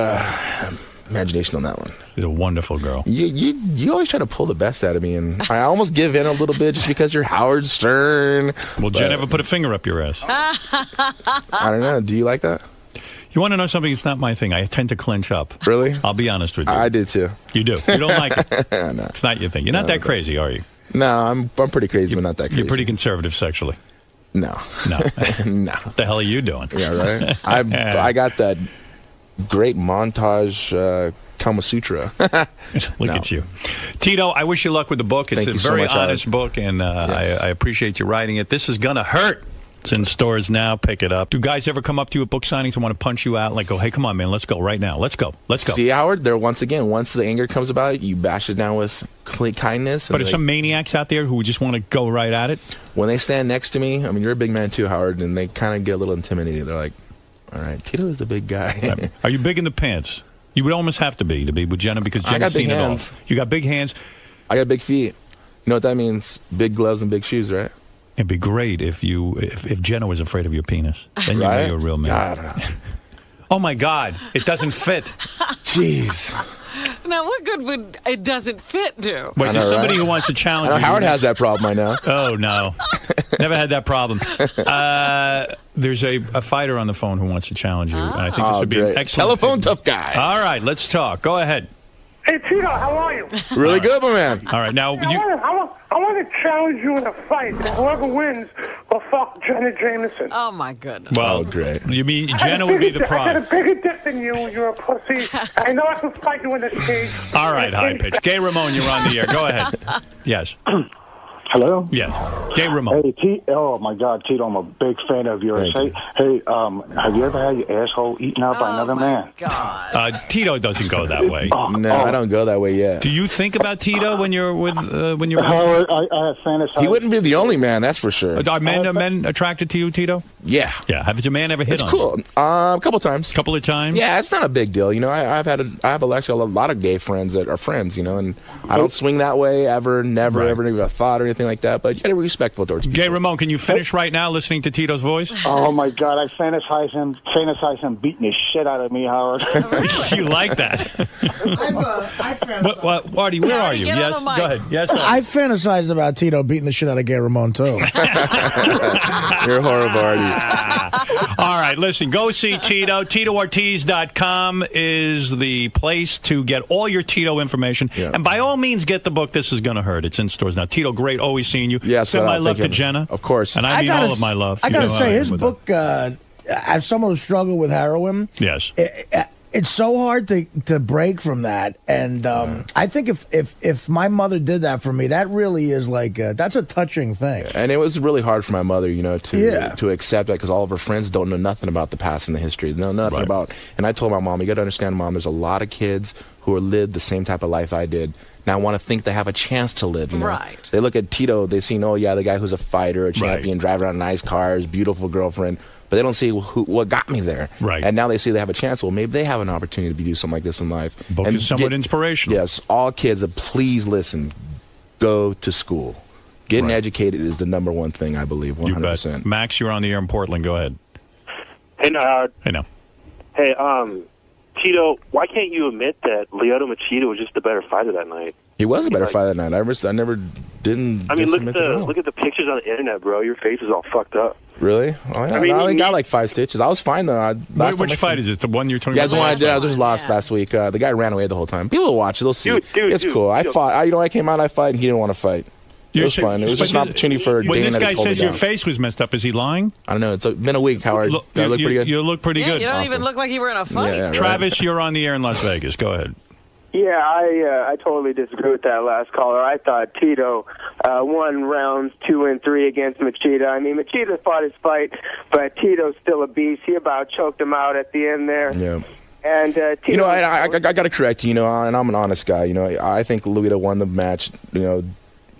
imagination on that one. She's a wonderful girl. You always try to pull the best out of me, and I almost give in a little bit just because you're Howard Stern. Will Jen ever put a finger up your ass? I don't know. Do you like that? You want to know something? It's not my thing. I tend to clench up. Really? I'll be honest with you. I did too. You do. You don't like it. No. It's not your thing. You're not that crazy, are you? No, I'm pretty crazy, but not that crazy. You're pretty conservative sexually. No. No. No. What the hell are you doing? Yeah, right? I got that great montage Kama Sutra. Look at you. Tito, I wish you luck with the book. It's Thank a you so very much, honest Howard. book, and I appreciate you writing it. This is going to hurt. It's in stores now. Pick it up. Do guys ever come up to you at book signings and want to punch you out? Like, go, hey, come on, man, let's go right now. Let's go. Let's go. See, Howard, once the anger comes about, you bash it down with complete kindness. But there's some maniacs out there who just want to go right at it. When they stand next to me, I mean, you're a big man too, Howard, and they kind of get a little intimidated. They're like, all right, Tito is a big guy. Are you big in the pants? You would almost have to be with Jenna because Jenna's I got big seen hands. it all. You got big hands. I got big feet. You know what that means? Big gloves and big shoes, right? It'd be great if Jenna was afraid of your penis. Then you know you're a real man. Oh my God! It doesn't fit. Jeez. Now, what good would it doesn't fit do? Wait, there's somebody who wants to challenge you. Howard has that problem, I know. Oh, no. Never had that problem. There's a fighter on the phone who wants to challenge you. And I think this would be an excellent... Telephone tough guy. All right, let's talk. Go ahead. Hey, Tito, how are you? Really good, my man. All right, now... I want to challenge you in a fight. Whoever wins will fuck Jenna Jameson. Oh, my goodness. Well, great. You mean Jenna would be the I got a prize? bigger dick than you. You're a pussy. I know I can fight you in the cage. All right, high pitch. Gay Ramon, you're on the air. Go ahead. Yes. Hello? Yes. Gay Ramon. Hey, oh my God, Tito, I'm a big fan of yours. Hey, have you ever had your asshole eaten out by another man? Tito doesn't go that way. No, I don't go that way yet. Do you think about Tito when you're with when you're? Howard, I have fantasized. He wouldn't be the only man, that's for sure. Are men attracted to you, Tito? Yeah. Yeah. Has a man ever hit It's on cool. you? A couple times. Couple of times? Yeah, it's not a big deal. I have actually a lot of gay friends that are friends, and I don't swing that way ever, never, ever even a thought or anything like that, but you gotta be respectful towards people. Gay Ramon, can you finish right now listening to Tito's voice? Oh my God, I fantasize him beating the shit out of me, Howard. You like that? What, Artie, where are you? Yes, go ahead. Yes, sir. I fantasize about Tito beating the shit out of Gay Ramon, too. You're horrible, Artie. All right, listen, go see Tito. TitoOrtiz.com is the place to get all your Tito information. Yeah. And by all means, get the book, This Is Gonna Hurt. It's in stores now. Tito, great, always seeing you. Yes, Send but my I'll love thank to you. Jenna. Of course. And I mean all of my love. I You gotta know say, I am his with book, as someone who struggled with heroin, Yes. It's so hard to break from that, and I think if my mother did that for me, that really is like that's a touching thing. And it was really hard for my mother, to accept that because all of her friends don't know nothing about the past and the history. They know nothing about. And I told my mom, you got to understand, Mom, there's a lot of kids who are lived the same type of life I did. Now I want to think they have a chance to live. You know? Right. They look at Tito, they see, oh yeah, the guy who's a fighter, a champion, driving around nice cars, beautiful girlfriend. But they don't see what got me there. Right. And now they see they have a chance. Well, maybe they have an opportunity to do something like this in life. Book and is somewhat inspirational. Yes. All kids, please listen. Go to school. Getting educated is the number one thing, I believe, 100%. You bet. Max, you're on the air in Portland. Go ahead. Hey, no, Howard. Hey, no. Hey, Tito, why can't you admit that Lyoto Machida was just a better fighter that night? He was a better fighter that night. I never didn't. I mean, look admit at it at all. look at the pictures on the internet, bro. Your face is all fucked up. Really? Oh, yeah. I only got like 5 stitches. I was fine though. Which fight is it? The one you're talking Yeah, about? the one I did. I just lost last week. The guy ran away the whole time. People will watch it. They'll see. It's cool. I fought. I came out. I fight, and he didn't want to fight. It was fun. It was just an opportunity for. When Dana this guy to hold me says your down. face was messed up, is he lying? I don't know. It's been a week, Howard. Do I look pretty good? You look pretty good. You don't even look like you were in a fight. Travis, you're on the air in Las Vegas. Go ahead. Yeah, I totally disagree with that last caller. I thought Tito won rounds 2 and 3 against Machida. I mean, Machida fought his fight, but Tito's still a beast. He about choked him out at the end there. Yeah. And Tito, I got to correct you, and I'm an honest guy. I think Luita won the match,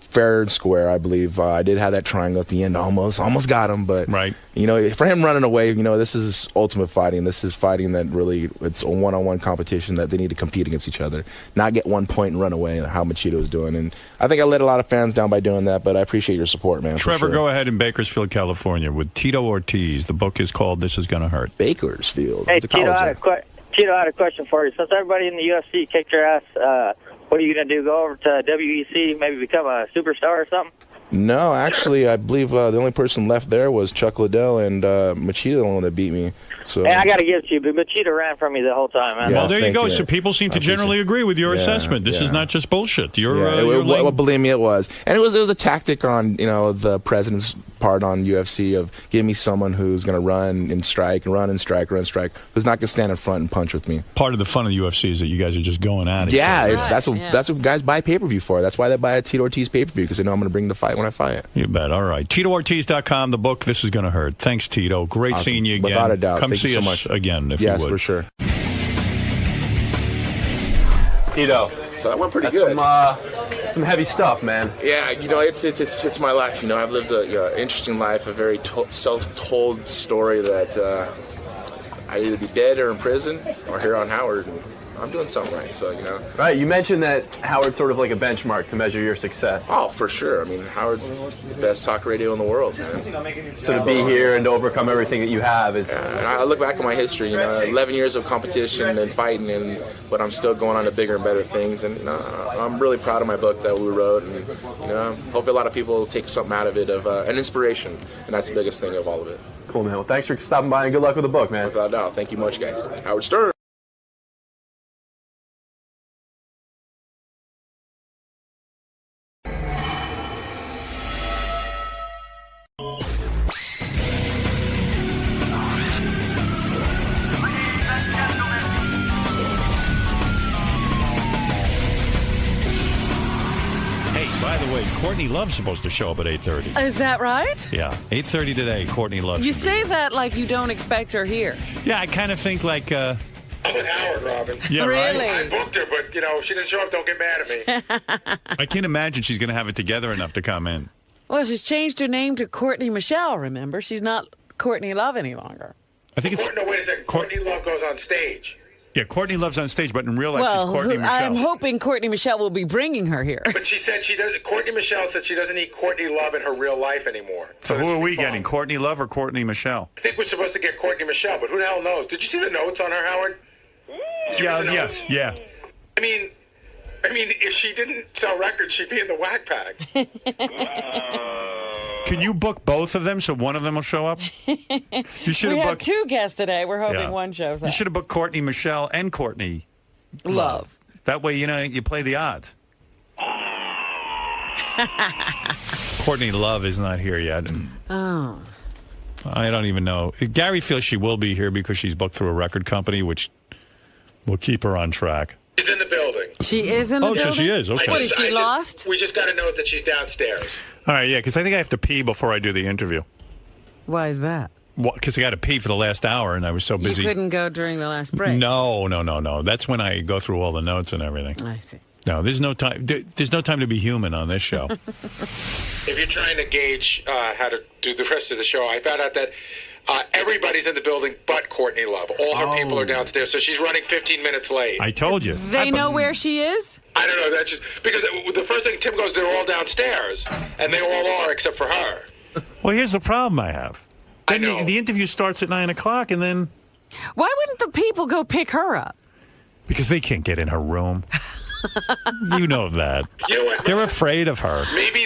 fair and square, I believe. I did have that triangle at the end, almost got him, but for him running away, this is ultimate fighting. This is fighting that really, it's a one-on-one competition that they need to compete against each other, not get 1 point and run away. How Machida is doing, and I think I let a lot of fans down by doing that. But I appreciate your support, man. Trevor, go ahead in Bakersfield, California, with Tito Ortiz. The book is called "This Is Gonna Hurt." Bakersfield. Hey, Tito, I had a question for you. Since everybody in the UFC kicked your ass, what are you going to do? Go over to WEC, maybe become a superstar or something? No, actually, I believe the only person left there was Chuck Liddell, and Machida, the one that beat me. So. Hey, I got to give it to you, but Machida ran from me the whole time, man. Well, there you go. So people seem to generally agree with your assessment. This is not just bullshit. You're believe me, it was, and it was a tactic on the president's part on UFC of give me someone who's going to run and strike, who's not going to stand in front and punch with me. Part of the fun of the UFC is that you guys are just going at it. Yeah, that's what guys buy pay-per-view for. That's why they buy a Tito Ortiz pay-per-view, because they know I'm going to bring the fight when I fight. You bet. All right. TitoOrtiz.com, the book, This Is Gonna Hurt. Thanks, Tito. Great seeing you again. Without a doubt. Come Thank see you so us much. again if you would. Yes, for sure. Tito. So that went pretty That's good. Some heavy stuff, man. Yeah, it's my life. I've lived an interesting life, a very self-told story that I'd either be dead or in prison or here on Howard. And I'm doing something right, so Right, you mentioned that Howard's sort of like a benchmark to measure your success. Oh, for sure. I mean, Howard's the best talk radio in the world, man. So to be here and to overcome everything that you have is... And I look back at my history, 11 years of competition and fighting, but I'm still going on to bigger and better things. And I'm really proud of my book that we wrote, and hopefully a lot of people take something out of it, of an inspiration, and that's the biggest thing of all of it. Cool, man. Well, thanks for stopping by and good luck with the book, man. Without a doubt. Thank you much, guys. Howard Stern. By the way, Courtney Love's supposed to show up at 8:30. Is that right? Yeah, 8:30 today, Courtney Love. You say that like you don't expect her here. Yeah, I kind of think like... I'm with Howard, Robin. Yeah, really? I booked her, but, if she doesn't show up, don't get mad at me. I can't imagine she's going to have it together enough to come in. Well, she's changed her name to Courtney Michelle, remember? She's not Courtney Love any longer. I think it's... No, wait a second. Courtney Love goes on stage. Yeah, Courtney Love's on stage, but in real life, she's Courtney Michelle. I'm hoping Courtney Michelle will be bringing her here. But she said Courtney Michelle said she doesn't need Courtney Love in her real life anymore. So who are we getting, Courtney Love or Courtney Michelle? I think we're supposed to get Courtney Michelle, but who the hell knows? Did you see the notes on her, Howard? Yes. I mean, if she didn't sell records, she'd be in the whack pack. Can you book both of them so one of them will show up? You should We have have booked. 2 guests today. We're hoping Yeah. one shows You up. should have booked Courtney Michelle and Courtney Love. That way, you play the odds. Courtney Love is not here yet. And Oh. I don't even know. Gary feels she will be here because she's booked through a record company, which will keep her on track. She's in the building. She is in the building? so she is. Okay. What, is she lost? We just got to know that she's downstairs. All right, yeah, because I think I have to pee before I do the interview. Why is that? Because I got to pee for the last hour, and I was so busy. You couldn't go during the last break. No. That's when I go through all the notes and everything. I see. No, there's no time. There's no time to be human on this show. If you're trying to gauge how to do the rest of the show, I found out that everybody's in the building but Courtney Love. All her people are downstairs, so she's running 15 minutes late. I told you. They know where she is? I don't know. That's just because the first thing Tim goes, they're all downstairs, and they all are except for her. Well, here's the problem I have. Then the interview starts at 9 o'clock, and then Why wouldn't the people go pick her up? because they can't get in her room. You know that. You know what? They're afraid of her. Maybe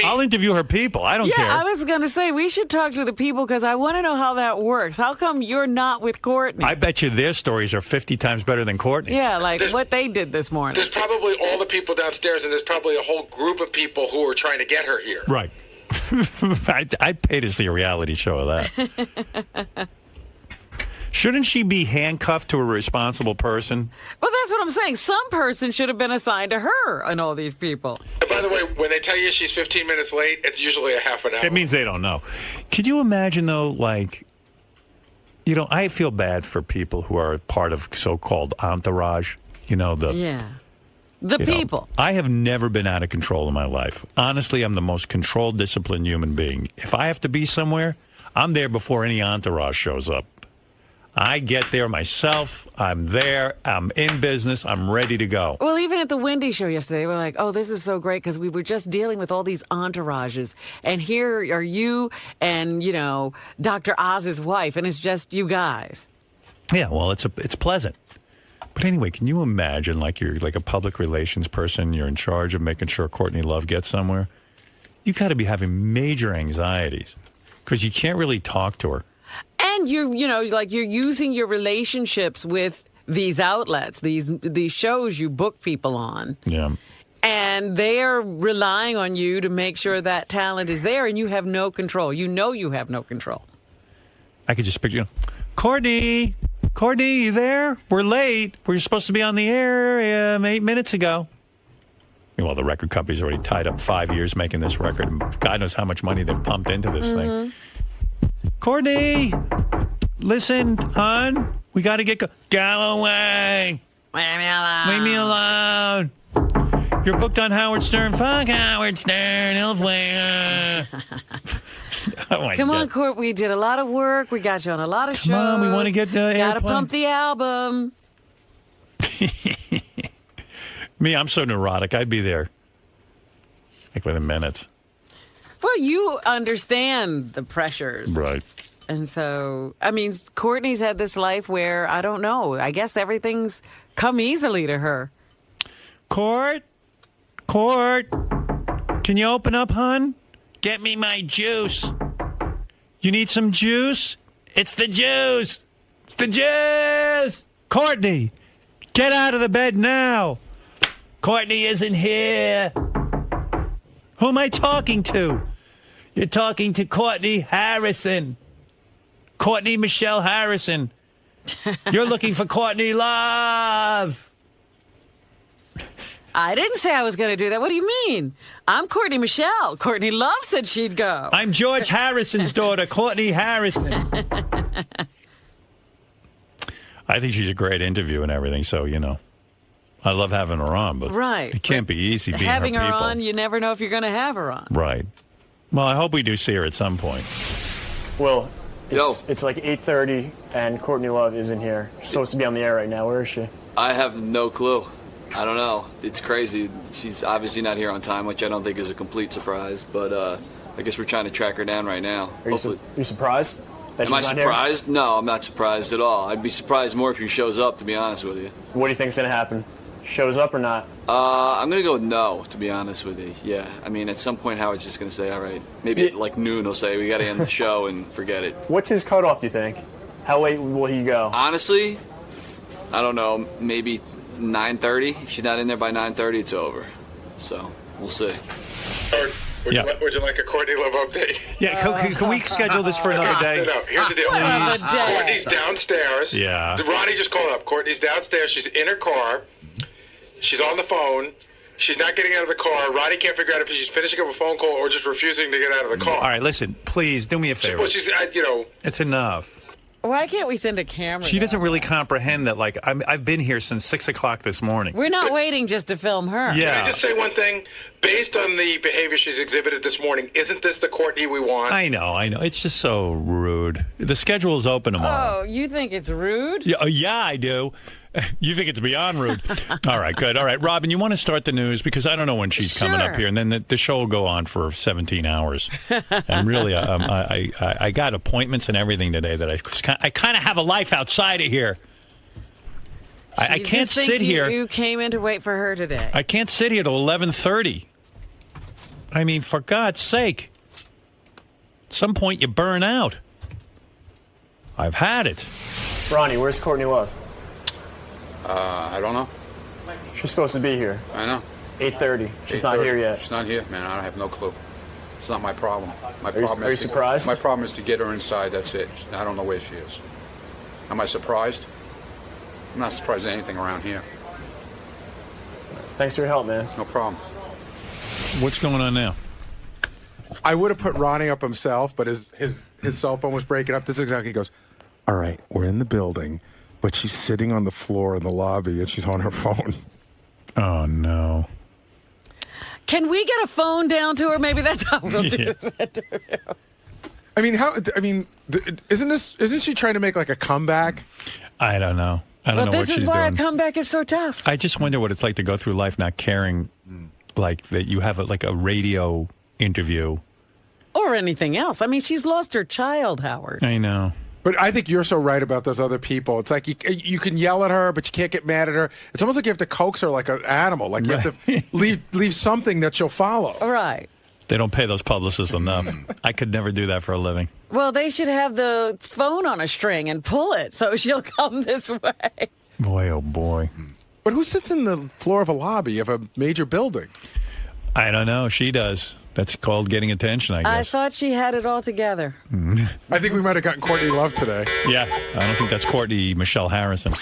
I'll interview her people. I don't care. I was going to say, we should talk to the people because I want to know how that works. How come you're not with Courtney? I bet you their stories are 50 times better than Courtney's. Yeah, like what they did this morning. There's probably all the people downstairs, and there's probably a whole group of people who are trying to get her here. Right. I'd pay to see a reality show of that. Shouldn't she be handcuffed to a responsible person? Well, that's what I'm saying. Some person should have been assigned to her and all these people. And by the way, when they tell you she's 15 minutes late, it's usually a half an hour. It means they don't know. Could you imagine, though, like, I feel bad for people who are part of so-called entourage. The people. I have never been out of control in my life. Honestly, I'm the most controlled, disciplined human being. If I have to be somewhere, I'm there before any entourage shows up. I get there myself. I'm there. I'm in business. I'm ready to go. Well, even at the Wendy show yesterday, they were like, oh, this is so great because we were just dealing with all these entourages. And here are you and, Dr. Oz's wife, and it's just you guys. Yeah, well, it's pleasant. But anyway, can you imagine, like, you're like a public relations person, you're in charge of making sure Courtney Love gets somewhere? You got to be having major anxieties because you can't really talk to her. And you're using your relationships with these outlets, these shows you book people on. Yeah. And they're relying on you to make sure that talent is there, and you have no control. You have no control. I could just picture, Courtney, you there? We're late. We're supposed to be on the air 8 minutes ago. Well, the record company's already tied up 5 years making this record. And God knows how much money they've pumped into this thing. Courtney, listen, hon, we got to go away. Leave me alone. Leave me alone. You're booked on Howard Stern. Fuck Howard Stern. He'll play. Come on, Court. We did a lot of work. We got you on a lot of shows. Come on, we want to get the Gotta airplane. pump the album. Me, I'm so neurotic. I'd be there like within minutes. Well, you understand the pressures. Right. And so, Courtney's had this life where, I don't know, I guess everything's come easily to her. Court, can you open up, hon? Get me my juice. You need some juice? It's the juice. It's the juice. Courtney, get out of the bed now. Courtney isn't here. Who am I talking to? You're talking to Courtney Harrison. Courtney Michelle Harrison. You're looking for Courtney Love. I didn't say I was going to do that. What do you mean? I'm Courtney Michelle. Courtney Love said she'd go. I'm George Harrison's daughter, Courtney Harrison. I think she's a great interview and everything, so, I love having her on, but right. It can't be easy being having her her people. on, you never know if you're going to have her on. Right. Well, I hope we do see her at some point. Well, it's like 8:30, and Courtney Love isn't here. She's supposed to be on the air right now. Where is she? I have no clue. I don't know. It's crazy. She's obviously not here on time, which I don't think is a complete surprise. But I guess we're trying to track her down right now. Are you surprised? That Am I she's not surprised? Here? No, I'm not surprised at all. I'd be surprised more if she shows up, to be honest with you. What do you think's going to happen? shows up or not? I'm going to go with no, to be honest with you. Yeah. I mean, at some point, Howard's just going to say, all right, maybe at like noon he'll say, we got to end the show and forget it. What's his cutoff, do you think? How late will he go? Honestly, I don't know, maybe 9:30. If she's not in there by 9:30, it's over. So, we'll see. Would you like a Courtney Love update? Yeah, can we schedule this for another day? No, here's the deal. Courtney's downstairs. Yeah. Ronnie just called up. Courtney's downstairs. She's in her car. She's on the phone. She's not getting out of the car. Ronnie can't figure out if she's finishing up a phone call or just refusing to get out of the car. All right, listen, please do me a favor. Well, she's, It's enough. Why can't we send a camera? She doesn't really comprehend that. Like, I've been here since 6 o'clock this morning. We're not waiting just to film her. Yeah. Can I just say one thing? Based on the behavior she's exhibited this morning, isn't this the Courtney we want? I know. It's just so rude. The schedule is open tomorrow. Oh, you think it's rude? Yeah, I do. You think it's beyond rude. All right, good. All right, Robin, you want to start the news? Because I don't know when she's coming up here. And then the show will go on for 17 hours. And really, I got appointments and everything today that I kind of have a life outside of here. I can't sit here. You came in to wait for her today. I can't sit here till 11:30. I mean, for God's sake. At some point, you burn out. I've had it. Ronnie, where's Courtney Love? I don't know. She's supposed to be here. I know. 8:30. She's not here yet. She's not here, man. I have no clue. It's not my problem. Are you surprised? My problem is to get her inside. That's it. I don't know where she is. Am I surprised? I'm not surprised at anything around here. Thanks for your help, man. No problem. What's going on now? I would have put Ronnie up himself, but his cell phone was breaking up. This is exactly. He goes, all right, we're in the building, but she's sitting on the floor in the lobby and she's on her phone. Oh, no. Can we get a phone down to her? Maybe that's how we'll do it. I mean, isn't she trying to make like a comeback? I don't know. I don't know what she's doing. This is why a comeback is so tough. I just wonder what it's like to go through life not caring, like that you have a radio interview. Or anything else. I mean, she's lost her child, Howard. I know. But I think you're so right about those other people. It's like you can yell at her, but you can't get mad at her. It's almost like you have to coax her like an animal. Like you have to leave something that she'll follow. Right. They don't pay those publicists enough. I could never do that for a living. Well, they should have the phone on a string and pull it so she'll come this way. Boy, oh boy. But who sits in the floor of a lobby of a major building? I don't know. She does. That's called getting attention, I guess. I thought she had it all together. I think we might have gotten Courtney Love today. Yeah, I don't think that's Courtney Michelle Harrison.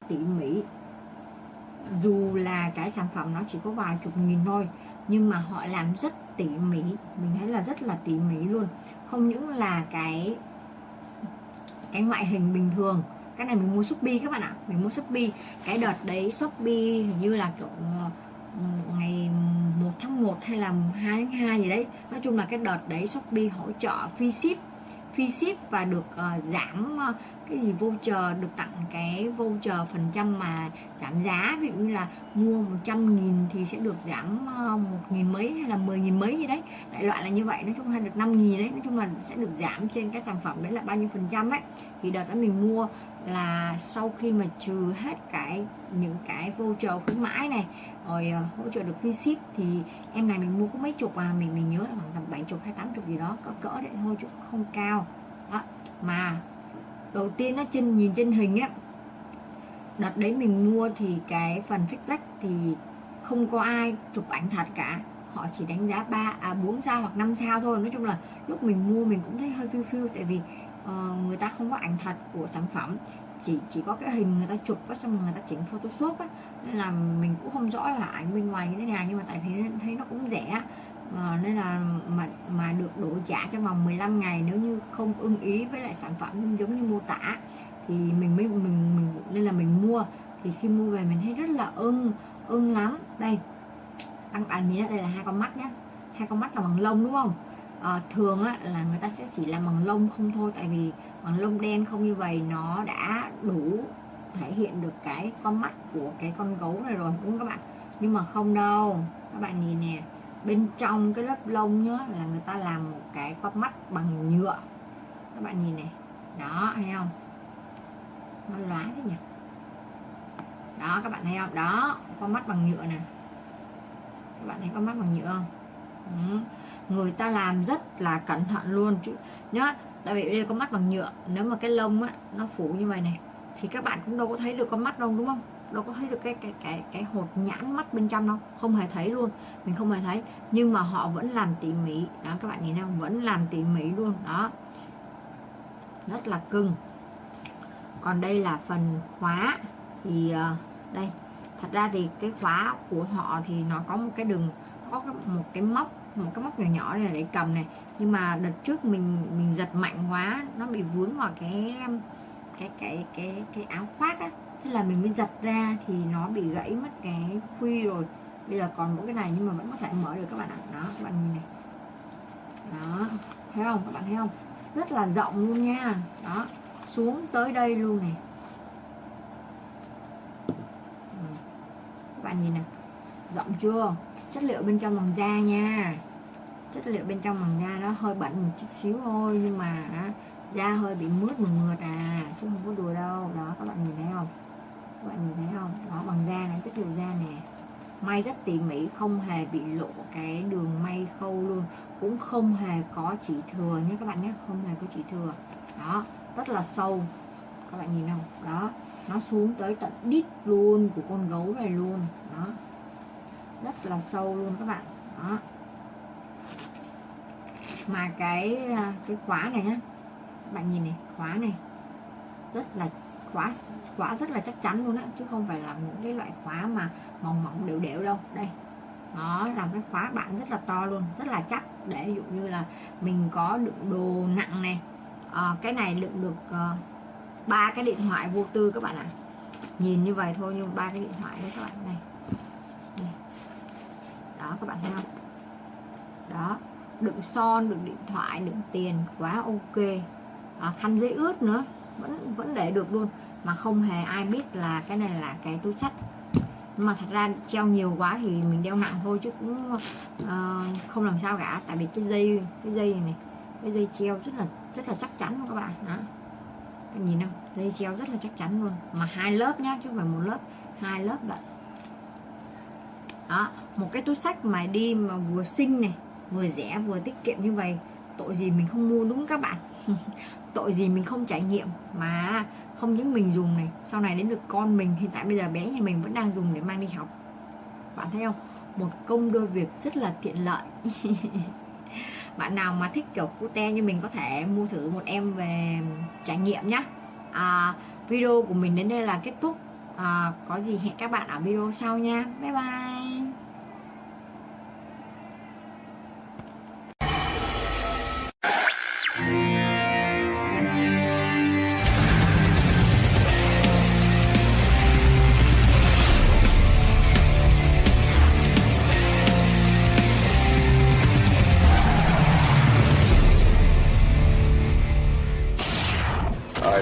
Tỉ mỉ, dù là cái sản phẩm nó chỉ có vài chục nghìn thôi, nhưng mà họ làm rất tỉ mỉ, mình thấy là rất là tỉ mỉ luôn. Không những là cái ngoại hình bình thường. Cái này mình mua Shopee các bạn ạ, mình mua Shopee. Cái đợt đấy Shopee hình như là kiểu ngày 1 tháng 1 hay là 2 tháng 2 gì đấy. Nói chung là cái đợt đấy Shopee hỗ trợ free ship và được giảm cái gì voucher, được tặng cái voucher phần trăm mà giảm giá. Ví dụ như là mua 100.000 thì sẽ được giảm 1.000 mấy hay là 10.000 mấy gì đấy, đại loại là như vậy. Nói chung hay được 5.000 đấy, nói chung là sẽ được giảm trên cái sản phẩm đấy là bao nhiêu phần trăm ấy. Thì đợt đó mình mua là sau khi mà trừ hết những cái voucher khuyến mãi này rồi hỗ trợ được free ship thì em này mình mua có mấy chục à, mình nhớ là khoảng tầm 70 hay 80 gì đó, cỡ đấy thôi chứ không cao đó. Mà đầu tiên nó nhìn trên hình á, đợt đấy mình mua thì cái phần feedback thì không có ai chụp ảnh thật cả, họ chỉ đánh giá 4 sao hoặc 5 sao thôi. Nói chung là lúc mình mua mình cũng thấy hơi phiêu tại vì người ta không có ảnh thật của sản phẩm, chỉ có cái hình người ta chụp á, xong rồi người ta chỉnh Photoshop á, nên là mình cũng không rõ là ảnh bên ngoài như thế nào, nhưng mà tại vì thấy nó cũng rẻ, nên là mà được đổi trả trong vòng 15 ngày nếu như không ưng ý với lại sản phẩm giống như mô tả thì mình nên là mình mua. Thì khi mua về mình thấy rất là ưng lắm. Đây các bạn nhìn đây là 2 con mắt nhé, 2 con mắt là bằng lông đúng không? Thường á, là người ta sẽ chỉ làm bằng lông không thôi, tại vì bằng lông đen không như vậy nó đã đủ thể hiện được cái con mắt của cái con gấu này rồi đúng không các bạn? Nhưng mà không đâu, các bạn nhìn nè, bên trong cái lớp lông nhá là người ta làm một cái con mắt bằng nhựa, các bạn nhìn này, đó thấy không, nó lóa thế nhỉ, đó các bạn thấy không, đó con mắt bằng nhựa nè, các bạn thấy con mắt bằng nhựa không? Người ta làm rất là cẩn thận luôn chứ nhá, tại vì đây có mắt bằng nhựa, nếu mà cái lông á nó phủ như vậy này thì các bạn cũng đâu có thấy được con mắt đâu đúng không, đâu có thấy được cái hột nhãn mắt bên trong đâu, không hề thấy luôn, mình không hề thấy, nhưng mà họ vẫn làm tỉ mỉ đó, các bạn nhìn thấy không, vẫn làm tỉ mỉ luôn đó, rất là cưng. Còn đây là phần khóa thì đây, thật ra thì cái khóa của họ thì nó có một cái đường, có một cái móc nhỏ nhỏ này để cầm này, nhưng mà đợt trước mình giật mạnh quá, nó bị vướng vào cái áo khoác á, thế là mình mới giật ra thì nó bị gãy mất cái khuy rồi. Bây giờ còn mỗi cái này nhưng mà vẫn có thể mở được các bạn ạ. Đó các bạn nhìn này, đó thấy không, các bạn thấy không, rất là rộng luôn nha, đó xuống tới đây luôn này, các bạn nhìn này, rộng chưa? Chất liệu bên trong bằng da nha, chất liệu bên trong bằng da, nó hơi bẩn một chút xíu thôi nhưng mà da hơi bị mướt mượt à, chứ không có đùa đâu. Đó các bạn nhìn thấy không, các bạn nhìn thấy không, nó bằng da này, chất liệu da nè, may rất tỉ mỉ, không hề bị lộ cái đường may khâu luôn, cũng không hề có chỉ thừa nhé các bạn nhé, không hề có chỉ thừa, đó rất là sâu, các bạn nhìn không, đó nó xuống tới tận đít luôn của con gấu này luôn, đó rất là sâu luôn các bạn, đó. Mà cái khóa này nhá, các bạn nhìn này, khóa này rất là khóa rất là chắc chắn luôn á, chứ không phải là những cái loại khóa mà mỏng đều đâu. Đây nó làm cái khóa bạn rất là to luôn, rất là chắc, để ví dụ như là mình có đựng đồ nặng này, cái này đựng được 3 cái điện thoại vô tư các bạn ạ. Nhìn như vậy thôi nhưng 3 cái điện thoại đấy các bạn, đây đó các bạn thấy không, đó đựng son, đựng điện thoại, đựng tiền, quá ok. Khăn giấy ướt nữa vẫn để được luôn, mà không hề ai biết là cái này là cái túi xách. Nhưng mà thật ra treo nhiều quá thì mình đeo nặng thôi, chứ cũng không làm sao cả, tại vì cái dây này, cái dây treo rất là chắc chắn luôn các bạn. Đó các nhìn không, dây treo rất là chắc chắn luôn, mà 2 lớp nhá, chứ không phải 1 lớp, 2 lớp vậy. Đó, một cái túi xách mà đi mà vừa xinh này, vừa rẻ vừa tiết kiệm như vậy, tội gì mình không mua đúng không các bạn? Tội gì mình không trải nghiệm, mà không những mình dùng này, sau này đến được con mình, hiện tại bây giờ bé nhà mình vẫn đang dùng để mang đi học, bạn thấy không, một công đôi việc rất là tiện lợi. Bạn nào mà thích kiểu cute như mình có thể mua thử một em về trải nghiệm nhé. Video của mình đến đây là kết thúc. Có gì hẹn các bạn ở video sau nha. Bye bye.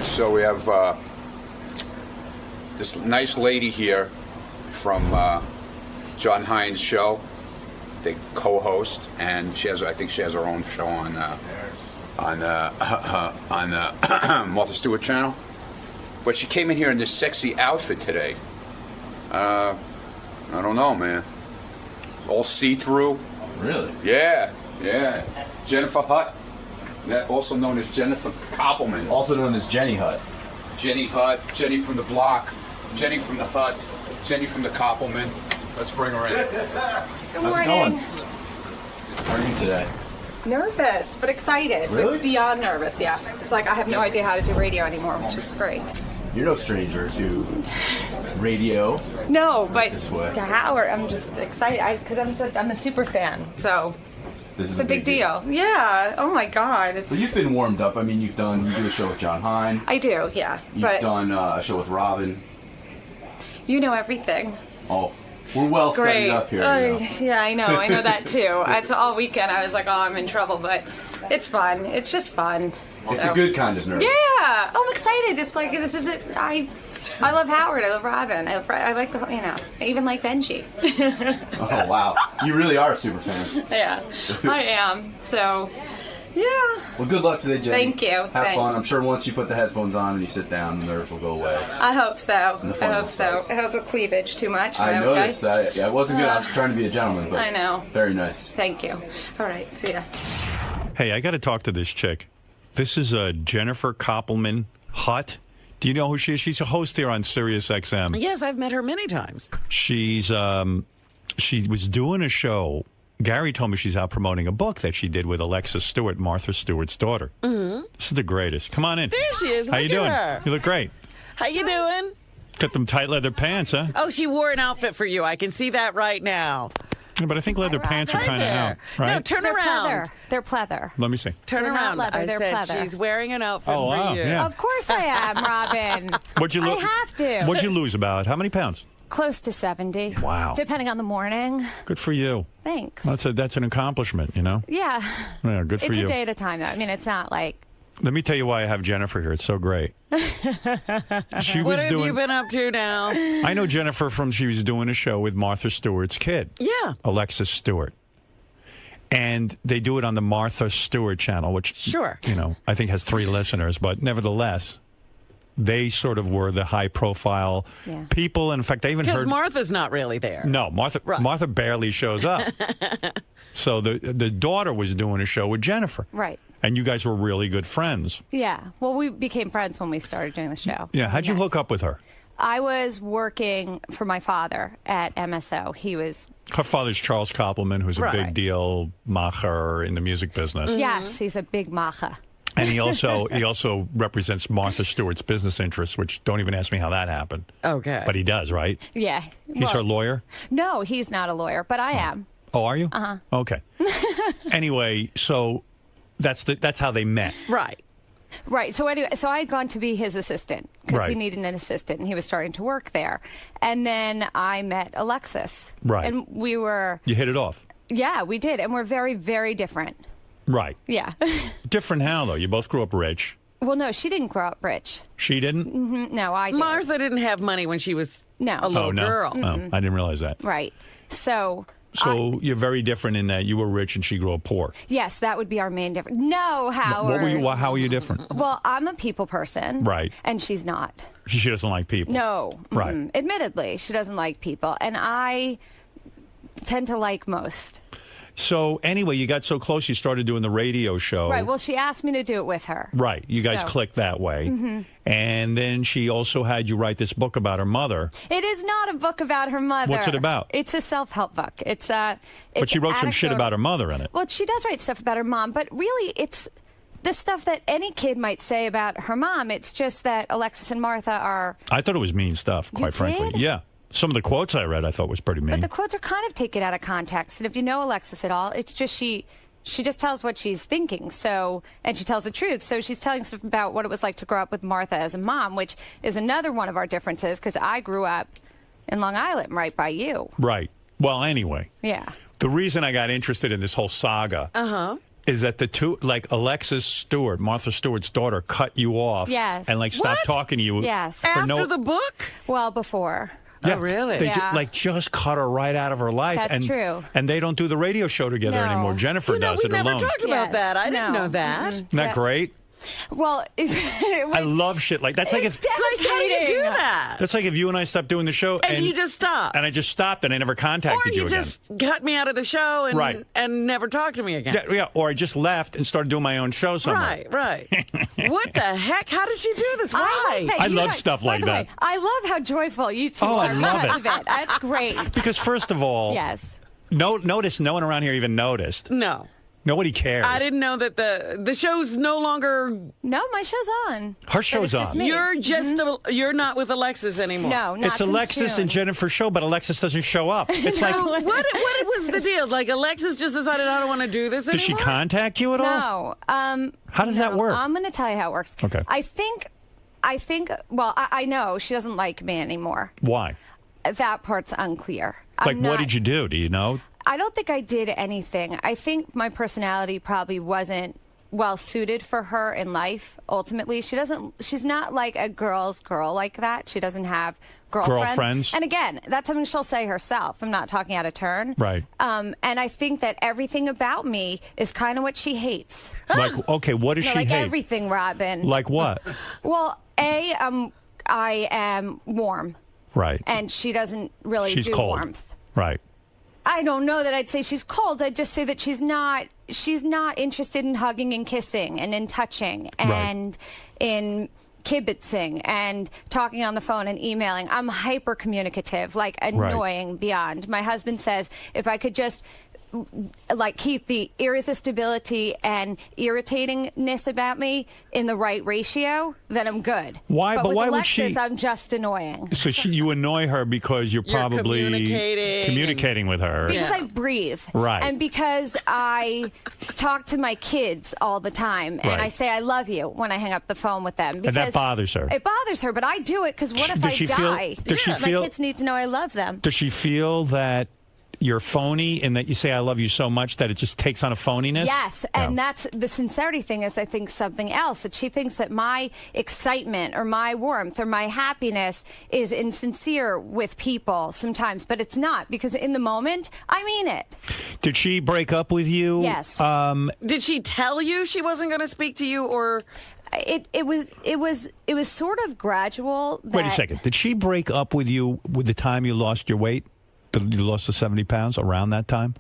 So we have this nice lady here from John Hines' show. They co-host, and I think she has her own show on Martha Stewart channel. But she came in here in this sexy outfit today. I don't know, man. All see-through. Really? Yeah. Jennifer Hutt. Also known as Jennifer Koppelman. Also known as Jenny Hutt. Jenny Hutt, Jenny from the block, Jenny from the Hutt, Jenny from the Koppelman. Let's bring her in. How's it going? How are you today? Nervous, but excited. Really? But beyond nervous, yeah. It's like I have no idea how to do radio anymore, which is great. You're no stranger to radio. No, but This way. to Howard, I'm just excited because I'm a super fan. So This is it's a big deal. Yeah. Oh my God. It's. Well, you've been warmed up. I mean, you do a show with John Hine. I do, yeah. You've But done a show with Robin. you know everything. Oh, we're well Great. studied up here. Oh, You know. yeah, I know that too. It's all weekend. I was like, oh, I'm in trouble, but it's fun. It's just fun. It's So. a good kind of nervous. Yeah. Oh, I'm excited. It's like this is it. I love Howard. I love Robin. I like the I even like Benji. Oh wow, you really are a super fan. Yeah, I am. So, yeah. Well, good luck today, Jenny. Thank you. Have Thanks. fun. I'm sure once you put the headphones on and you sit down, the nerves will go away. I hope so. And the I fun hope will so. How's the cleavage? Too much? I Am noticed okay? that. Yeah, it wasn't good. I was trying to be a gentleman, but I know. very nice. Thank you. All right. See ya. Hey, I got to talk to this chick. This is Jennifer Koppelman Hutt. Do you know who she is? She's a host here on Sirius XM. Yes, I've met her many times. She's she was doing a show. Gary told me she's out promoting a book that she did with Alexis Stewart, Martha Stewart's daughter. Mm-hmm. This is the greatest. Come on in. There she is. How you Look doing? at her. You look great. How you doing? Got them tight leather pants, huh? Oh, she wore an outfit for you. I can see that right now. Yeah, but I think leather pants are kind of out, right? No, turn around. They're pleather. Let me see. Turn They're not around. leather, I they're said pleather. she's wearing an outfit Oh, wow, for you. yeah. Of course I am, Robin. What'd you I lose? have to. What'd you lose about? How many pounds? Close to 70. Wow. Depending on the morning. Good for you. Thanks. That's an accomplishment, you know? Yeah. Yeah, good for It's you. a day at a time, though. I mean, it's not like. Let me tell you why I have Jennifer here. It's so great. She What was have doing. you been up to now? I know Jennifer from she was doing a show with Martha Stewart's kid. Yeah. Alexis Stewart. And they do it on the Martha Stewart channel, which, Sure. you know, I think has 3 listeners, but nevertheless, they sort of were the high-profile people. In fact, I even Because heard... Martha's not really there. No, Martha barely shows up. So the daughter was doing a show with Jennifer. Right. And you guys were really good friends. Yeah. Well, we became friends when we started doing the show. Yeah, how'd you hook up with her? I was working for my father at MSO. He was. Her father's Charles Koppelman, who's a Right. big deal macher in the music business. Yes, he's a big macha. And he also represents Martha Stewart's business interests, which don't even ask me how that happened. Okay. But he does, right? Yeah. He's her lawyer? No, he's not a lawyer, but I am. Oh, are you? Uh-huh. Okay. Anyway, so that's how they met. Right. Right. So anyway, so I had gone to be his assistant because he Right. needed an assistant, and he was starting to work there. And then I met Alexis. Right. And we were. You hit it off. Yeah, we did, and we're very, very different. Right. Yeah. Different how, though? You both grew up rich. Well, no, she didn't grow up rich. She didn't? No, I did. Martha didn't have money when she was a little Oh, no? girl. Oh, I didn't realize that. Right. So. So you're very different in that you were rich and she grew up poor. Yes, that would be our main difference. No, Howard. How were you different? Well, I'm a people person. Right. And she's not. She doesn't like people. No. Right. Admittedly, she doesn't like people. And I tend to like most. So anyway, you got so close, you started doing the radio show. Right. Well, she asked me to do it with her. Right. You guys So. clicked that way. Mhm. And then she also had you write this book about her mother. It is not a book about her mother. What's it about? It's a self-help book. It's But she wrote some shit about her mother in it. Well, she does write stuff about her mom, but really it's the stuff that any kid might say about her mom. It's just that Alexis and Martha are. I thought it was mean stuff, quite frankly. did? Yeah. Some of the quotes I read I thought was pretty mean. But the quotes are kind of taken out of context. And if you know Alexis at all, it's just she just tells what she's thinking. So, and she tells the truth. So she's telling stuff about what it was like to grow up with Martha as a mom, which is another one of our differences because I grew up in Long Island, right by you. Right. Well, anyway, Yeah. the reason I got interested in this whole saga is that the two, like Alexis Stewart, Martha Stewart's daughter, cut you off. Yes. And like stopped talking to you. Yes. For no, After the book? Well, before. Yeah, Oh, really? They Yeah. just cut her right out of her life. That's and, true. And they don't do the radio show together No. anymore. Jennifer does we it never alone. talked about Yes. that. I didn't No. know that. Mhm. Isn't that great? Well, I love shit like that's like if devastating. How do you do that? that's like if you and I stopped doing the show And you just stopped. and I just stopped and I never Or contacted you you again. just cut me out of the show and, Right. and never talk to me again. Yeah, or I just left and started doing my own show somewhere. Right. What the heck? How did you do this? Why? I love stuff like that. I love how joyful you two Oh, are I love because it. of it. That's great. Because first of all, Yes. notice no one around here even noticed No. Nobody cares. I didn't know that the show's no longer. No, my show's on. Her show's But it's just on. me. You're just you're not with Alexis anymore. No, not It's since Alexis June. and Jennifer's show, but Alexis doesn't show up. It's No, like, what was the deal? Like Alexis just decided I don't want to do this does she anymore. contact you at all? No. How does that work? I'm going to tell you how it works. Okay. I think. Well, I know she doesn't like me anymore. Why? That part's unclear. Like, what did you do? Do you know? I don't think I did anything. I think my personality probably wasn't well suited for her in life. Ultimately, she's not like a girl's girl like that. She doesn't have girlfriends. And again, that's something she'll say herself. I'm not talking out of turn. Right. And I think that everything about me is kind of what she hates. Like, okay, what does No, she like hate? everything, Robin. Like what? Well, I am warm. Right. And she doesn't really She's do cold. warmth. Right. I don't know that I'd say she's cold. I'd just say that she's not interested in hugging and kissing and in touching and in kibitzing and talking on the phone and emailing. I'm hyper communicative, like annoying beyond. My husband says if I could just like keep the irresistibility and irritatingness about me in the right ratio, then I'm good. Why? But But with why would Alexis, she? I'm just annoying. So you annoy her because you're probably communicating with her. Because I breathe. Right. And because I talk to my kids all the time. And Right. I say I love you when I hang up the phone with them. And that bothers her. It bothers her, but I do it because what if Does I she feel- die? does she My feel- kids need to know I love them. Does she feel that you're phony and that you say I love you so much that it just takes on a phoniness? Yes, and that's the sincerity thing is I think something else. That she thinks that my excitement or my warmth or my happiness is insincere with people sometimes, but it's not because in the moment, I mean it. Did she break up with you? Yes. Did she tell you she wasn't going to speak to you, or it was sort of gradual. Wait a second. Did she break up with you with the time you lost your weight? You lost the 70 pounds around that time?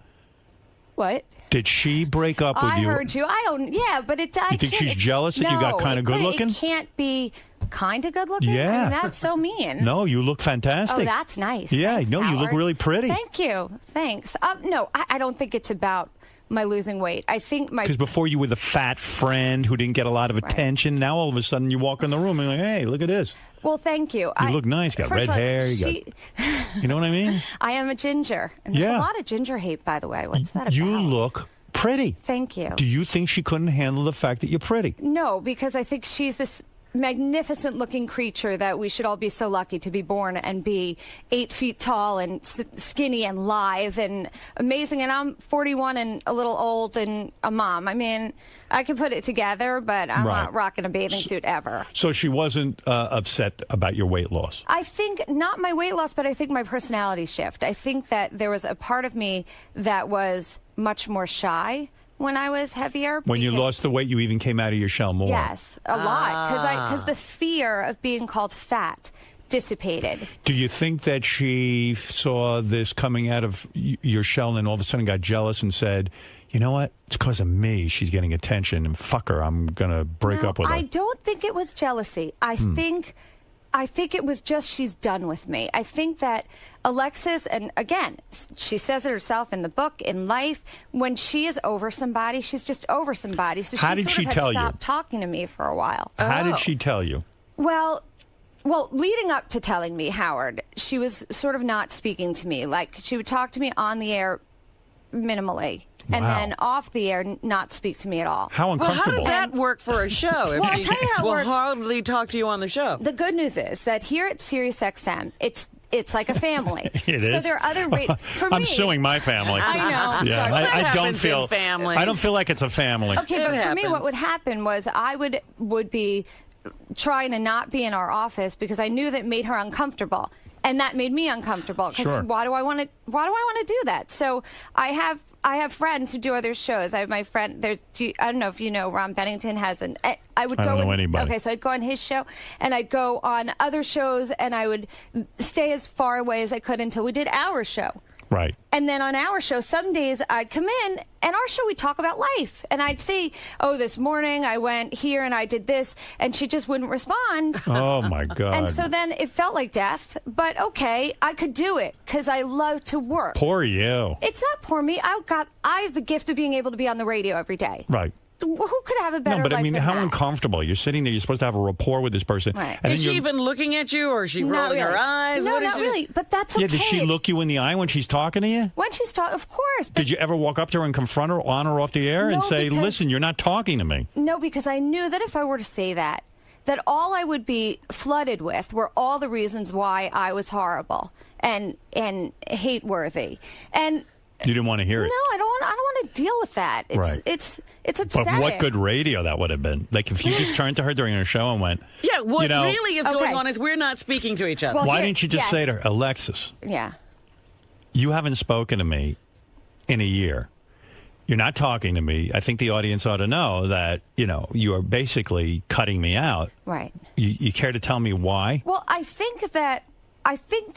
What? Did she break up with I you? heard you. I don't. Yeah, but it. You think she's jealous that you got kind of good looking? It can't be kind of good looking. Yeah. I mean, that's so mean. No, you look fantastic. Oh, that's nice. Yeah, Thanks, no, you look Howard. really pretty. Thank you. Thanks. No, I don't think it's about my losing weight. I think my. Because before you were the fat friend who didn't get a lot of attention. Now all of a sudden you walk in the room and you're like, hey, look at this. Well, thank you. You look nice. You got first red of all, hair. You know what I mean? I am a ginger. And there's a lot of ginger hate, by the way. What's that about? You look pretty. Thank you. Do you think she couldn't handle the fact that you're pretty? No, because I think she's this magnificent looking creature that we should all be so lucky to be born and be 8 feet tall and skinny and lithe and amazing. And I'm 41 and a little old and a mom. I mean, I can put it together, but I'm not rocking a bathing suit ever. So she wasn't upset about your weight loss? I think not my weight loss, but I think my personality shift. I think that there was a part of me that was much more shy when I was heavier. When you lost the weight, you even came out of your shell more. Yes, a lot. Because the fear of being called fat dissipated. Do you think that she saw this coming out of your shell and then all of a sudden got jealous and said, you know what? It's because of me. She's getting attention, and fuck her. I'm going to break up with her. I don't think it was jealousy. I think it was just she's done with me. I think that Alexis, and again, she says it herself in the book, in life, when she is over somebody, she's just over somebody. So How did she tell you? Stopped talking to me for a while. How did she tell you? Well, leading up to telling me, Howard, she was sort of not speaking to me. Like, she would talk to me on the air minimally. And Wow. then off the air, not speak to me at all. How Well, how does that work for a show? If Well, I'll she tell you how it will works. hardly talk to you on the show. The good news is that here at SiriusXM, it's like a family. It So is? there are other for I'm me. suing my family. I know. I'm Yeah, sorry. I That don't happens feel. in family. I don't feel like it's a family. Okay, but for me, what would happen was I would be trying to not be in our office because I knew that made her uncomfortable, and that made me uncomfortable. Because Sure. why do I want to do that? So I have friends who do other shows. I have my friend. I don't know if you know. Ron Bennington has an. I would I go. don't know and- anybody. Okay, so I'd go on his show, and I'd go on other shows, and I would stay as far away as I could until we did our show. Right. And then on our show, some days I'd come in, and our show, we'd talk about life. And I'd say, oh, this morning I went here and I did this, and she just wouldn't respond. Oh, my God. And so then it felt like death, but okay, I could do it because I love to work. Poor you. It's not poor me. I have the gift of being able to be on the radio every day. Right. Who could have a better No, but life I mean, than how that? uncomfortable. You're sitting there. You're supposed to have a rapport with this person. Right. And Is then she even looking at you, or is she rolling her eyes? No, What is not she- really. But that's okay. Yeah, does she look you in the eye when she's talking to you? When she's talking, of course. Did you ever walk up to her and confront her on or off the air and No, say, because- listen, you're not talking to me? No, because I knew that if I were to say that all I would be flooded with were all the reasons why I was horrible and hate worthy. And You didn't want to hear it. no, I don't want to deal with that. It's Right. it's upsetting. But what good radio that would have been. Like if you just turned to her during her show and went, Yeah, what you know, really is going on is we're not speaking to each other. why didn't you just say to her, Alexis, Yeah. you haven't spoken to me in a year. You're not talking to me. I think the audience ought to know that, you are basically cutting me out. Right. You care to tell me why? Well, I think that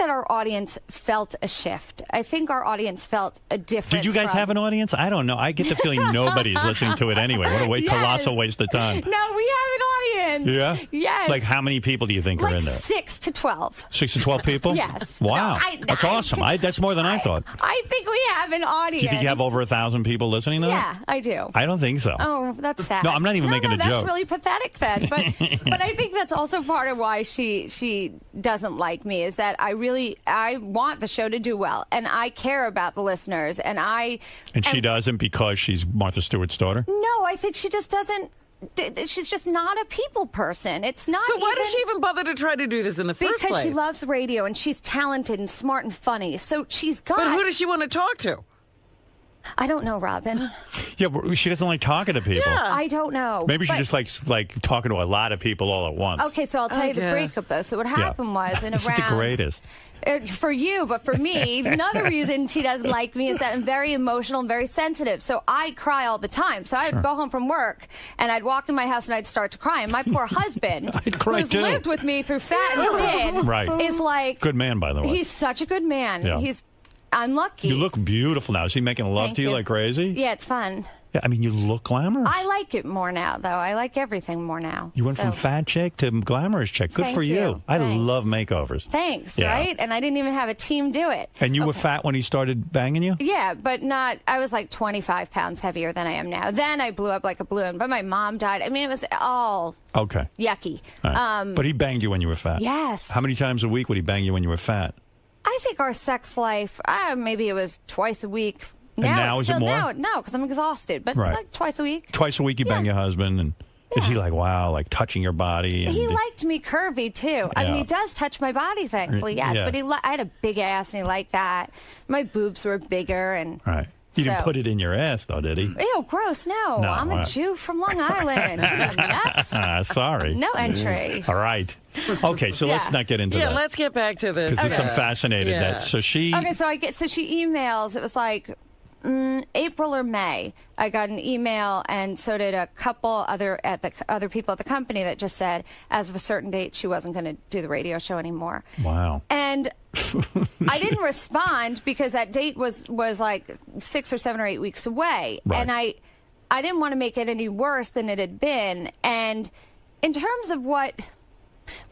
our audience felt a shift. I think our audience felt a difference. Did you guys from- have an audience? I don't know. I get the feeling nobody's listening to it anyway. What a Yes. colossal waste of time. No, we have an audience. Yeah? Yes. Like how many people do you think are Like in there? 6 to 12. 6 to 12 people? Yes. Wow. No, That's awesome. That's more than I thought. I think we have an Do audience. you think you have over 1,000 people listening to it? Yeah, I do. I don't think so. Oh, that's sad. No, I'm not even making a that's joke. really pathetic then. But I think that's also part of why she doesn't like me is that I want the show to do well, and I care about the listeners, and she doesn't because she's Martha Stewart's daughter? No, I think she just doesn't. She's just not a people person. It's not. So why does she even bother to try to do this in the first place? Because she loves radio and she's talented and smart and funny. So she's got. But who does she want to talk to? I don't know, Robin. Yeah, but she doesn't like talking to people. I don't know. Maybe she But- just likes like talking to a lot of people all at once. Okay, so I'll tell you the breakup though. So what happened was in This is the greatest. For you, but for me, another reason she doesn't like me is that I'm very emotional and very sensitive. So I cry all the time. So I'd go home from work and I'd walk in my house and I'd start to cry. And my poor husband, cry who's too. lived with me through fat and thin, Right. is like Good man, by the way. he's such a good man. Yeah. I'm lucky. You look beautiful now. Is he making love Thank to you you. like crazy? Yeah, it's fun. Yeah, I mean, you look glamorous. I like it more now, though. I like everything more now. You went from So- fat chick to glamorous chick. Good Thank for you. you. I Thanks. love makeovers. Thanks, Yeah. right? And I didn't even have a team do it. And you were fat when he started banging you? Yeah, but not. I was like 25 pounds heavier than I am now. Then I blew up like a balloon. But my mom died. I mean, it was all Okay. yucky. All right. But he banged you when you were fat? Yes. How many times a week would he bang you when you were fat? I think our sex life. Maybe it was twice a week. And now it's is it still more? no, because I'm exhausted. But Right. it's like twice a week. Twice a week you bang your husband, and is he like, wow, like touching your body? And He liked me curvy too. I mean, Yeah. he does touch my body, thankfully, yes. Yeah. But I had a big ass, and he liked that. My boobs were bigger, and Right. He didn't So- put it in your ass, though, did he? ew, gross. No, No, I'm wow. a Jew from Long Island. What are you, nuts? Sorry. No entry. All right. Okay, so let's Yeah. not get into Yeah, that. let's get back to this. Because I'm fascinated that. So she. Okay, so she emails. It was like April or May. I got an email, and so did a couple other people at the company that just said, as of a certain date, she wasn't going to do the radio show anymore. Wow. And I didn't respond because that date was like 6 or 7 or 8 weeks away, Right. and I didn't want to make it any worse than it had been. And in terms of what.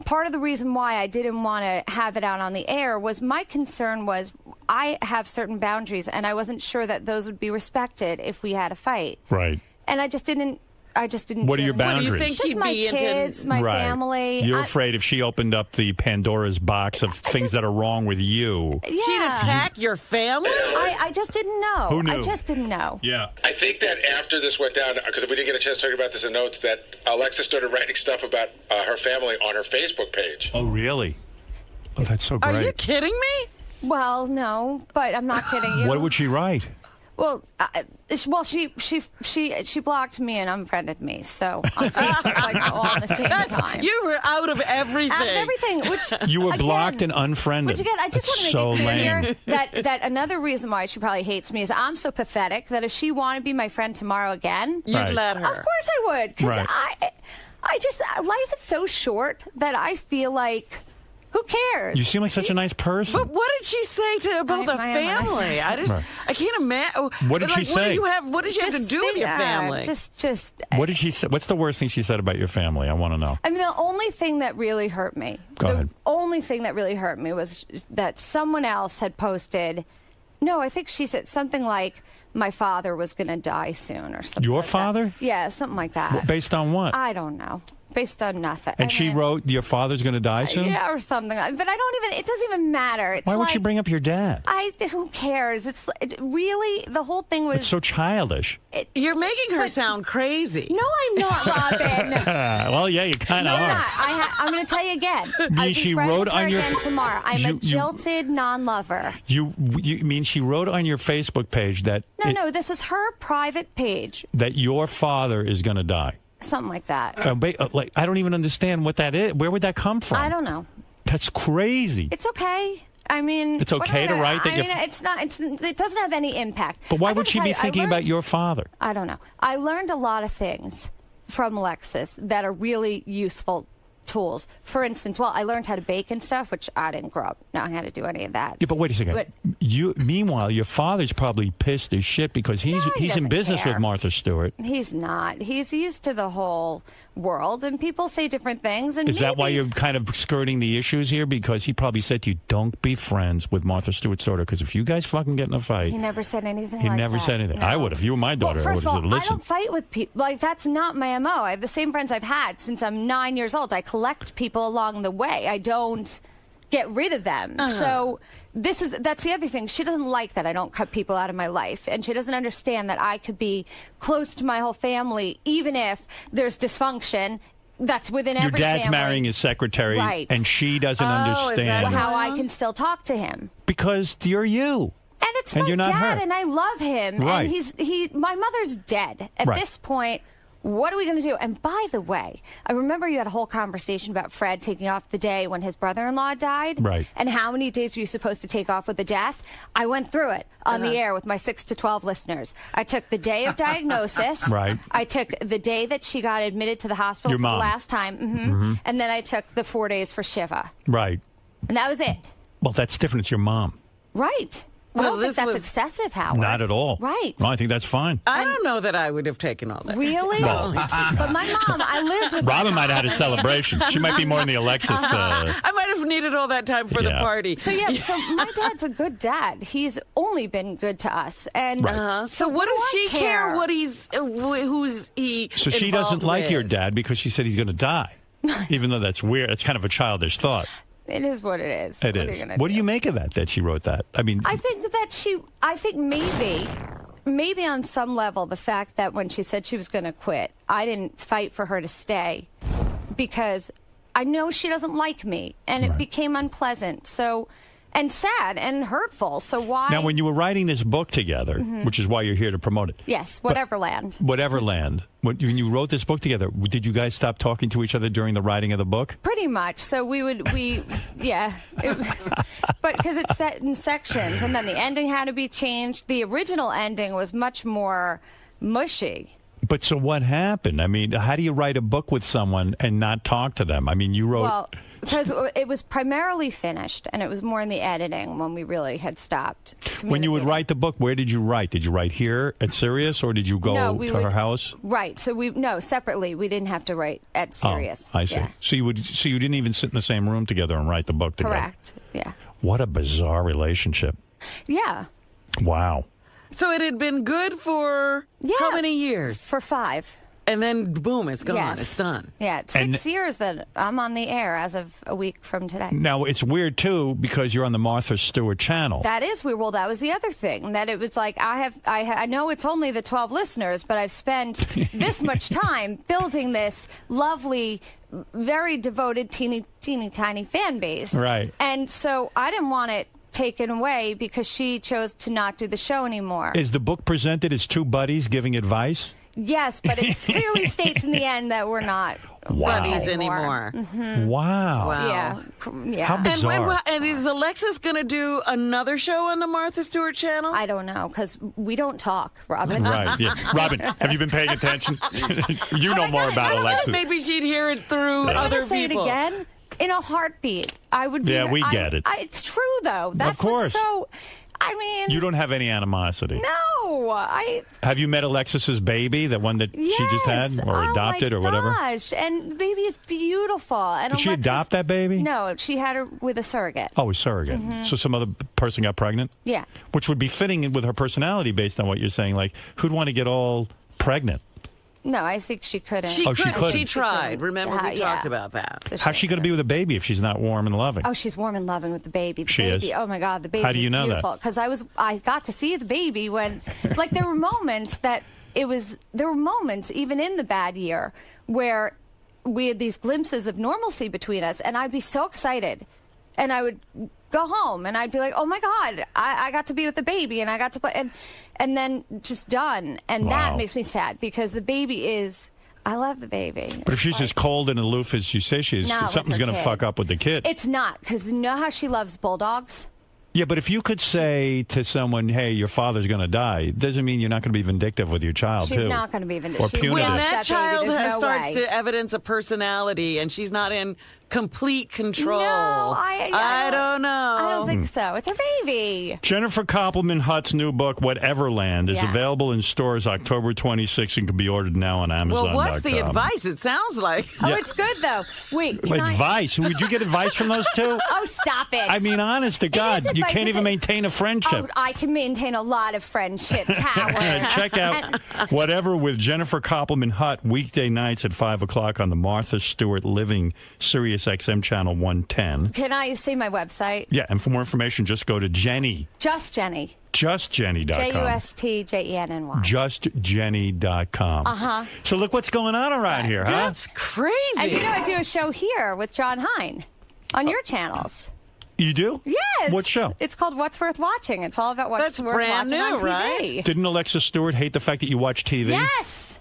Part of the reason why I didn't want to have it out on the air was my concern was I have certain boundaries, and I wasn't sure that those would be respected if we had a fight. Right. And I just didn't. What are your boundaries? What do you think Just she'd my be kids, my Right. family. You're I- afraid if she opened up the Pandora's box of things that are wrong with you. Yeah. She'd attack your family? I just didn't know. Who knew? I just didn't know. Yeah. I think that after this went down, because we didn't get a chance to talk about this in notes, that Alexa started writing stuff about her family on her Facebook page. Oh, really? Oh, that's so great. Are you kidding me? Well, no, but I'm not kidding you. What would she write? Well, she blocked me and unfriended me, so on Facebook, like all at the same time. You were out of everything. Out of everything, which You were again, blocked and unfriended. Which again, I just That's want to so make it clear lame. here that another reason why she probably hates me is I'm so pathetic that if she wanted to be my friend tomorrow again, You'd Right. let her. Of course I would, because Right. I just life is so short that I feel like Who cares? You seem like such a nice person. But what did she say about the family? I can't imagine. What did she say? What did you have to do with your family? What did she say? What's the worst thing she said about your family? I want to know. I mean, the only thing that really hurt me. Go ahead. Only thing that really hurt me was that someone else had posted. No, I think she said something like, "My father was going to die soon," or something. Your like father? That. Yeah, something like that. Based on what? I don't know. Based on nothing. And she wrote, "Your father's going to die soon." Yeah, or something. But I don't even. It doesn't even matter. It's Why would like, she bring up your dad? Who cares? Really, the whole thing was. It's so childish. You're making her sound crazy. No, I'm not, Robin. Well, yeah, you kind of No, are. I'm not. I'm going to tell you again. I'll She be friends wrote with her on your- again tomorrow. I'm a you- jilted non-lover. You mean she wrote on your Facebook page that No, this was her private page. that your father is going to die? Something like that. Like, I don't even understand what that is. Where would that come from? I don't know. That's crazy. It's okay. I mean, It's okay to write that I mean, it's not. It doesn't have any impact. But why I would gotta she tell be you, I thinking about learned- your father? I don't know. I learned a lot of things from Alexis that are really useful tools. For instance, I learned how to bake and stuff, which I didn't grow up knowing how to do any of that. Yeah, but wait a second. Meanwhile, your father's probably pissed as shit because he's in doesn't business care. with Martha Stewart. He's not. He's used to the whole world, and people say different things. And Is that why maybe- you're kind of skirting the issues here? Because he probably said to you, "Don't be friends with Martha Stewart's daughter, because if you guys fucking get in a fight." He never said anything. He like never that. said anything. No. I would. If you were my daughter, Well, I would first of have all, said, I "Listen." don't fight with people. Like, that's not my MO. I have the same friends I've had since I'm 9 years old. I collect people along the way. I don't get rid of them. So that's the other thing. She doesn't like that I don't cut people out of my life, and she doesn't understand that I could be close to my whole family even if there's dysfunction. That's within Your every dad's family. marrying his secretary, Right. and she doesn't understand. How I can still talk to him. Because you're you. And it's And my you're not dad, her. and I love him. Right. And my mother's dead. At Right. this point, what are we going to do? And by the way, I remember you had a whole conversation about Fred taking off the day when his brother-in-law died. Right. And how many days were you supposed to take off with the death? I went through it on the air with my 6 to 12 listeners. I took the day of diagnosis. Right. I took the day that she got admitted to the hospital Your for mom. the last time. Mhm. And then I took the 4 days for Shiva. Right. And that was it. Well, that's different. It's your mom. Right. I don't think that's excessive, Howard. Not at all. Right. No, I think that's fine. I don't know that I would have taken all that. Really? No. But my mom, I lived with Robin might have had a celebration. She might be more in the Alexis. I might have needed all that time for the Yeah. party. So so my dad's a good dad. He's only been good to us, and Right. So what does do I she care? What who's he? So she doesn't involved like with? your dad because she said he's going to die. Even though that's weird. It's kind of a childish thought. It is what it is. It What are is. you gonna What do? do you make of that she wrote that? I mean, I think that I think maybe on some level, the fact that when she said she was going to quit, I didn't fight for her to stay because I know she doesn't like me, and it became unpleasant. So, and sad and hurtful. So why? now, when you were writing this book together, Mhm. which is why you're here to promote it. Yes, But- Whateverland. Whateverland. When you wrote this book together, did you guys stop talking to each other during the writing of the book? Pretty much. So yeah. But because it's set in sections, and then the ending had to be changed. The original ending was much more mushy. But so what happened? I mean, how do you write a book with someone and not talk to them? I mean, you wrote... Well, because it was primarily finished, and it was more in the editing when we really had stopped. When you would write the book, where did you write? Did you write here at Sirius, or did you go No, we to would- her house? Right. So separately. We didn't have to write at Sirius. Oh, I see. Yeah. So you didn't even sit in the same room together and write the book together. Correct. Yeah. What a bizarre relationship. Yeah. Wow. So it had been good for how many years? For 5. And then boom, it's gone. Yes. It's done. Yeah, it's 6 years that I'm on the air as of a week from today. Now, it's weird, too, because you're on the Martha Stewart channel. That is weird. Well, that was the other thing, that it was like I know it's only the 12 listeners, but I've spent this much time building this lovely, very devoted, teeny tiny fan base. Right. And so I didn't want it taken away because she chose to not do the show anymore. Is the book presented as two buddies giving advice? Yes, but it clearly states in the end that we're not Wow. buddies anymore. Mhm. Wow. Yeah. Yeah. How bizarre. And is Alexis going to do another show on the Martha Stewart channel? I don't know, because we don't talk, Robin. Right, yeah. Robin, have you been paying attention? You know more about I don't know, Alexis. maybe she'd hear it through Yeah. other Say people. it again. In a heartbeat, I would be. Yeah, we get it. It's true, though. That's Of course. What's so. I mean, You don't have any animosity. no, Have you met Alexis's baby, the one that she just had, or adopted, or whatever? Gosh, and the baby is beautiful. And Did she Alexis- adopt that baby? No, she had her with a surrogate. Oh, a surrogate. Mhm. So some other person got pregnant? Yeah. Which would be fitting with her personality based on what you're saying. Like, who'd want to get all pregnant? No, I think she couldn't. She Oh, she couldn't. couldn't. She tried. Remember, we Yeah. talked about that. How's she going to be with a baby if she's not warm and loving? Oh, she's warm and loving with the baby. The She baby. is? Oh my God, the baby. How do you know that? beautiful. Because I got to see the baby when, like, there were moments there were moments even in the bad year where we had these glimpses of normalcy between us, and I'd be so excited, and I would go home and I'd be like, oh my God, I got to be with the baby and I got to play, and then just done, and Wow. that makes me sad because the baby is. I love the baby. But if she's as cold and aloof as you say she is, Not with something's her going to kid. fuck up with the kid. It's not, because you know how she loves bulldogs? Yeah, but if you could say to someone, hey, your father's going to die, it doesn't mean you're not going to be vindictive with your child, She's too. not going to be vindictive. Or She punitive. When loves that that baby, child there's no starts way. to evidence a personality and she's not in complete control, No, I don't know. I don't think so. It's her baby. Jennifer Koppelman Hutt's new book, Whateverland, is Yeah. available in stores October 26th and can be ordered now on Amazon.com. Well, what's the advice? It sounds like. Oh, Yeah. it's good, though. Wait, can I... Advice? Would you get advice from those two? Oh, stop it. I mean, honest to God, is you advice. can't even maintain a friendship. Oh, I can maintain a lot of friendships, Howard. Check out Whatever with Jennifer Koppelman Hutt weekday nights at 5 o'clock on the Martha Stewart Living Sirius XM channel 110. Can I say my website? Yeah, and for more information, just go to Jenny. Just Jenny. JustJenny.com. JustJenny. JustJenny.com. Uh-huh. So look what's going on around here, huh? That's crazy. And you know, I do a show here with John Hine on your channels. You do? Yes. What show? It's called What's Worth Watching. It's all about what's That's worth brand watching new, on TV. right? Didn't Alexis Stewart hate the fact that you watch TV? Yes.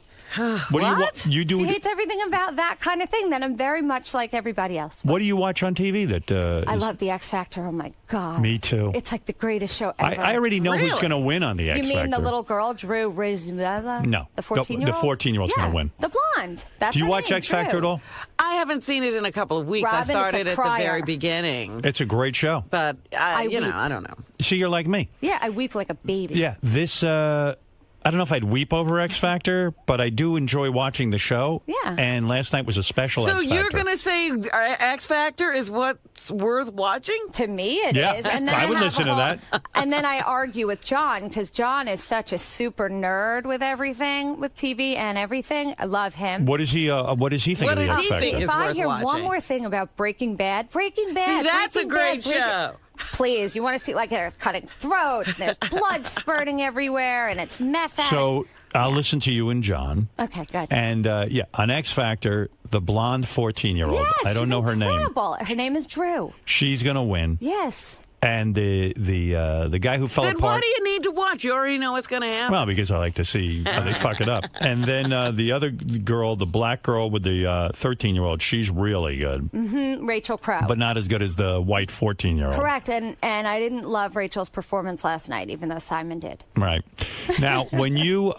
What? Do you do? She hates everything about that kind of thing. Then I'm very much like everybody else. What do you watch on TV that I is- love The X Factor. Oh my God. Me too. It's like the greatest show ever. I already know who's going to win on the X You mean Factor. the little girl, Drew Rizmela? No. The 14-year-old? The 14-year-old's yeah, going to win. The blonde. That's Do you her watch name, X Factor at Drew. all? I haven't seen it in a couple of weeks. Robin, I it's a started at the crier. very beginning. It's a great show. But, I weep. I don't know. See, you're like me. Yeah, I weep like a baby. Yeah, this, I don't know if I'd weep over X Factor, but I do enjoy watching the show. Yeah. And last night was a special So X Factor. you're going to say X Factor is what's worth watching? To me, it Yeah, is. And then I would have listen a to whole- that. And then I argue with John because John is such a super nerd with everything, with TV and everything. I love him. What does he think What of the does X he Factor? think If is I worth hear one watching? more thing about Breaking Bad, See, that's a Breaking great Bad, show. Please, you want to see like they're cutting throats, and there's blood spurting everywhere, and it's meth. So I'll listen to you and John. Okay, good. And yeah, on X Factor, the blonde 14-year-old. Yes, I don't she's know her name. incredible. Her name is Drew. She's going to win. Yes. And the guy who fell Then apart. why do you need to watch? You already know what's going to happen. Well, because I like to see how they fuck it up. And then the other girl, the black girl with the 13-year-old, she's really good, Rachel Crow. but not as good as the white 14-year-old. Correct. And I didn't love Rachel's performance last night, even though Simon did. Right. Now, when you,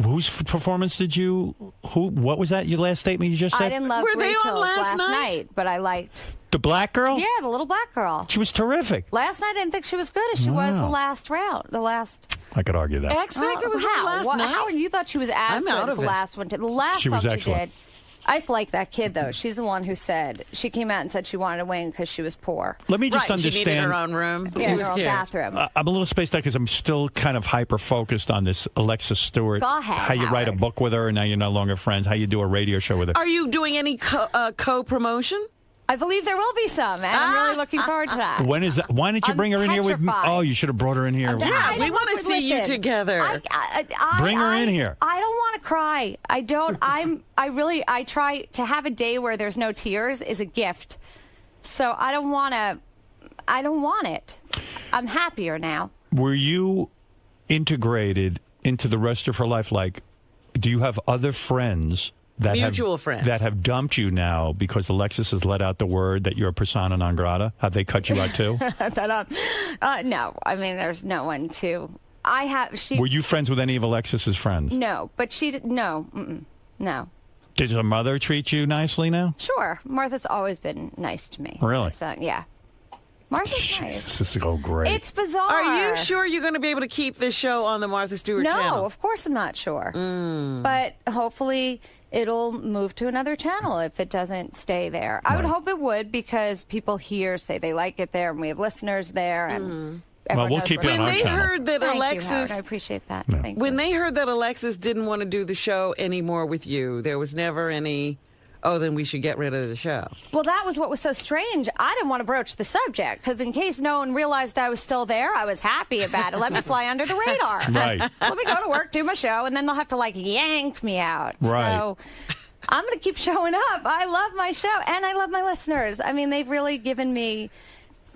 whose performance did you? What was that? Your last statement you just said? I didn't love Were they on Rachel's last last night? night, but I liked. The black girl? Yeah, the little black girl. She was terrific. Last night, I didn't think she was good as she was the Wow. last round. The last. I could argue that. X Factor was how? on last What- night? How you thought she was as I'm good out as of the it. last one did? The last She was song she excellent. did. I just like that kid though. She's the one who said she came out and said she wanted to win because she was poor. Let me just Right, she understand. needed her own room. Yeah, She in was her own cute. bathroom. I'm a little spaced out because I'm still kind of hyper-focused on this Alexis Stewart. Go ahead, how you write a Howard. book with her and now you're no longer friends. How you do a radio show with her. Are you doing any co-promotion? I believe there will be some, and I'm really looking forward to that. When is that? Why didn't you I'm bring her in here with me? petrified. Oh, you should have brought her in here. Yeah, we want to see you listen, together. Bring her in here. I don't want to cry. I don't. I try to have a day where there's no tears is a gift. So I don't want to. I don't want it. I'm happier now. Were you integrated into the rest of her life? Like, do you have other friends that Mutual have, friends. that have dumped you now because Alexis has let out the word that you're a persona non grata? Have they cut you out too? No, I mean there's no one to. I have. She. Were you friends with any of Alexis's friends? No, but she. No. No. Does her mother treat you nicely now? Sure. Martha's always been nice to me. Really? Yeah. Martha's nice. This is so great. It's bizarre. Are you sure you're going to be able to keep this show on the Martha Stewart channel? No, of course I'm not sure. But hopefully it'll move to another channel if it doesn't stay there. I would hope it would, because people here say they like it there, and we have listeners there, and Well, we'll keep you on our When they channel. heard that Thank you, Alexis, Howard. I appreciate that. Thank when you. they heard that Alexis didn't want to do the show anymore with you, there was never any, oh, then we should get rid of the show. Well, that was what was so strange. I didn't want to broach the subject because in case no one realized I was still there, I was happy about it. Let me fly under the radar. Right. Let me go to work, do my show, and then they'll have to like yank me out. Right. So I'm going to keep showing up. I love my show and I love my listeners. I mean, they've really given me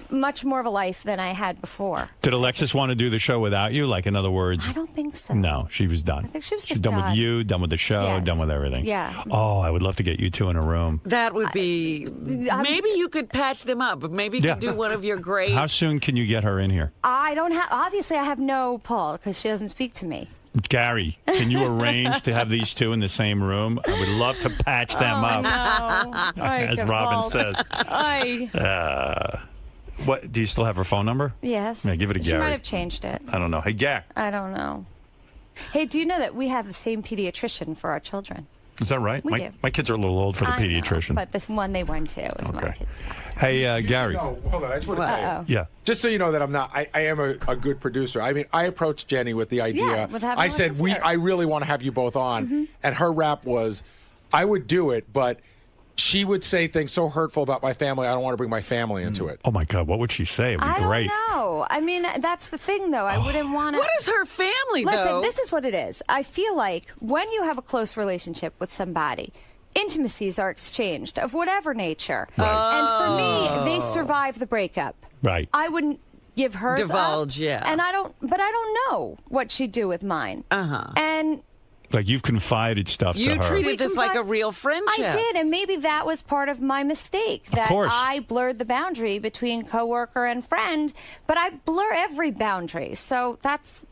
much more of a life than I had before. Did Alexis want to do the show without you? Like, in other words, I don't think so. no, she was done. I think she was She's just done with done. you, done with the show, Yes. done with everything. Yeah. Oh, I would love to get you two in a room. That would be, maybe you could patch them up, but maybe you could do one of your great. How soon can you get her in here? I don't have, obviously I have no pull because she doesn't speak to me. Gary, can you arrange to have these two in the same room? I would love to patch them up. No. As Robin says. What? Do you still have her phone number? Yes. Yeah, give it to She Gary. might have changed it. I don't know. Hey, Gary. I don't know. Hey, do you know that we have the same pediatrician for our children? Is that right? We do. My kids are a little old for the I know, pediatrician. but this one they went to is my kids. Hey, Gary. No, hold on. I just want to tell you. Yeah. Just so you know that I'm not. I am a good producer. I mean, I approached Jenny with the idea. Yeah, with having I said Alexis here. I really want to have you both on, and her rap was, I would do it, but she would say things so hurtful about my family. I don't want to bring my family into it. Oh my God, what would she say? It would be I great. don't know. I mean, that's the thing, though. I wouldn't want to. What is her family, Listen, though? this is what it is. I feel like when you have a close relationship with somebody, intimacies are exchanged of whatever nature. And for me, they survive the breakup. Right. I wouldn't give hers Divulge, up, yeah. And I don't know what she'd do with mine. And Like, you've confided stuff to You her. treated this like a real friendship. I did, and maybe that was part of my mistake. That course. I blurred the boundary between coworker and friend, but I blur every boundary. So that's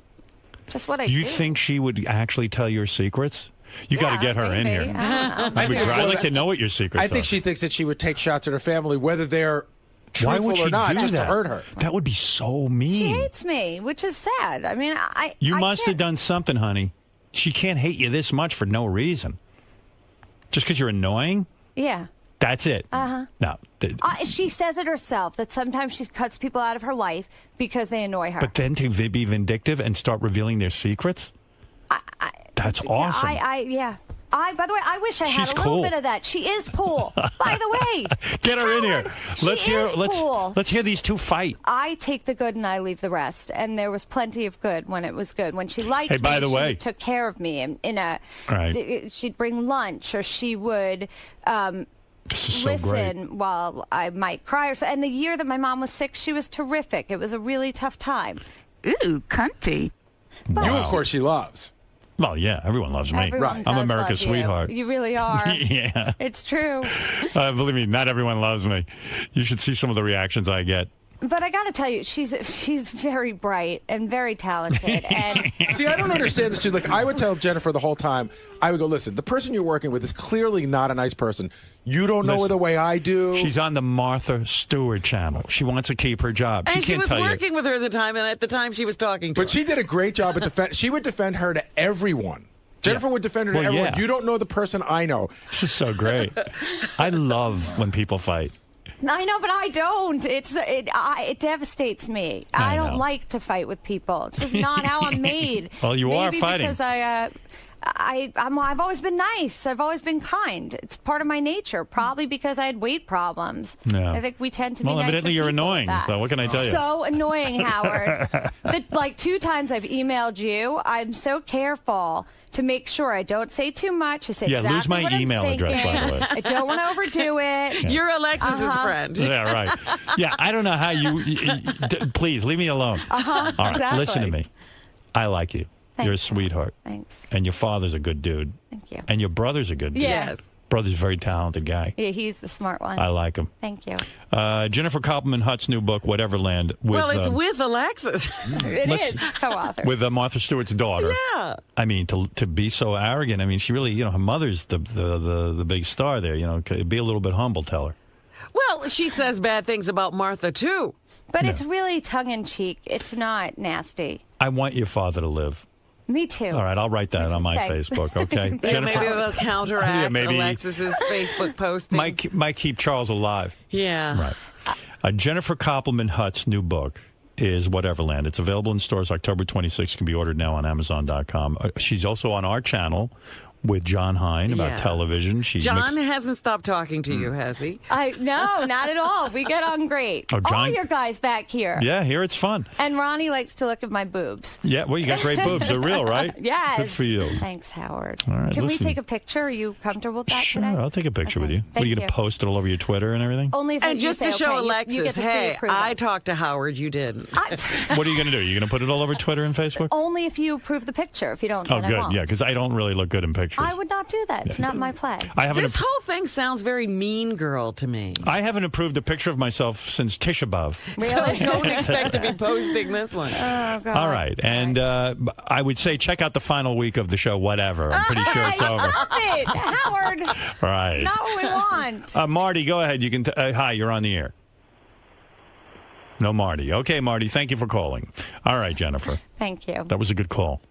just what I do. You think she would actually tell your secrets? You got to get her in maybe. here. I don't know. I'd like to know what your secrets I think are. she thinks that she would take shots at her family, whether they're Why truthful would she or not, do just that? to hurt her. That would be so mean. She hates me, which is sad. I mean, You I must have can't- done something, honey. She can't hate you this much for no reason. Just because you're annoying? Yeah. That's it. Uh-huh. No. She says it herself that sometimes she cuts people out of her life because they annoy her. But then to be vindictive and start revealing their secrets? That's awesome. Yeah. By the way, I wish I had She's a little cool. bit of that. She is cool. By the way, Get her in here. she is cool. Let's hear these two fight. I take the good and I leave the rest. And there was plenty of good when it was good. When she liked Hey, me, by the way- she took care of me in a. Right. She'd bring lunch, or she would. This is so listen great. while I might cry. And the year that my mom was sick, she was terrific. It was a really tough time. Ooh, cunty. You, of course, she loves. Well, yeah, everyone loves me. Everyone I'm does America's love you. sweetheart. You really are. Yeah. It's true. Believe me, not everyone loves me. You should see some of the reactions I get. But I got to tell you, she's very bright and very talented. And See, I don't understand this too. Like, I would tell Jennifer the whole time, I would go, listen, the person you're working with is clearly not a nice person. You don't know her the way I do. She's on the Martha Stewart channel. She wants to keep her job. And she can't was tell working with her at the time, and at the time she was talking to But she did a great job at defend. She would defend her to everyone. Jennifer would defend her to Well, everyone. yeah. You don't know the person I know. This is so great. I love when people fight. I know, but I don't. It devastates me. I don't know. like to fight with people. It's just not how I'm made. Well, you are Maybe fighting. because I've always been nice. I've always been kind. It's part of my nature. Probably because I had weight problems. Yeah. I think we tend to be Well, nice evidently to you're people with annoying, that. so what can I tell you? So annoying, Howard. That like 2 times I've emailed you. I'm so careful to make sure I don't say too much. I say Yeah, exactly lose my what I'm email address, by the thinking. way. I don't want to overdo it. Yeah. You're Alexis's friend. Yeah, right. Yeah, I don't know how please, leave me alone. Uh-huh, All right, exactly. listen to me. I like you. Thank You're a you. sweetheart. Thanks. And your father's a good dude. Thank you. And your brother's a good dude. Yes. Brother's a very talented guy. Yeah, he's the smart one. I like him. Thank you. Jennifer Koppelman-Hutt's new book, Whateverland. Well, it's with Alexis. It is. It's co-author. With Martha Stewart's daughter. Yeah. I mean, to be so arrogant. I mean, she really, her mother's the big star there. Be a little bit humble. Tell her. Well, she says bad things about Martha too. But it's really tongue-in-cheek. It's not nasty. I want your father to live. Me too. All right, I'll write that on my Thanks. Facebook, okay? Yeah, maybe we'll counteract maybe Alexis's Facebook posting. Might keep Charles alive. Yeah. Right. Jennifer Koppelman-Hutt's new book is Whateverland. It's available in stores October 26th. Can be ordered now on Amazon.com. She's also on our channel with John Hine about television. John hasn't stopped talking to you, has he? No, not at all. We get on great. Oh, John- All your guys back here. Yeah, here it's fun. And Ronnie likes to look at my boobs. Yeah, well, you got great boobs. They're real, right? Yes. Good for you. Thanks, Howard. All right, Can we listen. take a picture? Are you comfortable with that Sure, today? I'll take a picture with you. What are Thank you going to you. post it all over your Twitter and everything? Only if And you just say, to show okay, Alexis, you get to hey, pre-approve I it. talked to Howard, you didn't. What are you going to do? You're going to put it all over Twitter and Facebook? Only if you approve the picture. If you don't, Oh, then I good. won't. Yeah, because I don't really look good in pictures. I would not do that. It's not my play. This whole thing sounds very Mean Girl to me. I haven't approved a picture of myself since Tisha B'Av. So don't expect to be posting this one. Oh, God. All right. And I would say check out the final week of the show, whatever. I'm pretty sure it's over. Stop it, Howard. All right. It's not what we want. Marty, go ahead. You can. Hi, you're on the air. No, Marty. Okay, Marty, thank you for calling. All right, Jennifer. Thank you. That was a good call.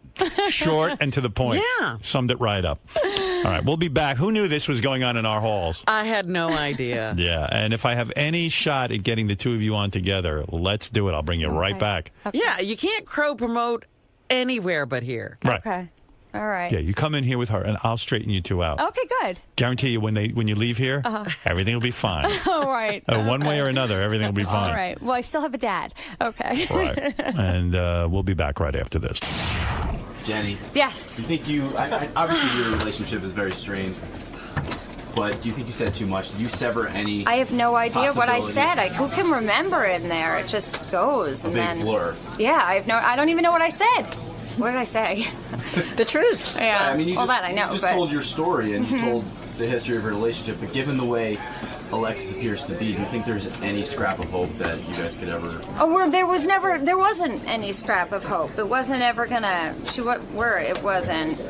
Short and to the point. Yeah. Summed it right up. All right, we'll be back. Who knew this was going on in our halls? I had no idea. Yeah, and if I have any shot at getting the two of you on together, let's do it. I'll bring you right back. Yeah, you can't crow promote anywhere but here. Right. Okay. All right. Yeah, you come in here with her, and I'll straighten you two out. Okay, good. Guarantee you, when you leave here, everything will be fine. All right. One way or another, everything will be fine. All right. Well, I still have a dad. Okay. Right. And we'll be back right after this. Jenny. Yes. Do you think obviously your relationship is very strained, but do you think you said too much? Did you sever any? I have no idea what I possibility? said. Who can remember in there? It just goes. A And big then, blur. Yeah, I don't even know what I said. What did I say? The truth. Yeah. I mean, you well, just, that I know. you just but told your story and you Mhm. told the history of your relationship, but given the way Alexis appears to be, do you think there's any scrap of hope that you guys could ever? Oh, there wasn't any scrap of hope. It wasn't ever gonna. It wasn't.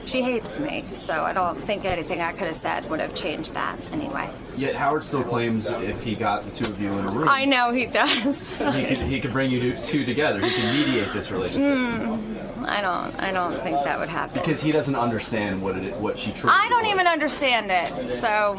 She hates me, so I don't think anything I could have said would have changed that anyway. Yet Howard still claims if he got the two of you in a room, I know he does. he could bring you two together. He can mediate this relationship I don't think that would happen. because he doesn't understand what she truly. I don't even understand it. So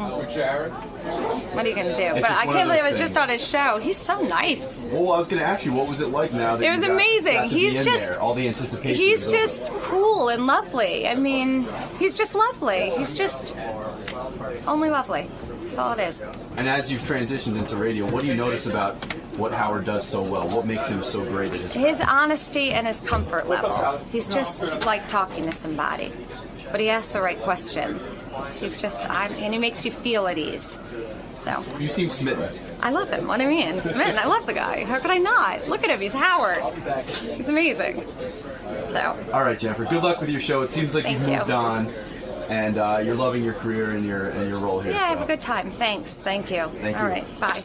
what are you gonna do? It's But just I one can't of believe I those was just things. on his show. He's so nice. Well, I was going to ask you, what was it like now that It was you got amazing. to be He's in just there? All the anticipation. He's is over. just cool and lovely. I mean, he's just lovely. He's just only lovely. That's all it is. And as you've transitioned into radio, what do you notice about what Howard does so well? What makes him so great at his His honesty and his comfort level. He's just like talking to somebody. But he asks the right questions. He's just, and he makes you feel at ease. So. You seem smitten. I love him. What do you mean? Smitten. I love the guy. How could I not? Look at him. He's Howard. He's amazing. So. All right, Jennifer. Good luck with your show. It seems like Thank you've moved you. on, and you're loving your career and your role here. Yeah, so. have a good time. Thanks. Thank you. Thank All you. right. Bye.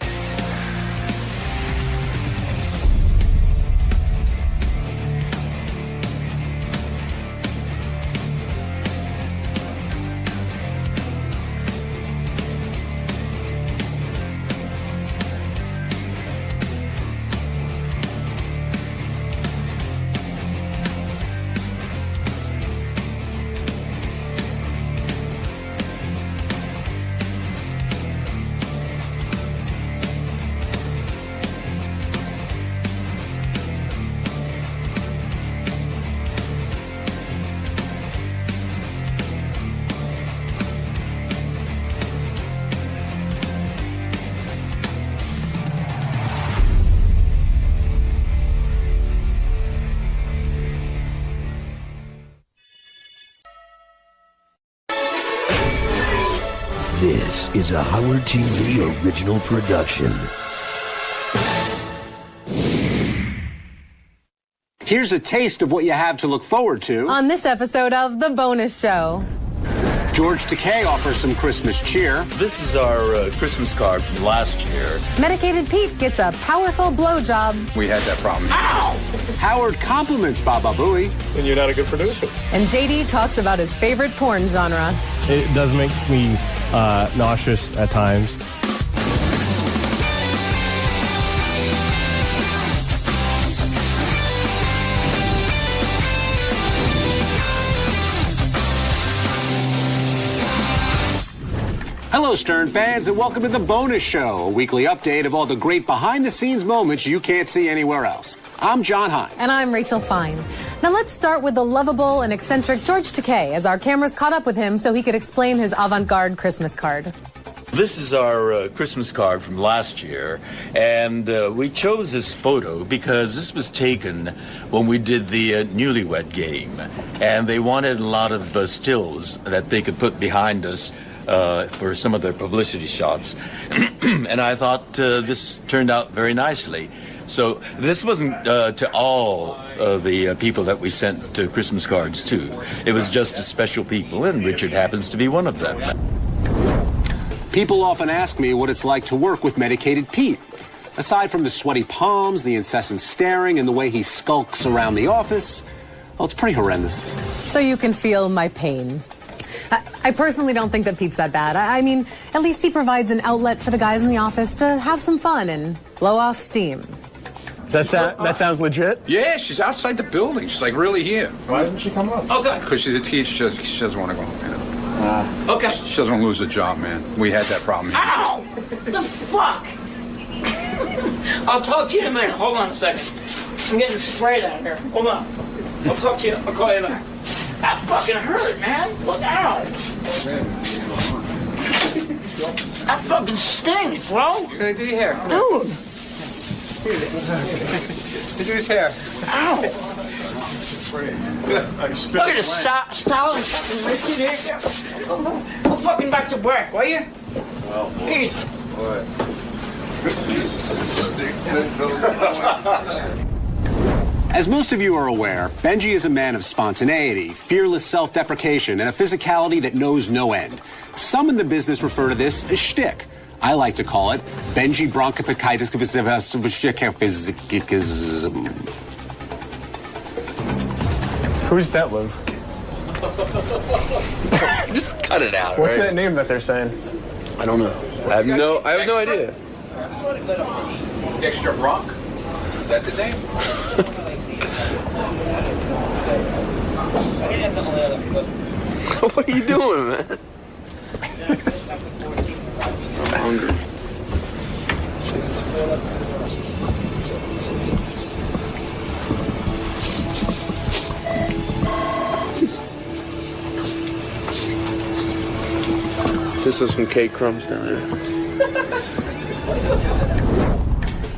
This is a Howard TV original production. Here's a taste of what you have to look forward to On this episode of The Bonus Show. George Takei offers some Christmas cheer. This is our Christmas card from last year. Medicated Pete gets a powerful blowjob. We had that problem. Ow! Howard compliments Baba Booey. And you're not a good producer. And JD talks about his favorite porn genre. It does make me nauseous at times. Hello, Stern fans, and welcome to The Bonus Show, a weekly update of all the great behind-the-scenes moments you can't see anywhere else. I'm John Hine. And I'm Rachel Fine. Now let's start with the lovable and eccentric George Takei, as our cameras caught up with him so he could explain his avant-garde Christmas card. This is our Christmas card from last year, and we chose this photo because this was taken when we did the Newlywed Game, and they wanted a lot of stills that they could put behind us for some of their publicity shots. And I thought this turned out very nicely. So this wasn't to all of the people that we sent Christmas cards to. It was just to special people, and Richard happens to be one of them. People often ask me what it's like to work with Medicated Pete. Aside from the sweaty palms, the incessant staring, and the way he skulks around the office, well, it's pretty horrendous. So you can feel my pain. I personally don't think that Pete's that bad. I mean, at least he provides an outlet for the guys in the office to have some fun and blow off steam. That sounds legit? Yeah, she's outside the building. She's like really here. Why doesn't she come up? Okay. Because she's a teacher. She doesn't want to go home. You know? Okay. She doesn't want to lose her job, man. We had that problem here. Ow! The fuck? I'll talk to you in a minute. Hold on a second. I'm getting sprayed out here. Hold on. I'll talk to you. I'll call you back. That fucking hurt, man. Look out. That fucking stinks, bro. You're gonna do your hair. Dude. Do his hair. Ow. Look at the style and fucking Richard here. Go fucking back to work, will you? Well, Easy. As most of you are aware, Benji is a man of spontaneity, fearless self-deprecation, and a physicality that knows no end. Some in the business refer to this as shtick. I like to call it Benji bronchitis. Who's that, Liv? Just cut it out. What's right? that name that they're saying? I don't know. I have no idea. Extra bronc? Is that the name? What are you doing, man? I'm hungry. This is some cake crumbs down there.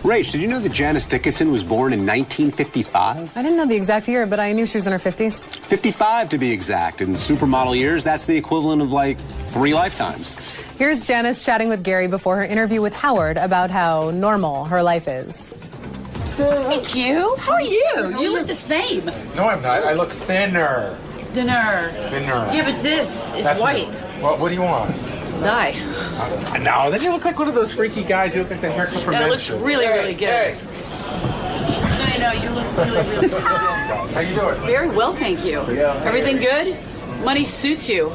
Rach, did you know that Janice Dickinson was born in 1955? I didn't know the exact year, but I knew she was in her 50s. 55 to be exact. In supermodel years, that's the equivalent of like 3 lifetimes. Here's Janice chatting with Gary before her interview with Howard about how normal her life is. Hey, Q. How are you? You look the same. No, I'm not. I look thinner. Thinner. Yeah, but this is white. Well, what do you want? Dye. No, then you look like one of those freaky guys. You look like the haircut from That looks Mention. really, really good. Hey. No, you look really, really good. How you doing? Very well, thank you. Yeah. Everything good? Money suits you.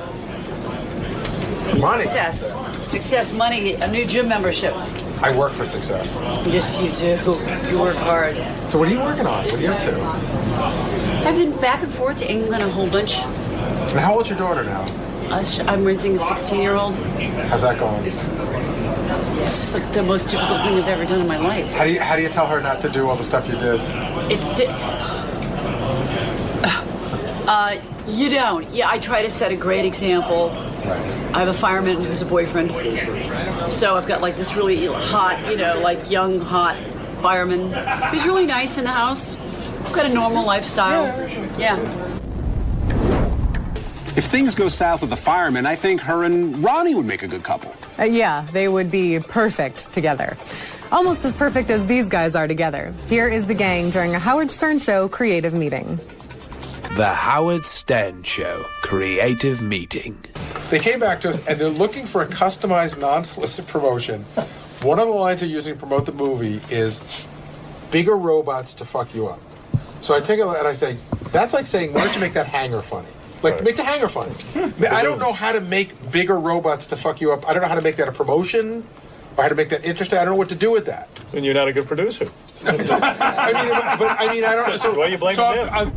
Money? Success, money, a new gym membership. I work for success. Yes, you do. You work hard. So what are you working on? What are you up to? I've been back and forth to England a whole bunch. And how old's your daughter now? I'm raising a 16-year-old. How's that going? It's like the most difficult thing I've ever done in my life. How do you tell her not to do all the stuff you did? You don't. Yeah, I try to set a great example. Right. I have a fireman who's a boyfriend. So I've got like this really hot, like young, hot fireman who's really nice in the house. Got a normal lifestyle. Yeah. If things go south with the fireman, I think her and Ronnie would make a good couple. Yeah, they would be perfect together. Almost as perfect as these guys are together. Here is the gang during a Howard Stern Show creative meeting. The Howard Stern Show creative meeting. They came back to us, and they're looking for a customized, non-solicit promotion. One of the lines they're using to promote the movie is bigger robots to fuck you up. So I take it and I say, that's like saying, why don't you make that hanger funny? Like, make the hanger funny. I don't know how to make bigger robots to fuck you up. I don't know how to make that a promotion or how to make that interesting. I don't know what to do with that. Then you're not a good producer. I don't. So why are you blaming him?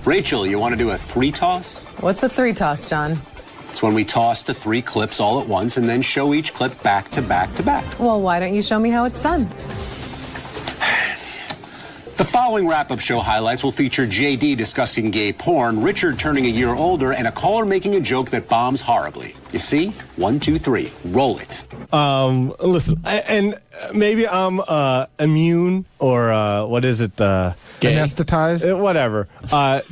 Rachel, you want to do a 3-toss? What's a 3-toss, John? It's when we toss the 3 clips all at once and then show each clip back to back to back. Well, why don't you show me how it's done? The following wrap-up show highlights will feature JD discussing gay porn, Richard turning a year older, and a caller making a joke that bombs horribly. You see? 1, 2, 3. Roll it. Listen, and maybe I'm immune or what is it? Anesthetized? Whatever.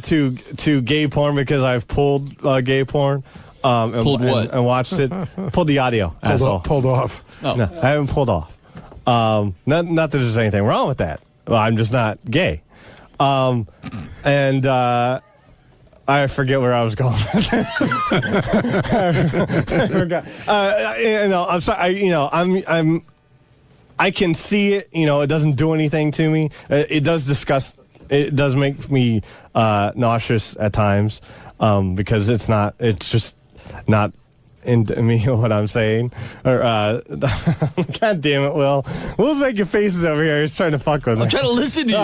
To gay porn because I've pulled gay porn. Pulled what? And watched it. Pulled the audio. Pulled off. Oh. No, I haven't pulled off. Not that there's anything wrong with that. Well, I'm just not gay. And I forget where I was going. I forgot. I'm sorry. I can see it. It doesn't do anything to me. It does disgust. It does make me nauseous at times because it's not. It's just not into me what I'm saying. Or God damn it, Will. Will's making faces over here. He's trying to fuck with me. I'm trying to listen to you.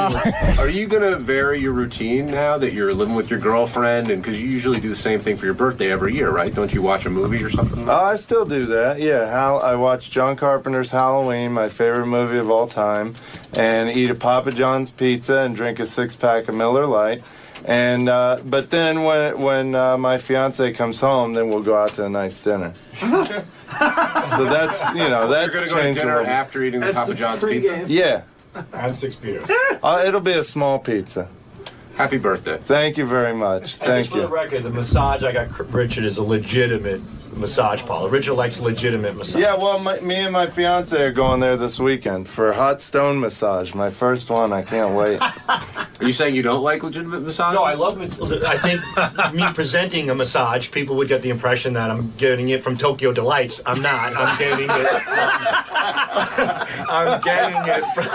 Are you going to vary your routine now that you're living with your girlfriend? And because you usually do the same thing for your birthday every year, right? Don't you watch a movie or something? I still do that, yeah. I watch John Carpenter's Halloween, my favorite movie of all time, and eat a Papa John's pizza and drink a 6-pack of Miller Lite. And but then when my fiance comes home, then we'll go out to a nice dinner. So that's that's you're going to go to dinner after eating the Papa John's pizza. Yeah, and 6 beers. It'll be a small pizza. Happy birthday! Thank you very much. Thank just for the record, the massage I got Richard is a legitimate massage parlor. Richard likes legitimate massage. Yeah, well, me and my fiance are going there this weekend for a hot stone massage. My first one. I can't wait. Are you saying you don't like legitimate massage? No, I love it. I think me presenting a massage, people would get the impression that I'm getting it from Tokyo Delights. I'm not. I'm getting it from... I'm getting it from...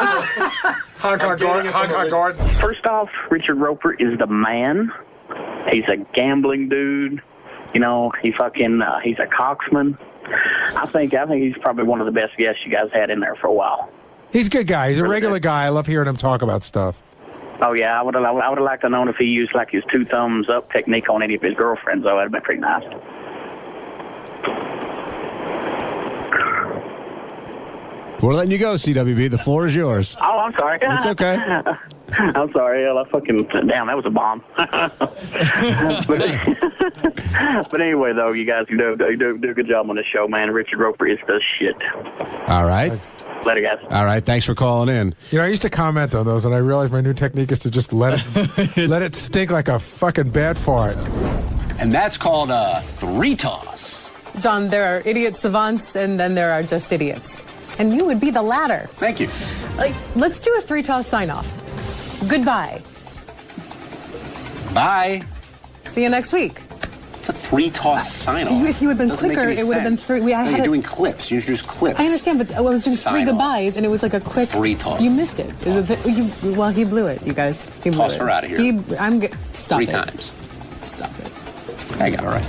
Hong Kong Garden. First off, Richard Roper is the man. He's a gambling dude. He's a coxman. I think he's probably one of the best guests you guys had in there for a while. He's a good guy. He's a regular guy. I love hearing him talk about stuff. Oh yeah, I would have liked to know if he used like his 2 thumbs up technique on any of his girlfriends. Though that'd been pretty nice. We're letting you go, CWB. The floor is yours. Oh, I'm sorry. It's okay. I'm sorry. Damn, that was a bomb. But anyway, though, you guys do a good job on the show, man. Richard Roper is the shit. All right. Later, guys. All right. Thanks for calling in. I used to comment on those, and I realized my new technique is to just let it stink like a fucking bad fart. And that's called a 3-toss. John, there are idiot savants, and then there are just idiots. And you would be the latter. Thank you. Let's do a 3-toss sign-off. Goodbye. Bye. See you next week. It's a 3-toss sign-off. If you had been quicker, it would have been 3. You're doing clips. You introduced clips. I understand, but I was doing 3 Sign-off. goodbyes, and it was like a quick 3-toss. You missed it. Well, he blew it, you guys. He blew Toss it. her out of here. Stop 3 it. times. Stop it. I got it right.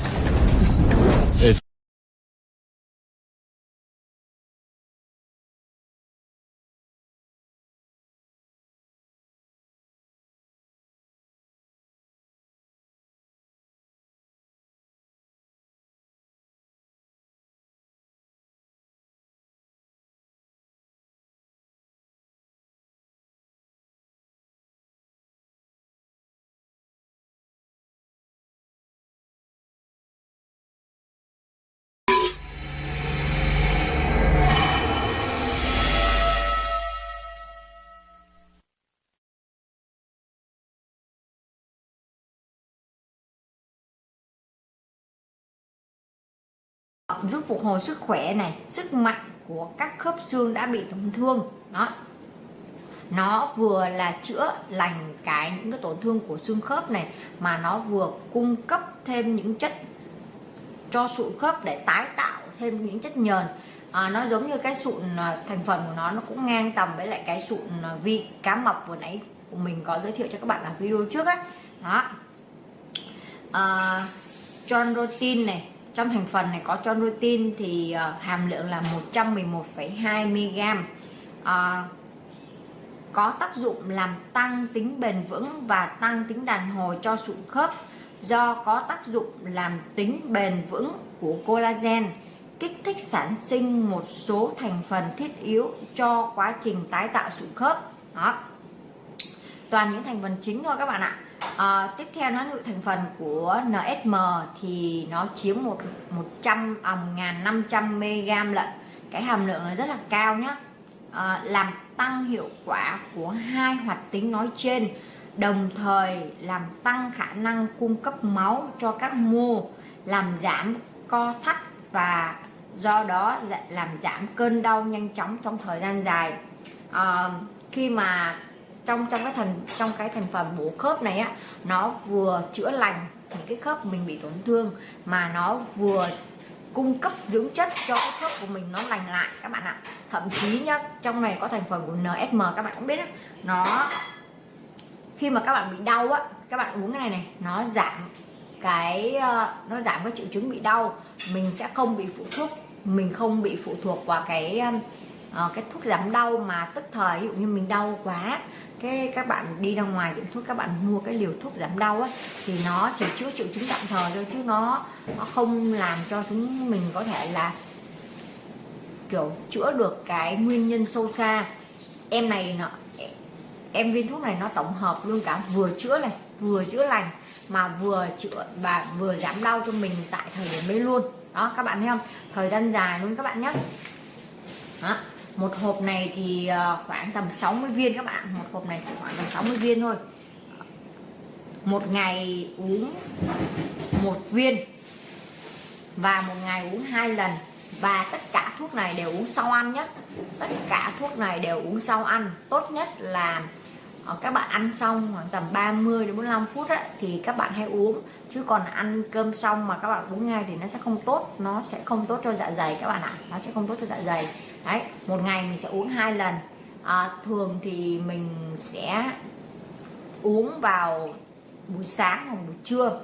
Giúp phục hồi sức khỏe này, sức mạnh của các khớp xương đã bị tổn thương. Đó. Nó vừa là chữa lành những cái tổn thương của xương khớp này, mà nó vừa cung cấp thêm những chất cho sụn khớp để tái tạo thêm những chất nhờn. Nó giống như cái sụn thành phần của nó cũng ngang tầm với lại cái sụn vi cá mập vừa nãy của mình có giới thiệu cho các bạn ở video trước á. Đó. Chondroitin này, trong thành phần này có chondroitin thì hàm lượng là 111,2 mg. Có tác dụng làm tăng tính bền vững và tăng tính đàn hồi cho sụn khớp do có tác dụng làm tính bền vững của collagen, kích thích sản sinh một số thành phần thiết yếu cho quá trình tái tạo sụn khớp. Đó. Toàn những thành phần chính thôi các bạn ạ. Tiếp theo nó là thành phần của NSM thì nó chiếm 1.500 mg lận. Cái hàm lượng này rất là cao nhá. Làm tăng hiệu quả của hai hoạt tính nói trên, đồng thời làm tăng khả năng cung cấp máu cho các mô, làm giảm co thắt và do đó làm giảm cơn đau nhanh chóng trong thời gian dài. Khi mà trong cái thành phần bổ khớp này á, nó vừa chữa lành những cái khớp mình bị tổn thương mà nó vừa cung cấp dưỡng chất cho cái khớp của mình nó lành lại các bạn ạ. Thậm chí nhá, trong này có thành phần của NSM, các bạn cũng biết đó, nó khi mà các bạn bị đau á, các bạn uống cái này nó giảm cái triệu chứng bị đau, mình sẽ không bị phụ thuộc vào cái thuốc giảm đau mà tức thời. Ví dụ như mình đau quá, các bạn đi ra ngoài tiệm thuốc, các bạn mua cái liều thuốc giảm đau á, thì nó chỉ chữa triệu chứng tạm thời thôi, chứ nó không làm cho chúng mình có thể là kiểu chữa được cái nguyên nhân sâu xa. Em viên thuốc này nó tổng hợp luôn cả vừa chữa lành mà vừa chữa và vừa giảm đau cho mình tại thời điểm ấy luôn. Đó các bạn thấy không? Thời gian dài luôn các bạn nhé. Đó. Một hộp này thì khoảng tầm 60 viên các bạn. Một hộp này khoảng tầm 60 viên thôi. Một ngày uống 1 viên và một ngày uống 2 lần. Và tất cả thuốc này đều uống sau ăn nhé. Tất cả thuốc này đều uống sau ăn. Tốt nhất là các bạn ăn xong khoảng tầm 30 đến 45 phút á, thì các bạn hãy uống. Chứ còn ăn cơm xong mà các bạn uống ngay thì nó sẽ không tốt. Nó sẽ không tốt cho dạ dày các bạn ạ. Nó sẽ không tốt cho dạ dày. Đấy, một ngày mình sẽ uống 2 lần. Thường thì mình sẽ uống vào buổi sáng hoặc buổi trưa.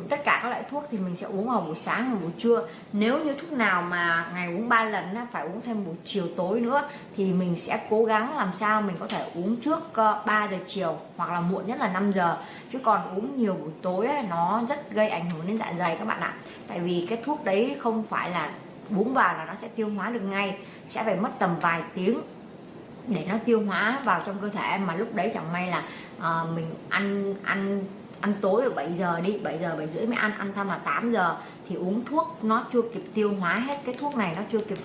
Tất cả các loại thuốc thì mình sẽ uống vào buổi sáng và buổi trưa. Nếu như thuốc nào mà ngày uống 3 lần phải uống thêm buổi chiều tối nữa, thì mình sẽ cố gắng làm sao mình có thể uống trước 3 giờ chiều hoặc là muộn nhất là 5 giờ. Chứ còn uống nhiều buổi tối nó rất gây ảnh hưởng đến dạ dày các bạn ạ. Tại vì cái thuốc đấy không phải là uống vào là nó sẽ tiêu hóa được ngay, sẽ phải mất tầm vài tiếng để nó tiêu hóa vào trong cơ thể. Mà lúc đấy chẳng may là mình ăn tối ở 7 giờ đi, 7 giờ 7 rưỡi mới ăn xong là 8 giờ thì uống thuốc nó chưa kịp tiêu hóa hết cái thuốc này, nó chưa kịp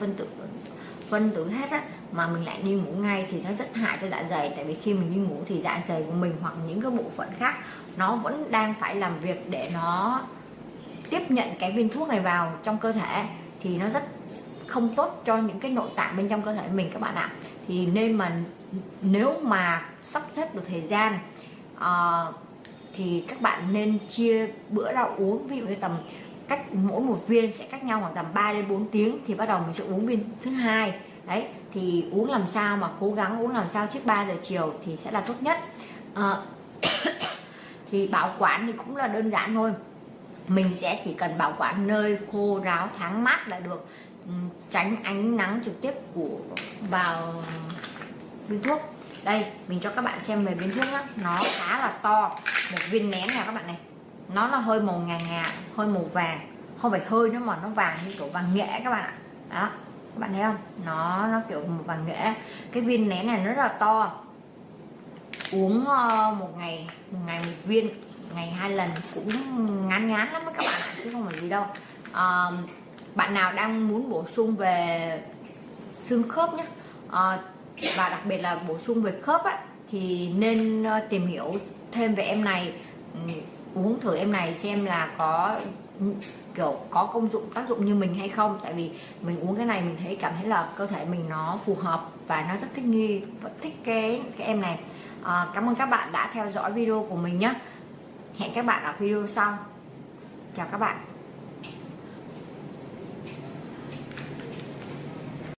phân tử hết á, mà mình lại đi ngủ ngay thì nó rất hại cho dạ dày. Tại vì khi mình đi ngủ thì dạ dày của mình hoặc những cái bộ phận khác nó vẫn đang phải làm việc để nó tiếp nhận cái viên thuốc này vào trong cơ thể, thì nó rất không tốt cho những cái nội tạng bên trong cơ thể mình các bạn ạ. Thì nên mà nếu mà sắp xếp được thời gian thì các bạn nên chia bữa ra uống. Ví dụ như tầm mỗi một viên sẽ cách nhau khoảng tầm 3 đến 4 tiếng thì bắt đầu mình sẽ uống viên thứ hai. Đấy, thì uống làm sao mà cố gắng uống làm sao trước 3 giờ chiều thì sẽ là tốt nhất. Thì bảo quản thì cũng là đơn giản thôi. Mình sẽ chỉ cần bảo quản nơi khô ráo thoáng mát là được, tránh ánh nắng trực tiếp vào viên thuốc. Đây, mình cho các bạn xem về viên thuốc nhé. Nó khá là to. Một viên nén này các bạn này. Nó là hơi màu ngà, hơi màu vàng. Không phải hơi nữa mà nó vàng như kiểu vàng nghệ các bạn ạ. Đó, các bạn thấy không? Nó kiểu màu vàng nghệ. Cái viên nén này nó rất là to. Uống một ngày một viên, ngày 2 lần cũng ngán lắm các bạn ạ, chứ không phải gì đâu. Bạn nào đang muốn bổ sung về xương khớp nhé, và đặc biệt là bổ sung về khớp á, thì nên tìm hiểu thêm về em này. Uống thử em này xem là có công dụng tác dụng như mình hay không. Tại vì mình uống cái này mình cảm thấy là cơ thể mình nó phù hợp và nó rất thích nghi, vẫn thích cái em này. Cảm ơn các bạn đã theo dõi video của mình nhé. Hẹn các bạn ở video sau. Chào các bạn.